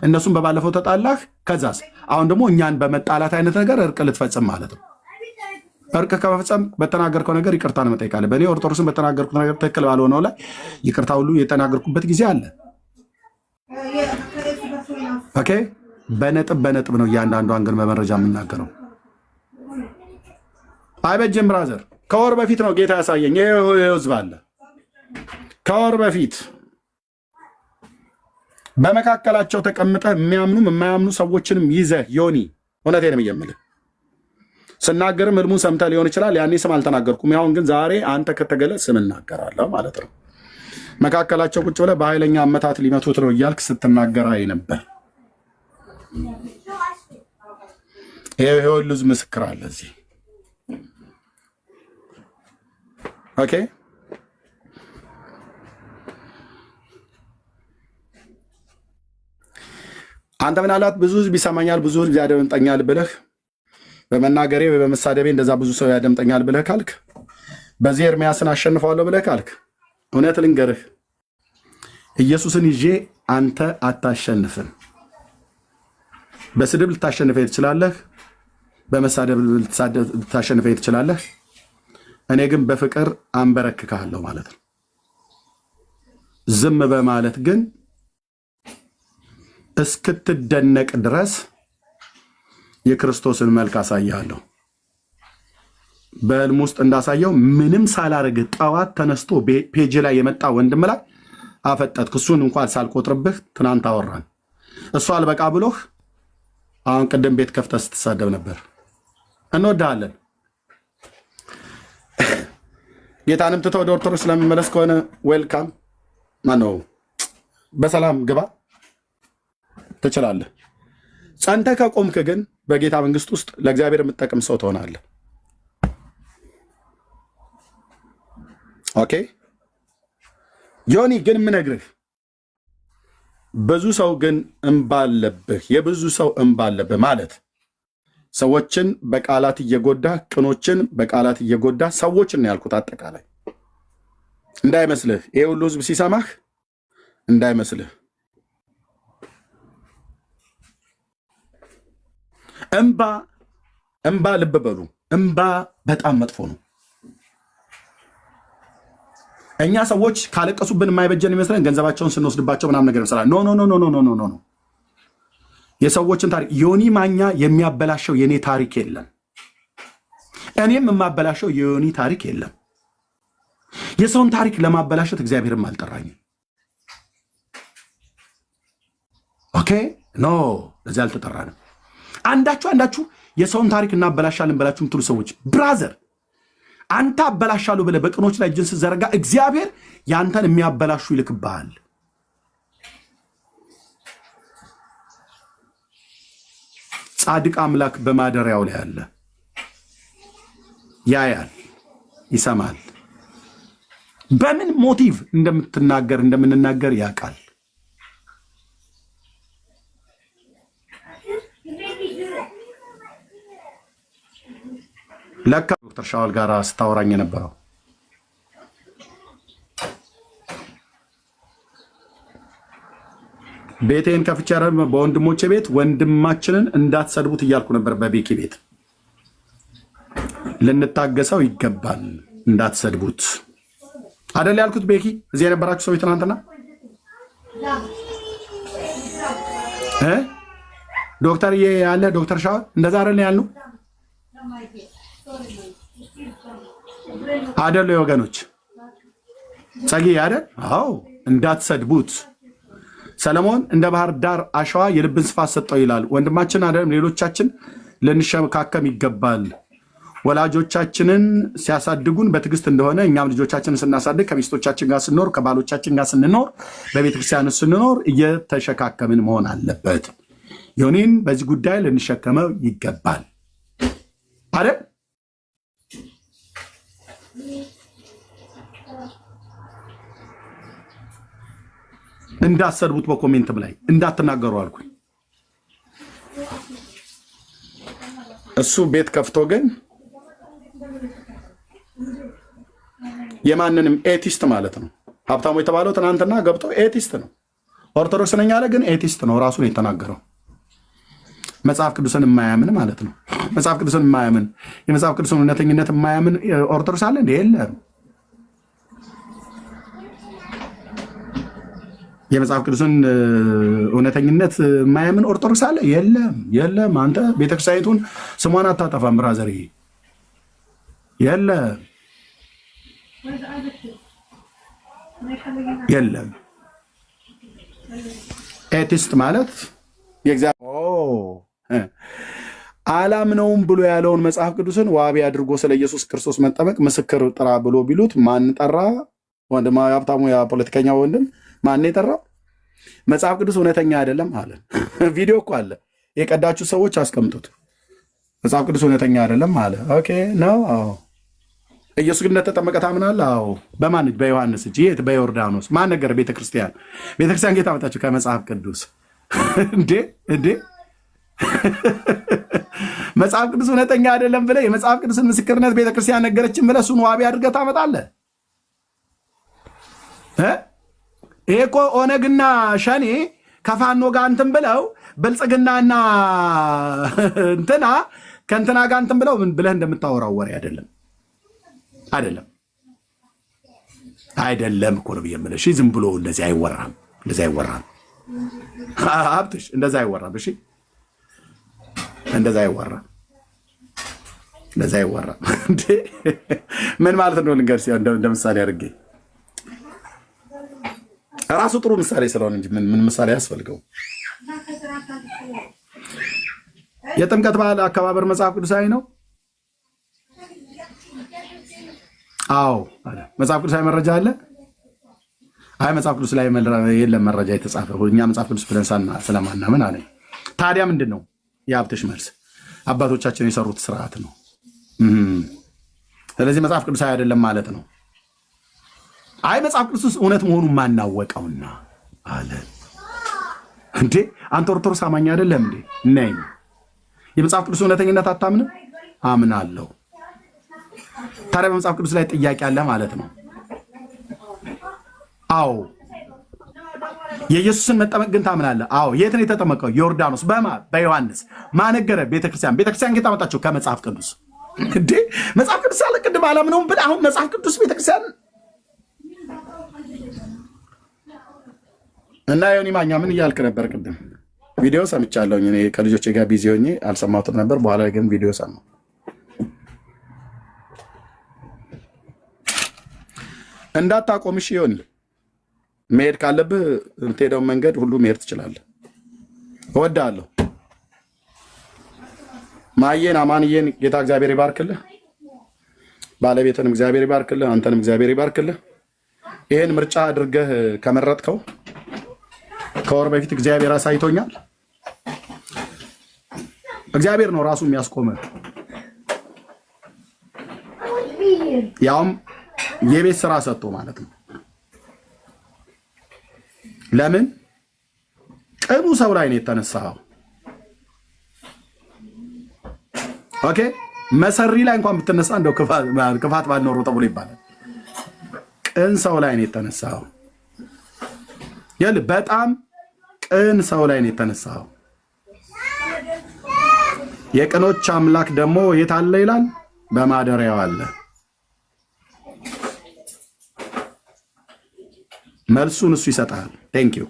እነሱን በባለፈው ተጣላህ፣ ከዛስ አሁን ደግሞ እኛን በመጣላት አይነት ነገር እርቅ ልትፈጽም ማለት ነው። እርቅ ከመፈጸም በተናገርከው ነገር ይቅርታን መጠይቃለህ። በእኔ ኦርቶዶክስን በተናገርኩት ነገር ትክክል ባልሆነው ላይ ይቅርታ ሁሉ የተናገርኩበት ጊዜ አለ። ኦኬ፣ በነጥብ ነው እያንዳንዷን ግን በመረጃ የምናገረው። አይበጀም ብራዘር። ከወር በፊት ነው ጌታ ያሳየኝ። ይሄ ህዝብ አለ ከወር በፊት በመካከላቸው ተቀምጠህ የሚያምኑም የማያምኑ ሰዎችንም ይዘህ ዮኒ እውነቴን የምልህ ስናገርም ህልሙን ሰምተህ ሊሆን ይችላል። ያኔ ስም አልተናገርኩም። ያሁን ግን ዛሬ አንተ ከተገለጽ ስም እናገራለሁ ማለት ነው። መካከላቸው ቁጭ ብለህ በኃይለኛ አመታት ሊመቱት ነው እያልክ ስትናገር አይ ነበር። ይሄው ልዝ ምስክር አለ እዚህ። ኦኬ አንተ ምናልባት ብዙ ህዝብ ይሰማኛል፣ ብዙ ህዝብ ያደምጠኛል ብለህ በመናገሬ በመሳደቤ እንደዛ ብዙ ሰው ያደምጠኛል ብለህ ካልክ፣ በዚህ ኤርምያስን አሸንፈዋለሁ ብለህ ካልክ፣ እውነት ልንገርህ ኢየሱስን ይዤ አንተ አታሸንፍም። በስድብ ልታሸንፈኝ ትችላለህ፣ በመሳደብ ልታሸንፈኝ ትችላለህ። እኔ ግን በፍቅር አንበረክካለሁ ማለት ነው። ዝም በማለት ግን እስክትደነቅ ድረስ የክርስቶስን መልክ አሳያለሁ። በህልም ውስጥ እንዳሳየው ምንም ሳላረግ ጠዋት ተነስቶ ፔጅ ላይ የመጣ ወንድም ላይ አፈጠጥክ። እሱን እንኳን ሳልቆጥርብህ ትናንት አወራን። እሱ አልበቃ ብሎህ አሁን ቅድም ቤት ከፍተህ ስትሳደብ ነበር። እንወድሃለን። ጌታንም ትተህ ወደ ኦርቶዶክስ ለመመለስ ከሆነ ዌልካም፣ ማነው በሰላም ግባ ትችላለህ። ጸንተህ ከቆምክ ግን በጌታ መንግስት ውስጥ ለእግዚአብሔር የምትጠቅም ሰው ትሆናለህ። ኦኬ ዮኒ ግን የምነግርህ ብዙ ሰው ግን እምባለብህ፣ የብዙ ሰው እምባለብህ ማለት ሰዎችን በቃላት እየጎዳ ቅኖችን በቃላት እየጎዳ ሰዎችን ነው ያልኩት። አጠቃላይ እንዳይመስልህ፣ ይሄ ሁሉ ህዝብ ሲሰማህ እንዳይመስልህ። እምባ ልብ በሉ፣ እምባ በጣም መጥፎ ነው። እኛ ሰዎች ካለቀሱብን የማይበጀን ይመስለን ገንዘባቸውን ስንወስድባቸው ምናምን ነገር ይመስላል። ኖ ኖ ኖ ኖ ኖ ኖ ኖ። የሰዎችን ታሪክ ዮኒ ማኛ የሚያበላሸው የኔ ታሪክ የለም። እኔም የማበላሸው የዮኒ ታሪክ የለም። የሰውን ታሪክ ለማበላሸት እግዚአብሔርም አልጠራኝም። ኦኬ ኖ፣ ለዚህ አልተጠራንም። አንዳችሁ የሰውን ታሪክ እናበላሻለን ብላችሁ የምትሉ ሰዎች ብራዘር፣ አንተ አበላሻሉ ብለህ በቅኖች ላይ እጅን ስትዘረጋ እግዚአብሔር ያንተን የሚያበላሹ ይልክብሃል። ጻድቅ አምላክ በማደሪያው ላይ አለ። ያያል፣ ይሰማል። በምን ሞቲቭ እንደምንናገር ያውቃል። ለካ ዶክተር ሻውል ጋር ስታወራኝ የነበረው ቤቴን ከፍቼ በወንድሞቼ ቤት ወንድማችንን እንዳትሰድቡት እያልኩ ነበር። በቤኪ ቤት ልንታገሰው ይገባል፣ እንዳትሰድቡት አደል ያልኩት። ቤኪ እዚህ የነበራችሁ ሰዎች ትናንትና ዶክተር ያለ ዶክተር ሻውል እንደዛ አይደል ያልነው አደለ ወገኖች? ጸጊ አይደል? አዎ፣ እንዳትሰድቡት። ሰለሞን እንደ ባህር ዳር አሸዋ የልብን ስፋት ሰጠው ይላል። ወንድማችን አይደለም ሌሎቻችን ልንሸካከም ይገባል። ወላጆቻችንን ሲያሳድጉን በትዕግስት እንደሆነ እኛም ልጆቻችንን ስናሳድግ ከሚስቶቻችን ጋር ስንኖር፣ ከባሎቻችን ጋር ስንኖር፣ በቤተክርስቲያን ስንኖር እየተሸካከምን መሆን አለበት። ዮኒን በዚህ ጉዳይ ልንሸከመው ይገባል አይደል? እንዳትሰድቡት፣ በኮሜንትም ላይ እንዳትናገሩ አልኩኝ። እሱ ቤት ከፍቶ ግን የማንንም ኤቲስት ማለት ነው። ሀብታሙ የተባለው ትናንትና ገብቶ ኤቲስት ነው። ኦርቶዶክስ ነኝ አለ፣ ግን ኤቲስት ነው። ራሱን የተናገረው መጽሐፍ ቅዱስን የማያምን ማለት ነው። መጽሐፍ ቅዱስን የማያምን የመጽሐፍ ቅዱስን እውነተኝነት የማያምን ኦርቶዶክስ አለ እንዴ? የለም። የመጽሐፍ ቅዱስን እውነተኝነት የማያምን ኦርቶዶክስ አለ? የለም፣ የለም። አንተ ቤተክርስቲያኒቱን ስሟን አታጠፋም ብራዘር። የለም፣ የለም። ኤቲስት ማለት የእግዚአብሔር አላምነውም ብሎ ያለውን መጽሐፍ ቅዱስን ዋቢ አድርጎ ስለ ኢየሱስ ክርስቶስ መጠመቅ ምስክር ጥራ ብሎ ቢሉት ማን ጠራ? ወንድማዊ ሀብታሙ የፖለቲከኛ ወንድም ማን የጠራው? መጽሐፍ ቅዱስ እውነተኛ አይደለም አለ። ቪዲዮ እኮ አለ፣ የቀዳችሁ ሰዎች አስቀምጡት። መጽሐፍ ቅዱስ እውነተኛ አይደለም አለ። ኦኬ ነው። አዎ ኢየሱስ ግን እንደተጠመቀ ታምናለህ? አዎ። በማን እጅ? በዮሐንስ እጅ። የት? በዮርዳኖስ። ማን ነገር? ቤተክርስቲያን። ቤተክርስቲያን ጌታ መጣችሁ ከመጽሐፍ ቅዱስ እንዴ መጽሐፍ ቅዱስ እውነተኛ አይደለም ብለህ የመጽሐፍ ቅዱስን ምስክርነት ቤተክርስቲያን ነገረችን ብለህ እሱን ዋቢ አድርገህ ታመጣለህ? ይሄ እኮ ኦነግና ሸኔ ከፋኖ ጋር እንትን ብለው ብልጽግናና እንትና ከእንትና ጋር እንትን ብለው ምን ብለህ እንደምታወራው ወሬ አይደለም እኮ ነው የምልህ። እሺ ዝም ብሎ እንደዚህ አይወራም። ሀብትሽ እንደዛ አይወራም። እሺ እንደዛ አይወራም። ምን ማለት ነው ልንገርህ፣ እንደ ምሳሌ አድርጌ ራሱ ጥሩ ምሳሌ ስለሆነ እንጂ ምን ምሳሌ ያስፈልገው። የጥምቀት በዓል አከባበር መጽሐፍ ቅዱሳዊ ነው? አዎ አለ። መጽሐፍ ቅዱሳዊ መረጃ አለ? አይ መጽሐፍ ቅዱስ ላይ የለም መረጃ የተጻፈ፣ እኛ መጽሐፍ ቅዱስ ብለን ስለማናምን አለ። ታዲያ ምንድን ነው የሀብትሽ መልስ? አባቶቻችን የሰሩት ስርዓት ነው። ስለዚህ መጽሐፍ ቅዱሳዊ አይደለም ማለት ነው። አይ መጽሐፍ ቅዱስ እውነት መሆኑን ማናወቀውና አለ። እንዴ አንተ ኦርቶዶክስ አማኝ አይደለም እንዴ? ነኝ። የመጽሐፍ ቅዱስ እውነተኝነት አታምንም? አምናለሁ። ታዲያ በመጽሐፍ ቅዱስ ላይ ጥያቄ አለ ማለት ነው? አዎ። የኢየሱስን መጠመቅ ግን ታምናለህ? አዎ። የት ነው የተጠመቀው? ዮርዳኖስ። በዮሐንስ። ማነገረ? ቤተክርስቲያን። ቤተክርስቲያን ጌታ መጣቸው ከመጽሐፍ ቅዱስ። እንዴ መጽሐፍ ቅዱስ አለ ቅድም አላምነውም ብለህ አሁን መጽሐፍ ቅዱስ ቤተክርስቲያን እና ዮኒ ማኛ ምን እያልክ ነበር ቅድም? ቪዲዮ ሰምቻለሁኝ እኔ ከልጆቼ ጋር ቢዚ ሆኜ አልሰማሁትም ነበር። በኋላ ግን ቪዲዮ ሰማሁ። እንዳታቆም እሺ ዮኒ፣ መሄድ ካለብህ የምትሄደውን መንገድ ሁሉ መሄድ ትችላለህ። እወድሃለሁ። ማየን አማንዬን ጌታ እግዚአብሔር ይባርክልህ። ባለቤትንም እግዚአብሔር ይባርክልህ። አንተንም እግዚአብሔር ይባርክልህ። ይህን ምርጫ አድርገህ ከመረጥከው ከወር በፊት እግዚአብሔር አሳይቶኛል። እግዚአብሔር ነው ራሱ የሚያስቆመ፣ ያውም የቤት ስራ ሰጥቶ ማለት ነው። ለምን ቅኑ ሰው ላይ ነው የተነሳው። ኦኬ መሰሪ ላይ እንኳን ብትነሳ እንደው ክፋት ባልኖረው ተብሎ ይባላል። ቅን ሰው ላይ ነው የተነሳው። በጣም ቅን ሰው ላይ ነው የተነሳው። የቅኖች አምላክ ደግሞ የት አለ ይላል? በማደሪያው አለ። መልሱን እሱ ይሰጣል። ቴንክ ዩ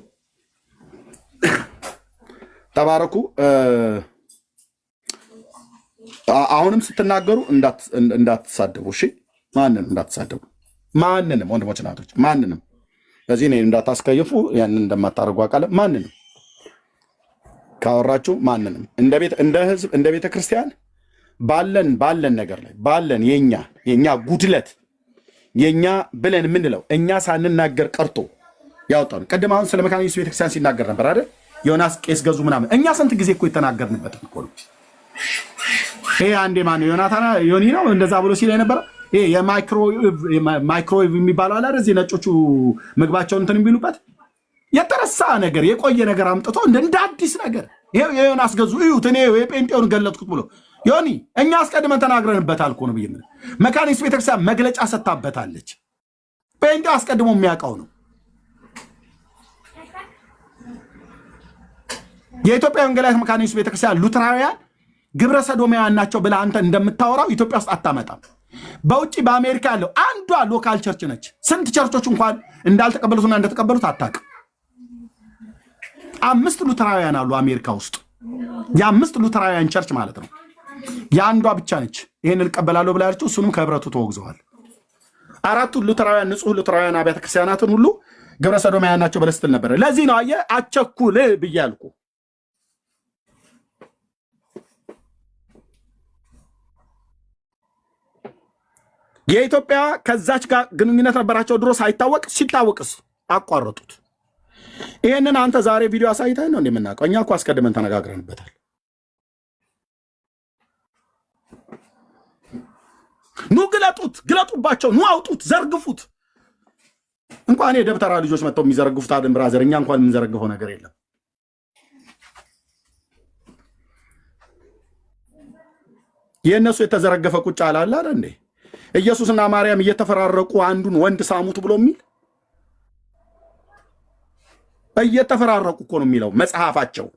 ተባረኩ። አሁንም ስትናገሩ እንዳትሳደቡ እሺ። ማንንም እንዳትሳደቡ፣ ማንንም ወንድሞች ናቶች፣ ማንንም በዚህ እኔ እንዳታስከይፉ፣ ያንን እንደማታደርጉ አውቃለሁ። ማንንም ካወራችሁ ማንንም እንደ ህዝብ እንደ ቤተ ክርስቲያን ባለን ነገር ላይ ባለን የኛ ጉድለት የኛ ብለን የምንለው እኛ ሳንናገር ቀርቶ ያወጣን። ቅድም አሁን ስለ መካነ ኢየሱስ ቤተክርስቲያን ሲናገር ነበር አይደል? ዮናስ ቄስ ገዙ ምናምን። እኛ ስንት ጊዜ እኮ የተናገርንበት እኮ ነው። ይሄ አንዴ ማነው ዮናታና ዮኒ ነው እንደዛ ብሎ ሲል የነበረ ይሄ የማይክሮዌቭ የሚባለው አለ አይደል? እዚህ ነጮቹ ምግባቸውን እንትን የሚሉበት የተረሳ ነገር የቆየ ነገር አምጥቶ እንደ አዲስ ነገር ይሄው የዮናስ ገዙ እዩት፣ እኔ የጴንጤውን ገለጥኩት ብሎ ዮኒ እኛ አስቀድመን ተናግረንበታል እኮ ነው ብዬ ምን መካነ ኢየሱስ ቤተክርስቲያን መግለጫ ሰጥታበታለች። ጴንጤው አስቀድሞ የሚያውቀው ነው። የኢትዮጵያ ወንጌላዊት መካነ ኢየሱስ ቤተክርስቲያን ሉትራውያን ግብረ ሰዶማውያን ናቸው ብለህ አንተ እንደምታወራው ኢትዮጵያ ውስጥ አታመጣም። በውጭ በአሜሪካ ያለው አንዷ ሎካል ቸርች ነች። ስንት ቸርቾች እንኳን እንዳልተቀበሉትና እንደተቀበሉት አታውቅም። 5 ሉትራውያን አሉ አሜሪካ ውስጥ፣ የ5 ሉትራውያን ቸርች ማለት ነው። የአንዷ ብቻ ነች ይህን እቀበላለሁ ብላ ያለችው። እሱንም ከህብረቱ ተወግዘዋል። 4ቱ ሉትራውያን ንጹህ ሉትራውያን አብያተ ክርስቲያናትን ሁሉ ግብረ ሰዶማውያን ናቸው ብለህ ስትል ነበረ። ለዚህ ነው አየህ አቸኩል ብዬ አልኩ። የኢትዮጵያ ከዛች ጋር ግንኙነት ነበራቸው ድሮ ሳይታወቅ፣ ሲታወቅስ አቋረጡት። ይሄንን አንተ ዛሬ ቪዲዮ አሳይተህ ነው እንደምናውቀው። እኛ እኮ አስቀድመን ተነጋግረንበታል። ኑ ግለጡት፣ ግለጡባቸው፣ ኑ አውጡት፣ ዘርግፉት። እንኳን የደብተራ ልጆች መጥተው የሚዘረግፉት አደም ብራዘር፣ እኛ እንኳን የምንዘረግፈው ነገር የለም። የእነሱ የተዘረገፈ ቁጭ አላለ አይደል እንዴ? ኢየሱስና ማርያም እየተፈራረቁ አንዱን ወንድ ሳሙት ብሎ የሚል እየተፈራረቁ እኮ ነው የሚለው መጽሐፋቸው።